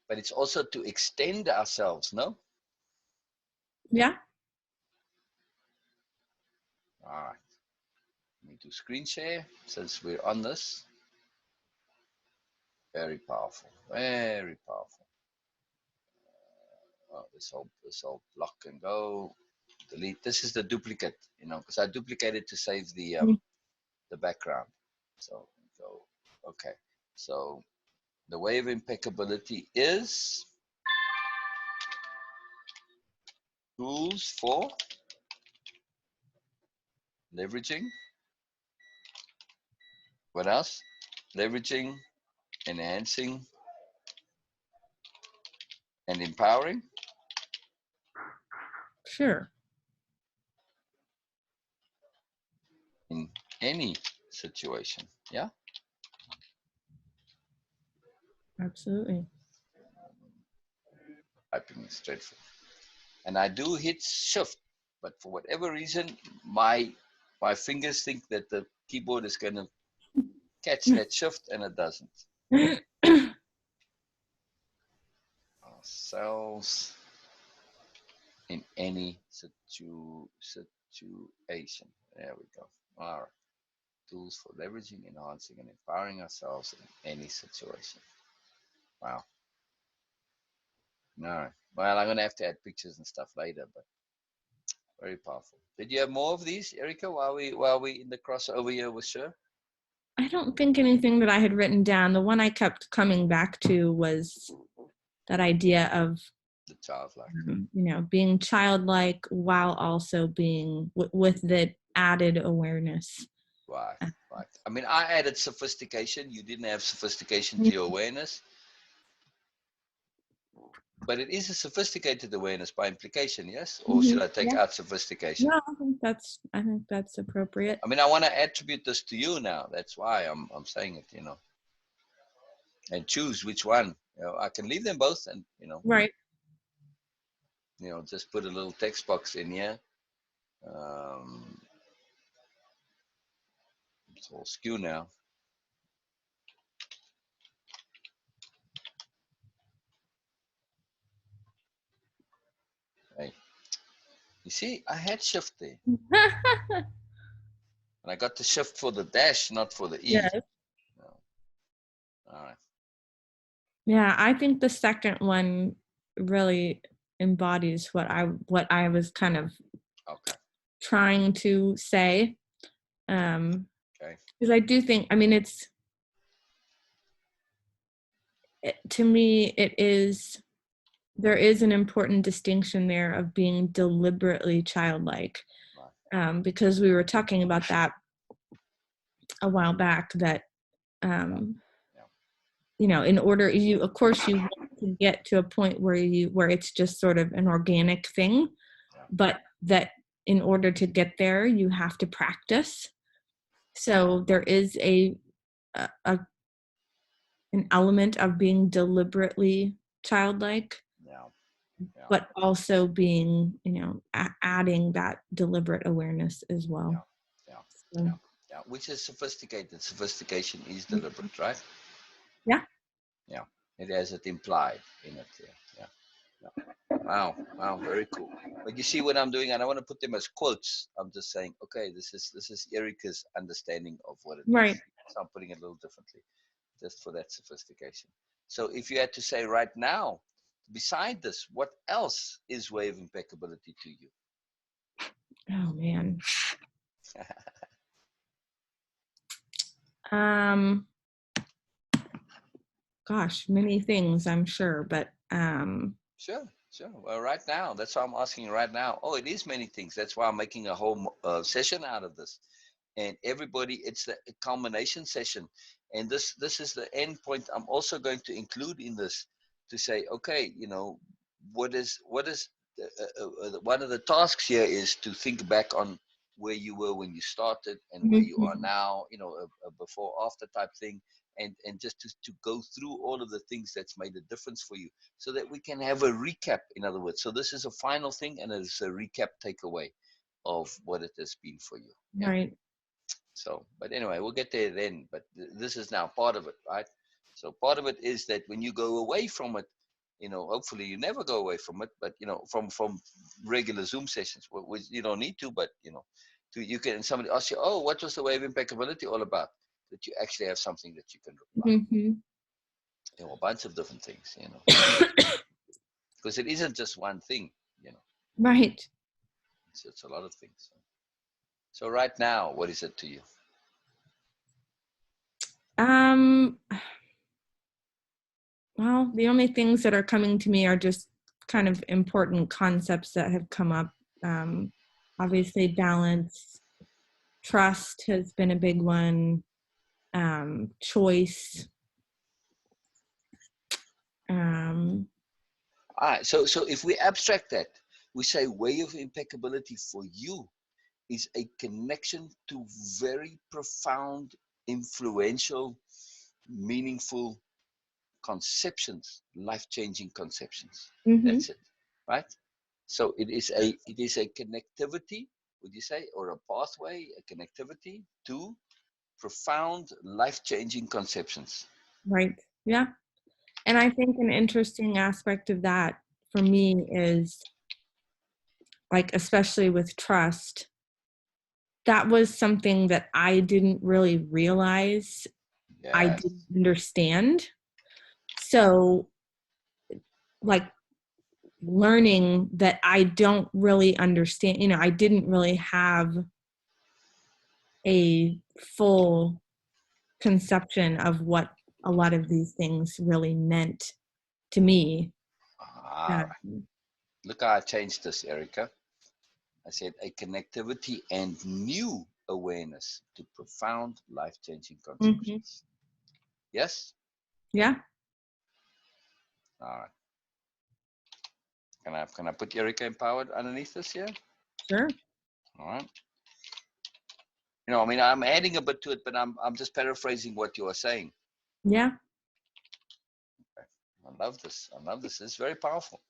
But it's also to extend ourselves, no? Yeah. All right. Let me do screen share since we're on this. Very powerful. Very powerful. This whole block and go. Delete. This is the duplicate, because I duplicated to save the background. So go. Okay. So the way of impeccability is tools for leveraging. What else? Leveraging, enhancing, and empowering Sure. in any situation. Yeah. Absolutely. Typing is dreadful. And I do hit shift, but for whatever reason, my fingers think that the keyboard is going to catch that shift, and it doesn't. Ourselves in any situation. There we go. All right. Tools for leveraging, enhancing, and empowering ourselves in any situation. Wow. All right. Well, I'm going to have to add pictures and stuff later, but very powerful. Did you have more of these, Erica, while we in the crossover here with Sure? I don't think anything that I had written down. The one I kept coming back to was that idea of The childlike. being childlike while also being with the added awareness. Right, right. I mean, I added sophistication. You didn't have sophistication to your awareness, but it is a sophisticated awareness by implication, yes? Or should I take Yeah. out sophistication? No, I think that's appropriate. I mean, I want to attribute this to you now. That's why I'm saying it, and choose which one. I can leave them both, and Right. just put a little text box in here. It's all skew now. Hey, you see, I had shift there, and I got the shift for the dash, not for the E. Yes. No. All right. Yeah, I think the second one really embodies what I was kind of Okay. trying to say. Okay. Because I do think, I mean, to me, there is an important distinction there of being deliberately childlike. Because we were talking about that a while back, that, in order, of course you want to get to a point where it's just sort of an organic thing, but that in order to get there, you have to practice. So there is an element of being deliberately childlike, but also being, adding that deliberate awareness as well. Which is sophisticated. Sophistication is deliberate, right? Yeah. Yeah. It has it implied in it. Yeah. Wow, very cool. But you see what I'm doing, and I want to put them as quotes. I'm just saying, okay, this is Erica's understanding of what it right. is. So I'm putting it a little differently, just for that sophistication. So if you had to say right now, beside this, what else is way of impeccability to you? Oh man. Gosh, many things, I'm sure, but Sure. Well, right now, that's why I'm asking right now. Oh, it is many things. That's why I'm making a whole session out of this. And everybody, it's the culmination session. And this is the end point I'm also going to include in this, to say, okay, what is one of the tasks here is to think back on where you were when you started and where you are now, a before after type thing, and just to go through all of the things that's made a difference for you, so that we can have a recap, in other words. So this is a final thing, and it's a recap takeaway of what it has been for you. Yeah? Right. So, but anyway, we'll get there then. But this is now part of it, right? So part of it is that when you go away from it, hopefully you never go away from it, but from regular Zoom sessions, which you don't need to, but you can. And somebody asks you, oh, what was the way of impeccability all about? That you actually have something that you can reply. A bunch of different things, because it isn't just one thing, Right. It's a lot of things. So right now, what is it to you? Well, the only things that are coming to me are just kind of important concepts that have come up. Obviously, balance, trust has been a big one. Choice. All right. So if we abstract that, we say way of impeccability for you is a connection to very profound, influential, meaningful conceptions, life-changing conceptions. That's it, right? So it is a connectivity, would you say, or a pathway, a connectivity to profound, life-changing conceptions. Right. Yeah. And I think an interesting aspect of that for me is, like, especially with trust, that was something that I didn't really realize I didn't understand. So, like, learning that I don't really understand, I didn't really have a full conception of what a lot of these things really meant to me. Look how I changed this, Erica. I said a connectivity and new awareness to profound, life-changing conceptions. Yes? Yeah. All right. Can I put Erica empowered underneath this here? Sure. All right. I'm adding a bit to it, but I'm just paraphrasing what you are saying. Yeah. Okay. I love this. It's very powerful.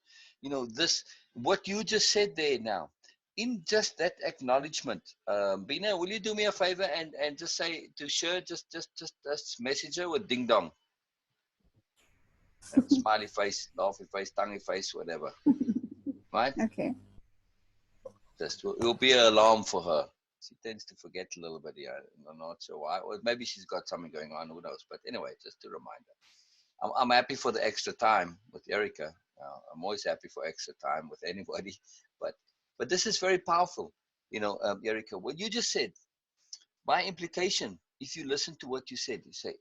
What you just said there now, in just that acknowledgement, Beena, will you do me a favor and just say to Shir, just message her with ding dong. Smiley face, laughy face, tonguey face, whatever. Right? Okay. Just it will be an alarm for her. She tends to forget a little bit here. I'm not sure why. Or maybe she's got something going on. Who knows? But anyway, just to remind her. I'm happy for the extra time with Erica. I'm always happy for extra time with anybody. But this is very powerful. Erica, what you just said, by implication, if you listen to what you said, you say,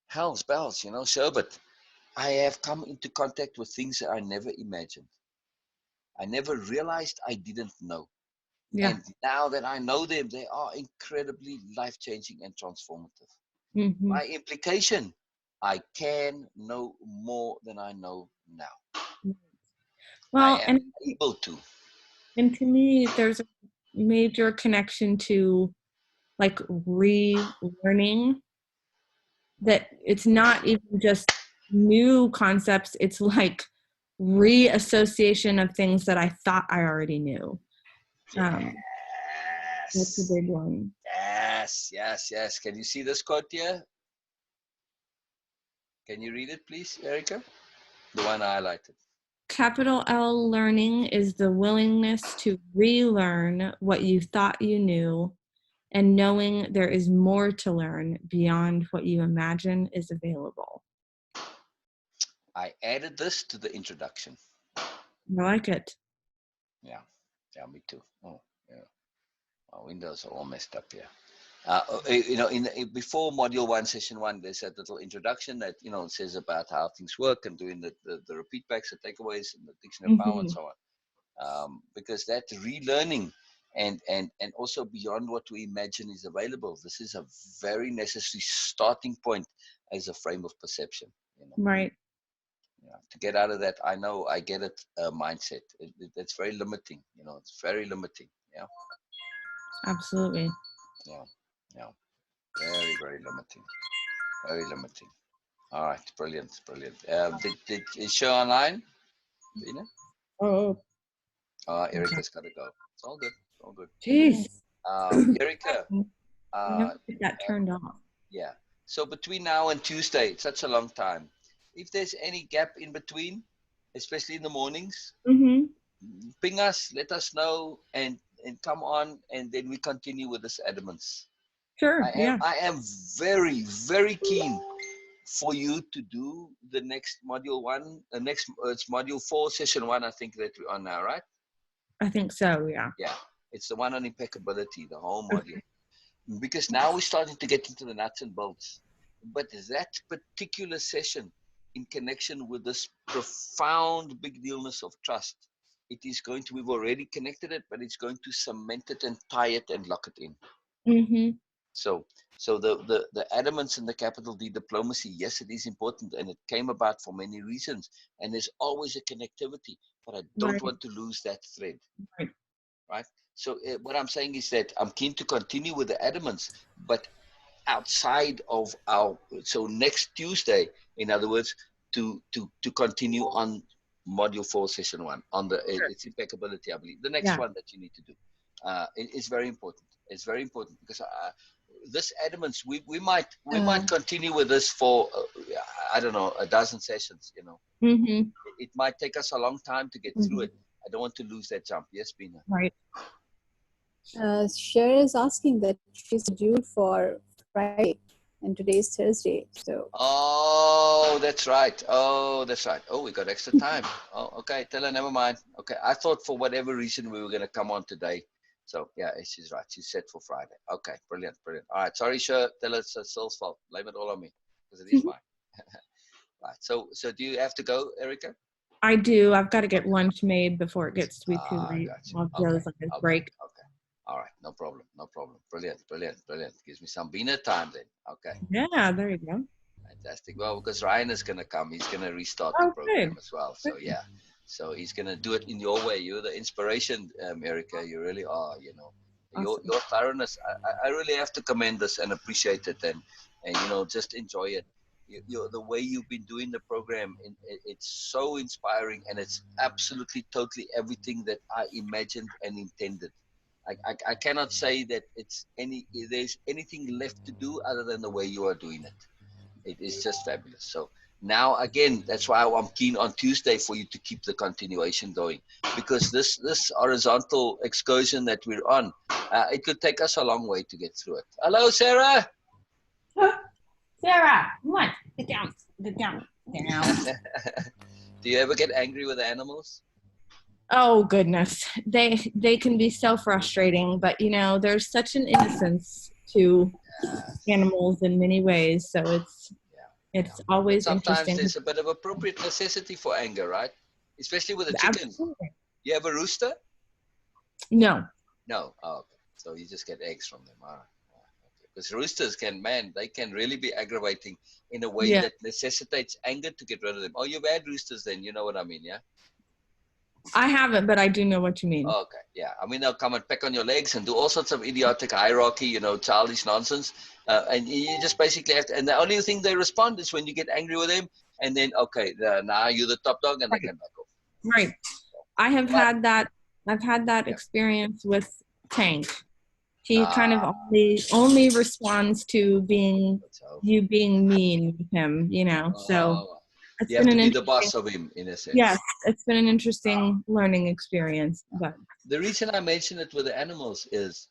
hell's bells, Sherbet. I have come into contact with things that I never imagined. I never realized I didn't know. Yeah. And now that I know them, they are incredibly life-changing and transformative. Mm-hmm. By implication, I can know more than I know now. Well, I am able to. And to me, there's a major connection to like relearning, that it's not even just new concepts, it's like reassociation of things that I thought I already knew. That's a Yes. big one. Yes, yes, yes. Can you see this quote here? Can you read it, please, Erica? The one I highlighted. Capital L learning is the willingness to relearn what you thought you knew, and knowing there is more to learn beyond what you imagine is available. I added this to the introduction. I like it. Yeah, yeah, me too. Oh, yeah. My windows are all messed up here. Before module 1, session 1, there's that little introduction that, says about how things work and doing the repeat backs, the takeaways, and the dictionary power and so on. Because that relearning and also beyond what we imagine is available, this is a very necessary starting point as a frame of perception. Right. To get out of that, I get it mindset. It's very limiting. It's very limiting. Yeah. Absolutely. Yeah. Yeah. Very, very limiting. Very limiting. All right. Brilliant. Brilliant. Is Shari online? Beena? Oh, Erica's got to go. It's all good. It's all good. jeez. Erica. Get that turned off. Yeah. So between now and Tuesday, it's such a long time. If there's any gap in between, especially in the mornings, ping us, let us know, and come on, and then we continue with this Adamance. Sure. I am very, very keen for you to do the next module 1. The next it's module 4, session 1. I think that we're on now, right? I think so. Yeah. Yeah. It's the one on impeccability, the whole module. Because now we're starting to get into the nuts and bolts. But that particular session, in connection with this profound big dealness of trust, it is going to, we've already connected it, but it's going to cement it and tie it and lock it in. So the Adamance and the capital D diplomacy, yes, it is important, and it came about for many reasons, and there's always a connectivity, but I don't want to lose that thread. Right. So what I'm saying is that I'm keen to continue with the Adamance, but outside of so next Tuesday, in other words, to continue on module 4, session 1 on it's impeccability, I believe. The next one that you need to do. It's very important. It's very important because this Adamance, we might continue with this for I don't know, a dozen sessions. It might take us a long time to get through it. I don't want to lose that jump. Yes, Beena. Right. Shari is asking that she's due for Friday, and today's Thursday. So. Oh, that's right. Oh, we got extra time. Oh, okay. Tell her, never mind. Okay, I thought for whatever reason we were going to come on today. So yeah, she's right. She's set for Friday. Okay, brilliant, brilliant. All right, sorry, Shari. Tell her it's Syl's fault. Blame it all on me because it is mine. Right. So do you have to go, Erica? I do. I've got to get lunch made before it gets to be too late. Gotcha. Break. Okay. All right. No problem. No problem. Brilliant. Brilliant. Brilliant. Gives me some Beena time then. Okay. Yeah, there you go. Fantastic. Well, because Ryan is going to come. He's going to restart the program as well. So yeah. So he's going to do it in your way. You're the inspiration, Erica. You really are, Awesome. Your thoroughness. I really have to commend this and appreciate it and just enjoy it. The way you've been doing the program, it's so inspiring, and it's absolutely totally everything that I imagined and intended. I cannot say that there's anything left to do other than the way you are doing it. It is just fabulous. So now again, that's why I'm keen on Tuesday for you to keep the continuation going, because this horizontal excursion that we're on, it could take us a long way to get through it. Hello, Sarah. Sarah, come on, get down. Do you ever get angry with animals? Oh goodness, they can be so frustrating, but there's such an innocence to animals in many ways, so it's It's always Sometimes interesting. there's a bit of appropriate necessity for anger, right? Especially with a chicken. Absolutely. You have a rooster? No. No. Oh, okay. So you just get eggs from them. Okay. Because roosters they can really be aggravating in a way Yeah. that necessitates anger to get rid of them. Oh, you've had roosters then, you know what I mean, yeah? I haven't, but I do know what you mean. Okay, yeah. I mean, they'll come and peck on your legs and do all sorts of idiotic hierarchy, childish nonsense. And you just basically have to, and the only thing they respond is when you get angry with them, and then, okay, now you're the top dog, and they can back off. Right. I have had that. I've had that Yeah. experience with Tank. He kind of only responds to being mean with him, So it's you have been to an be the boss interesting. of him, in a sense. Yes, it's been an interesting learning experience. But The reason I mention it with the animals is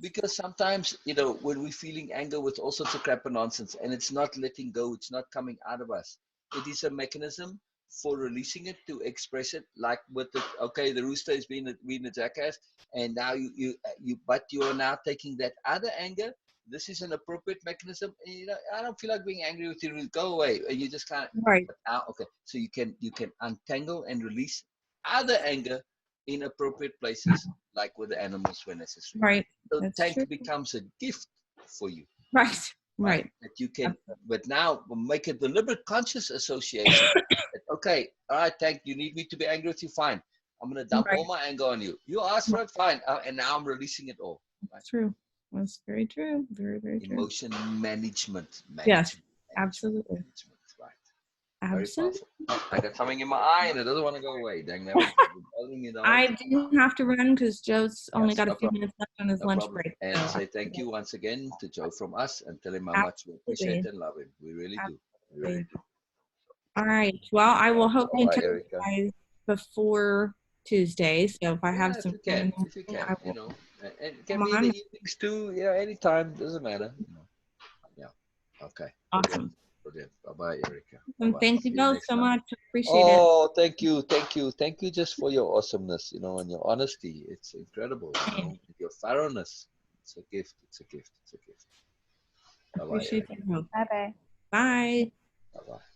because sometimes, when we're feeling anger with all sorts of crap and nonsense, and it's not letting go, it's not coming out of us. It is a mechanism for releasing it, to express it, like with the rooster is being a jackass, and now but you are now taking that other anger. This is an appropriate mechanism. And, I don't feel like being angry with you. Go away. And you just can't. right. Okay. So you can untangle and release other anger in appropriate places, like with the animals when necessary. Right. So That's Tank true. becomes a gift for you. Right. That you can, but now make a deliberate, conscious association. That, okay, all right, Tank, you need me to be angry with you? Fine. I'm going to dump all my anger on you. You asked for it? Fine. And now I'm releasing it all. That's true. That's very true. Very, very true. Emotion management. Yes, absolutely. Right. Absolutely. Very powerful. I got something in my eye and it doesn't want to go away. Dang that. I do have to run because Joe's only got a few minutes left on his lunch break. And so say thank you once again to Joe from us, and tell him how much we appreciate and love him. We really do. We really do. All right. Well, I will hope to catch Erica. you guys before Tuesday. So if I have some, if you can, and it can be in the evenings too. Yeah, anytime, doesn't matter. Yeah. Okay. Awesome. Brilliant. Bye-bye, Erica. And thank you both so much. Appreciate it. Oh, thank you just for your awesomeness, and your honesty. It's incredible. Your thoroughness. It's a gift. It's a gift. It's a gift. Bye-bye. Appreciate your help. Bye-bye. Bye. Bye-bye.